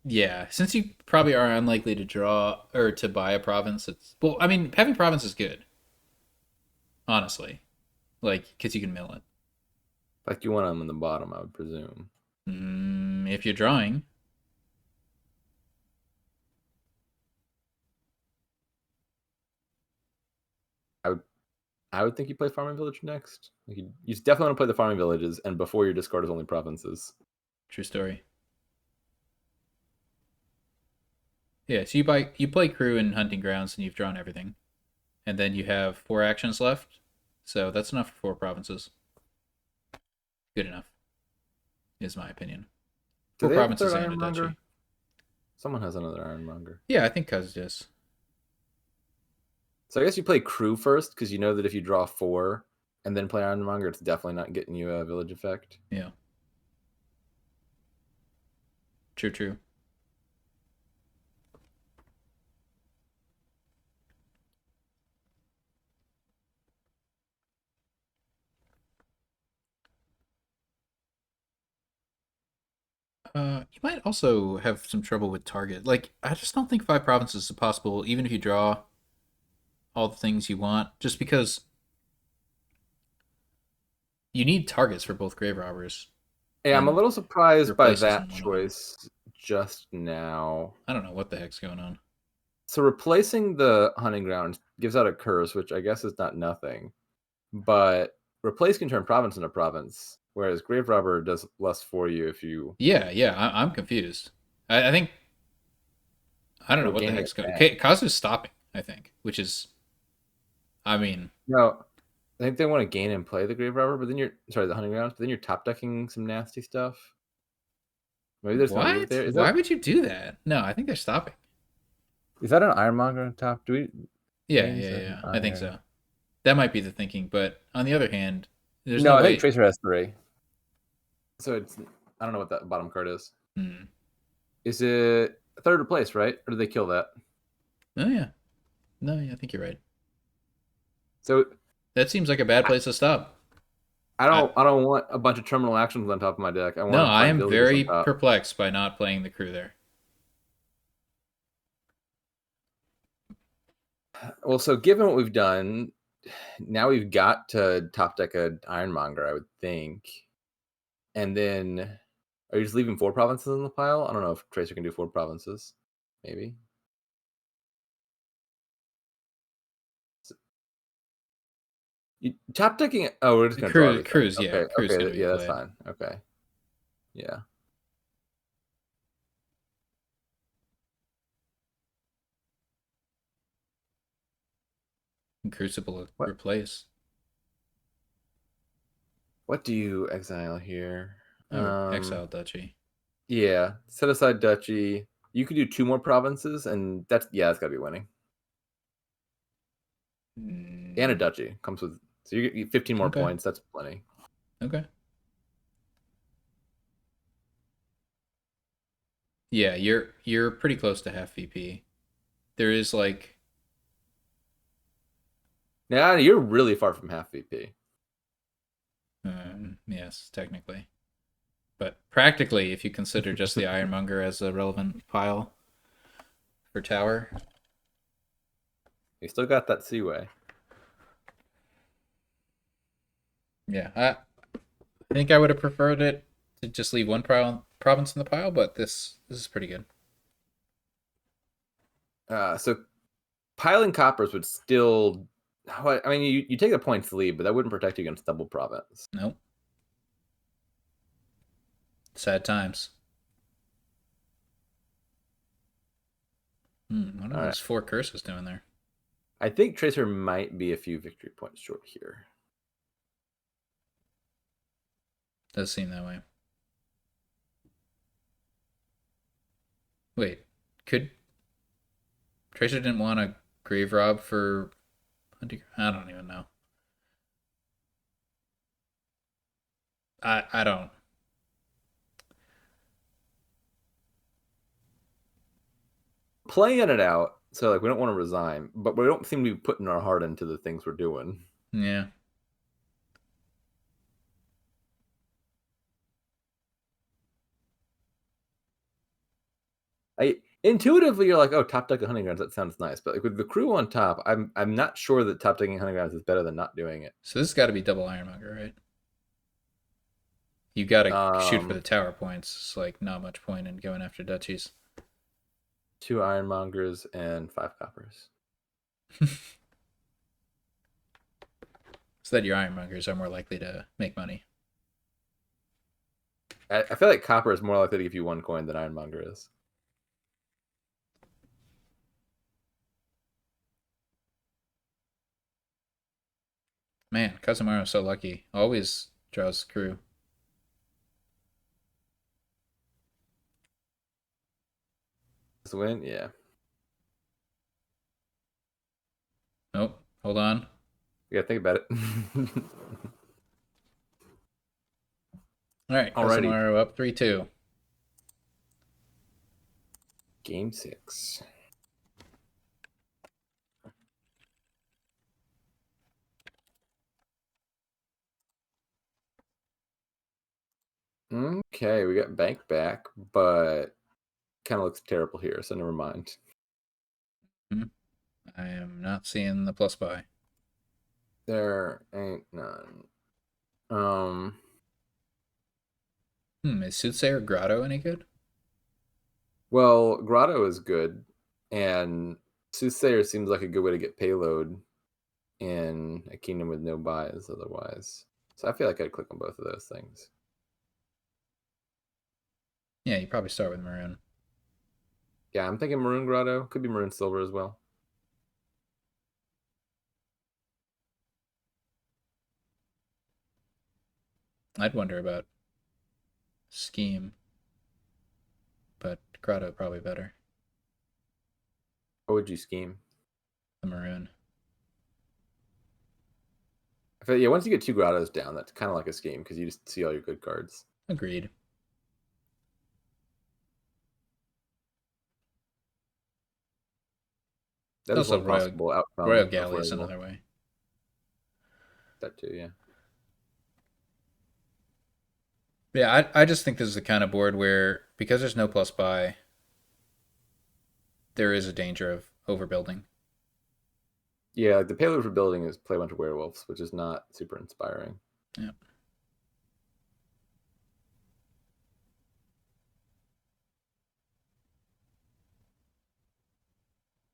yeah, since you probably are unlikely to draw or to buy a province, well, I mean, having province is good, honestly, like because you can mill it. Like you want them in the bottom, I would presume. If you're drawing. I would think you play farming village next. Like you definitely want to play the farming villages, and before your discard is only provinces. True story. Yeah, so you play crew and hunting grounds, and you've drawn everything, and then you have 4 actions left, so that's enough for 4 provinces. good enough, is my opinion. Do Four they have a third provinces and a duchy. Ironmonger? Someone has another Ironmonger. Yeah, I think Cuz does. So I guess you play crew first because you know that if you draw 4 and then play Ironmonger, it's definitely not getting you a village effect. Yeah. True, true. You might also have some trouble with target. Like, I just don't think 5 provinces is possible, even if you draw all the things you want, just because you need targets for both grave robbers. Yeah, I'm a And little surprised by replace that isn't one of them. choice just now. I don't know what the heck's going on. So replacing the hunting ground gives out a curse, which I guess is not nothing. But replace can turn province into province, whereas grave robber does less for you if you Yeah, I'm confused. I think I don't know or what the gain heck's it going. back. Kazu's stopping, I think, which is, I mean, No, I think they want to gain and play the grave robber, but then you're sorry, the hunting grounds, but then you're top decking some nasty stuff. Maybe there's no move what? there. Why would you do that? No, I think they're stopping. Is that an ironmonger on top? Do we Yeah, names an I think iron? so. That might be the thinking, but on the other hand, there's No, no I think way. Tracer has 3. So it's I don't know what that bottom card is. Hmm. Is it third place, right? Or did they kill that? Oh yeah, no, yeah, I think you're right. So That seems like a bad I, place to stop. I I, don't want a bunch of terminal actions on top of my deck. I no, want to I find am villages on very top. perplexed by not playing the crew there. Well, so given what we've done, now we've got to top deck a Ironmonger, I would think. And then are you just leaving 4 provinces in the pile? I don't know if Tracer can do 4 provinces. Maybe. You top decking. Oh, we're just The gonna draw everything. cruise, yeah, Okay, crew's gonna okay, be yeah, that's played. fine. Okay, yeah. And Crucible What replace. what do you exile here? Oh, exile duchy. Yeah, set aside duchy. You could do 2 more provinces, and that's gotta be winning. And a Mm, duchy comes with so you get 15 more okay, points. That's plenty. okay. Yeah, you're pretty close to half VP. There is like, Now you're really far from half VP. yes, technically, but practically, if you consider just the Ironmonger as a relevant pile for tower. You still got that Seaway. Yeah, I think I would have preferred it to just leave one province in the pile, but this is pretty good. So piling coppers would still. I mean, you take the points to lead, but that wouldn't protect you against double province. Nope. Sad times. What are All right. those 4 curses doing there? I think Tracer might be a few victory points short here. Does seem that way. Wait, could Tracer didn't want a grave rob for hunting? I don't even know. I don't. Playing it out, so like we don't want to resign, but we don't seem to be putting our heart into the things we're doing. Yeah. I intuitively you're like, oh, top deck of hunting grounds, that sounds nice. But like with the crew on top, I'm not sure that top decking hunting grounds is better than not doing it. So this has got to be double Ironmonger, right? You got to shoot for the Um, tower points. It's like not much point in going after duchies. 2 ironmongers and 5 coppers. So that your Ironmongers are more likely to make money. I feel like copper is more likely to give you 1 coin than ironmonger is. Man, Kazumaru is so lucky. Always draws crew. to win? Yeah. Nope. Hold on. You gotta think about it. All right, Alrighty. Kazumaru up 3-2. Game 6. Okay, we got bank back, but kind of looks terrible here, so never mind. I am not seeing the plus buy. There ain't none. Is Soothsayer Grotto any good? Well, Grotto is good, and Soothsayer seems like a good way to get payload in a kingdom with no buys otherwise. So I feel like I'd click on both of those things. Yeah, you probably start with Maroon. Yeah, I'm thinking Maroon Grotto. Could be Maroon Silver as well. I'd wonder about Scheme, but Grotto probably better. What would you scheme? The Maroon. I feel, yeah, once you get 2 Grottos down, that's kind of like a scheme because you just see all your good cards. Agreed. That is Also, one possible outcome Royal of Galley where is you another way. that too, yeah. Yeah, I just think this is the kind of board where, because there's no plus buy, there is a danger of overbuilding. Yeah, like the payload for building is play a bunch of werewolves, which is not super inspiring. Yeah.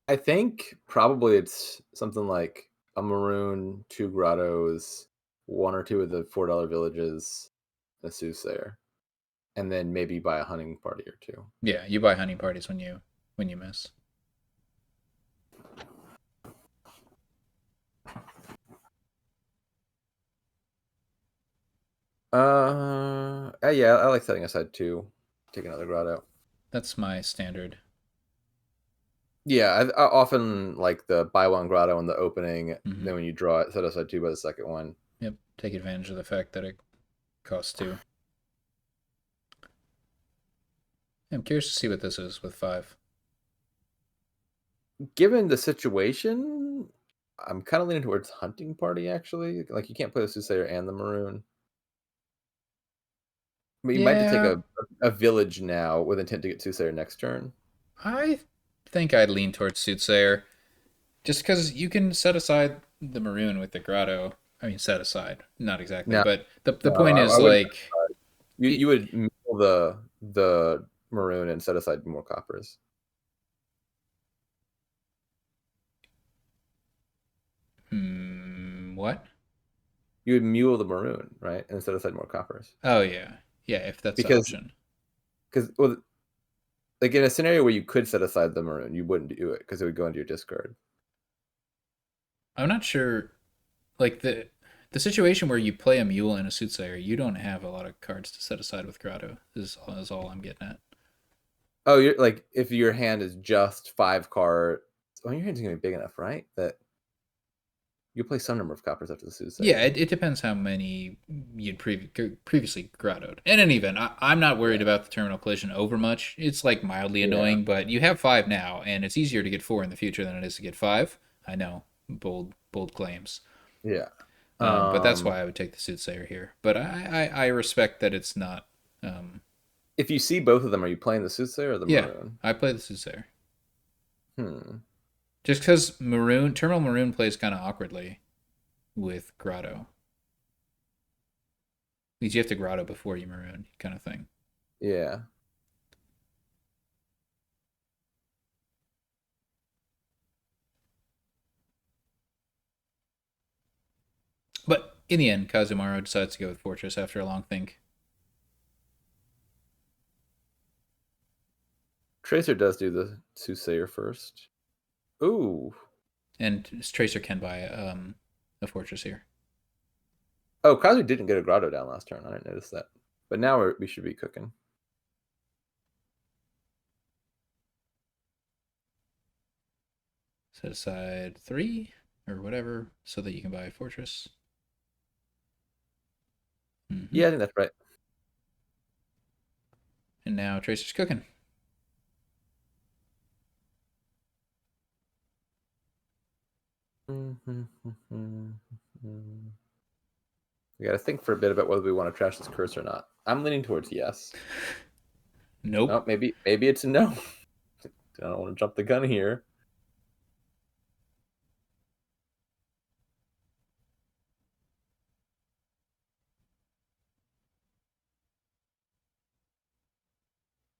I think probably it's something like a Maroon, 2 Grottos, 1 or 2 of the $4 villages, a Soothsayer, and then maybe buy a hunting party or 2. Yeah, you buy hunting parties when you miss. Yeah, I like setting aside 2. Take another Grotto. That's my standard. Yeah, I often like the buy 1 Grotto in the opening. Mm-hmm. Then when you draw it, set aside 2 by the second one. Yep, take advantage of the fact that it costs 2. I'm curious to see what this is with 5. Given the situation, I'm kind of leaning towards hunting party actually. Like you can't play the Soothsayer and the Maroon. But you might have to take Yeah, a village now with intent to get Soothsayer next turn. I think I'd lean towards Soothsayer. Just because you can set aside the Maroon with the Grotto. I mean, set aside. Not exactly. No, But the no, point I is, wouldn't. like, You it, would mill the Maroon and set aside more coppers. what? You would mule the Maroon, right, and set aside more coppers Oh, yeah. Yeah, if that's the because option. well, like in a scenario where you could set aside the Maroon, you wouldn't do it because it would go into your discard. I'm not sure. Like, the situation where you play a Mule and a Soothsayer, you don't have a lot of cards to set aside with Grotto, is all I'm getting at. Oh, you're like if your hand is just 5 cards. Oh, your hand's gonna be big enough, right? That you play some number of coppers after the Soothsayer. Yeah, it depends how many you'd previously grottoed. In any event, I'm not worried about the terminal collision over much. It's like mildly Yeah. annoying, but you have 5 now, and it's easier to get 4 in the future than it is to get 5. I know, bold claims. Yeah. But that's why I would take the Soothsayer here. But I respect that it's not. If you see both of them, are you playing the Soothsayer or the Yeah, Maroon? I play the Soothsayer. Hmm. Just because Terminal Maroon plays kind of awkwardly with Grotto. Means you have to Grotto before you Maroon, kind of thing. Yeah. But in the end, Kazumaru decides to go with Fortress after a long think. Tracer does do the Soothsayer first. Ooh. And Tracer can buy a Fortress here. Oh, Kazu didn't get a Grotto down last turn. I didn't notice that. But now we should be cooking. Set aside 3 or whatever so that you can buy a fortress. Yeah, I think that's right. And now Tracer's cooking. We got to think for a bit about whether we want to trash this curse or not. I'm leaning towards yes. Nope. Oh, maybe it's a no. I don't want to jump the gun here.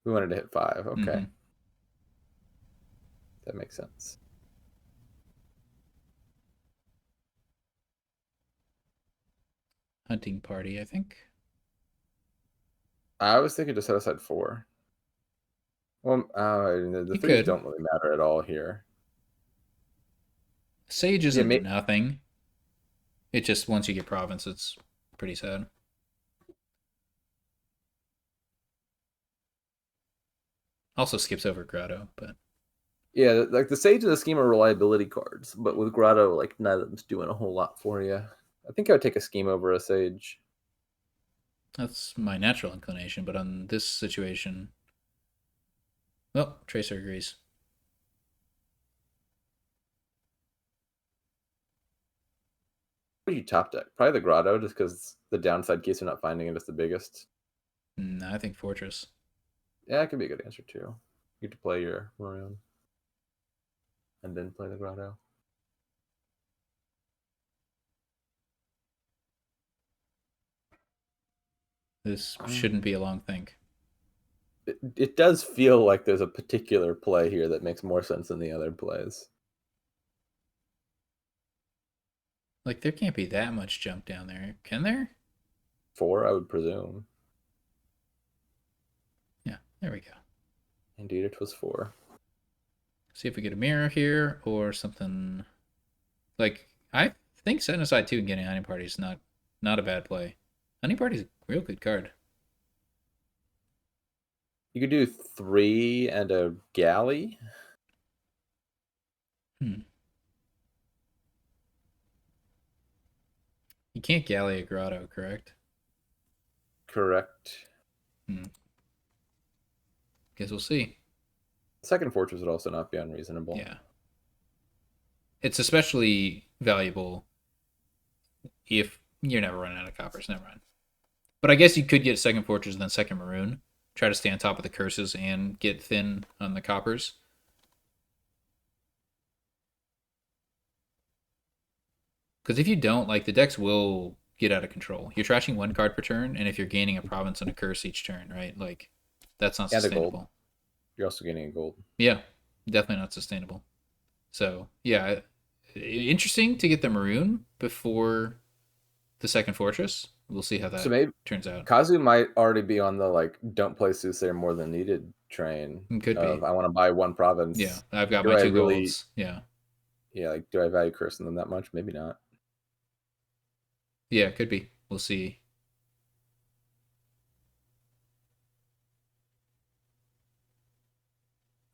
We wanted to hit 5. Okay. That makes sense. Hunting party, I think. I was thinking to set aside 4. Well, the You threes could. don't really matter at all here. Sage Yeah, isn't nothing. It just, once you get province, it's pretty sad. Also skips over Grotto, but yeah, like the Sage and the Scheme are reliability cards, but with Grotto, like neither of them's doing a whole lot for you. I think I would take a Scheme over a Sage. that's my natural inclination. But on this situation, well, Tracer agrees. What do you top deck? Probably the Grotto, just because the downside case you're not finding it is the biggest. I think Fortress. Yeah, it could be a good answer too. You get to play your Maroon and then play the Grotto. This shouldn't be a long think. It does feel like there's a particular play here that makes more sense than the other plays. Like, there can't be that much jump down there, can there? 4, I would presume. Yeah, there we go. Indeed, it was 4. See if we get a mirror here or something. Like, I think setting aside 2 and getting hunting party is not a bad play. Hunting party's a real good card. You could do 3 and a galley. You can't galley a grotto, correct? Correct. Guess we'll see. Second fortress would also not be unreasonable. Yeah. It's especially valuable if you're never running out of coppers. Never mind. But I guess you could get second fortress and then second maroon. Try to stay on top of the curses and get thin on the coppers. Because if you don't, like, the decks will get out of control. You're trashing 1 card per turn, and if you're gaining a province and a curse each turn, right? Like, that's not And a sustainable. gold. You're also getting a gold. Yeah, definitely not sustainable. So, yeah, interesting to get the maroon before the second fortress. We'll see how that maybe turns out. Kazu might already be on the like don't play Soothsayer more than needed train. Could be. I want to buy 1 province. Yeah, I've got Do my I 2 really, golds. Yeah. Yeah, like do I value cursing them that much? Maybe not. Yeah, could be. We'll see.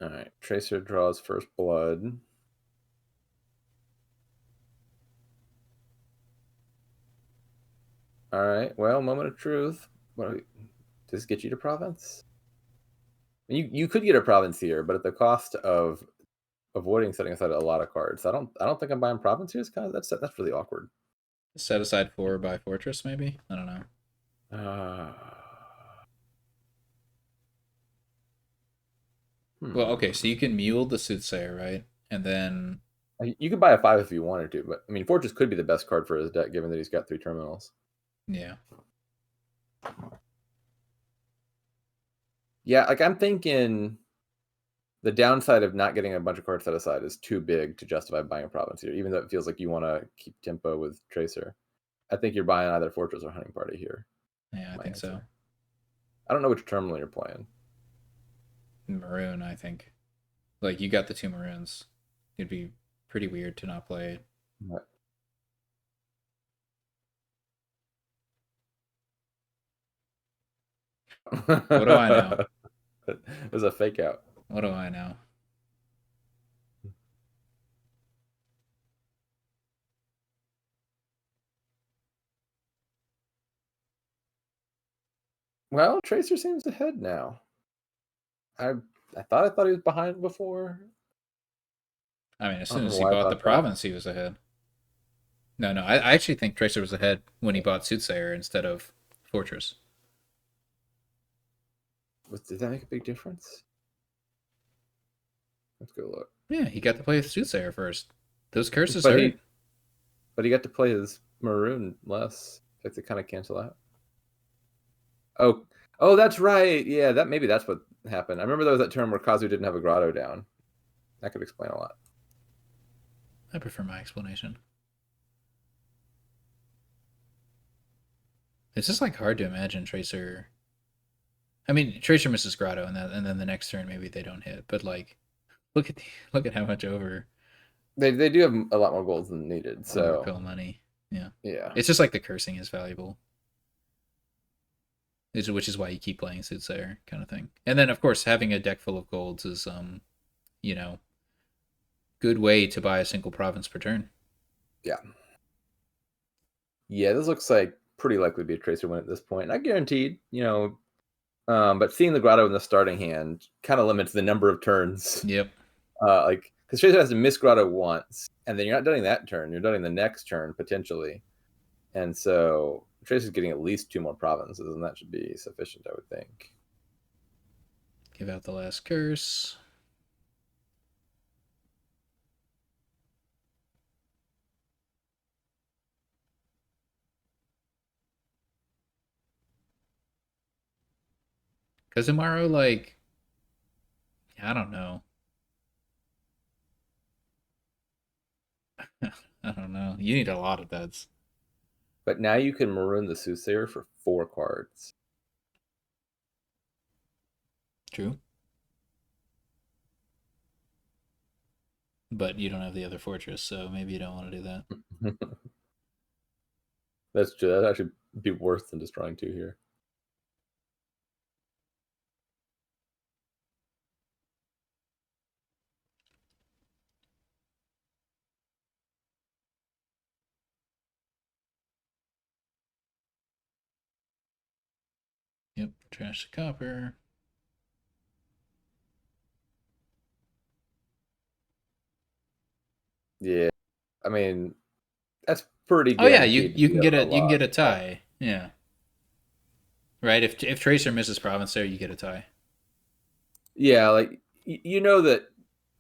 All right, Tracer draws first blood. All right, well, moment of truth. What does this get you to province? You could get a province here, but at the cost of avoiding setting aside a lot of cards. I don't think I'm buying province here. That's really awkward. Set aside 4 by fortress, maybe? I don't know. Well, okay, so you can mule the Soothsayer, right? And then You could buy a 5 if you wanted to, but I mean, Fortress could be the best card for his deck, given that he's got 3 terminals. yeah. Yeah, like I'm thinking the downside of not getting a bunch of cards set aside is too big to justify buying a province here, even though it feels like you want to keep tempo with Tracer. I think you're buying either Fortress or Hunting Party here. Yeah, I think so. I don't know which terminal you're playing. Maroon, I think. Like, you got the 2 maroons. It'd be pretty weird to not play it. What? What do I know? It was a fake out. What do I know? Well, Tracer seems ahead now. I I thought he was behind before. I mean, as I soon don't as know he why I bought the thought that. province, he was ahead. No, I actually think Tracer was ahead when he bought Soothsayer instead of Fortress. Did that make a big difference? Let's go look. Yeah, he got to play with Soothsayer first. Those curses But hurt. he got to play his maroon less. Like to kind of cancel out. Oh, that's right. Yeah, maybe that's what happened. I remember there was that turn where Kazu didn't have a grotto down. That could explain a lot. I prefer my explanation. It's just like hard to imagine Tracer. I mean, Tracer misses Grotto, and then the next turn maybe they don't hit. But like, look at how much They do have a lot more goals than needed. So overkill money. Yeah, yeah, it's just like the cursing is valuable, which is why you keep playing Soothsayer kind of thing. And then of course having a deck full of golds is you know, good way to buy a single province per turn. yeah. This looks like pretty likely to be a Tracer win at this point. Not guaranteed, but seeing the grotto in the starting hand kind of limits the number of turns. Yep. Like because Tracer has to miss grotto once, and then you're not done that turn. You're done the next turn potentially, and so Tracer's getting at least 2 more provinces, and that should be sufficient, I would think. Give out the last curse. Kazumaru, like, I don't know. I don't know. You need a lot of duds. But now you can maroon the Soothsayer for 4 cards. True. But you don't have the other fortress, so maybe you don't want to do that. That's true. That'd actually be worse than destroying 2 here. Yep. Trash the copper. Yeah. I mean, that's pretty Oh yeah, guaranteed to you be can get a you can lot. get a tie. Yeah. Right. If Tracer misses province there, you get a tie. Yeah, like you know that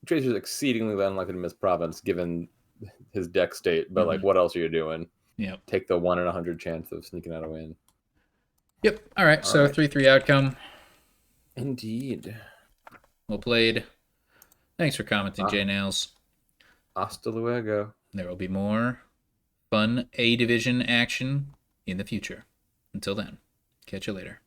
Tracer's exceedingly unlikely to miss province given his deck state, but like, Mm-hmm. what else are you doing? Yep. Take the 1 in 100 chance of sneaking out a win. Yep. All right. All So right. 3-3 outcome. Indeed. Well played. Thanks for commenting, Ah, J Nails. hasta luego. There will be more fun A division action in the future. Until then, catch you later.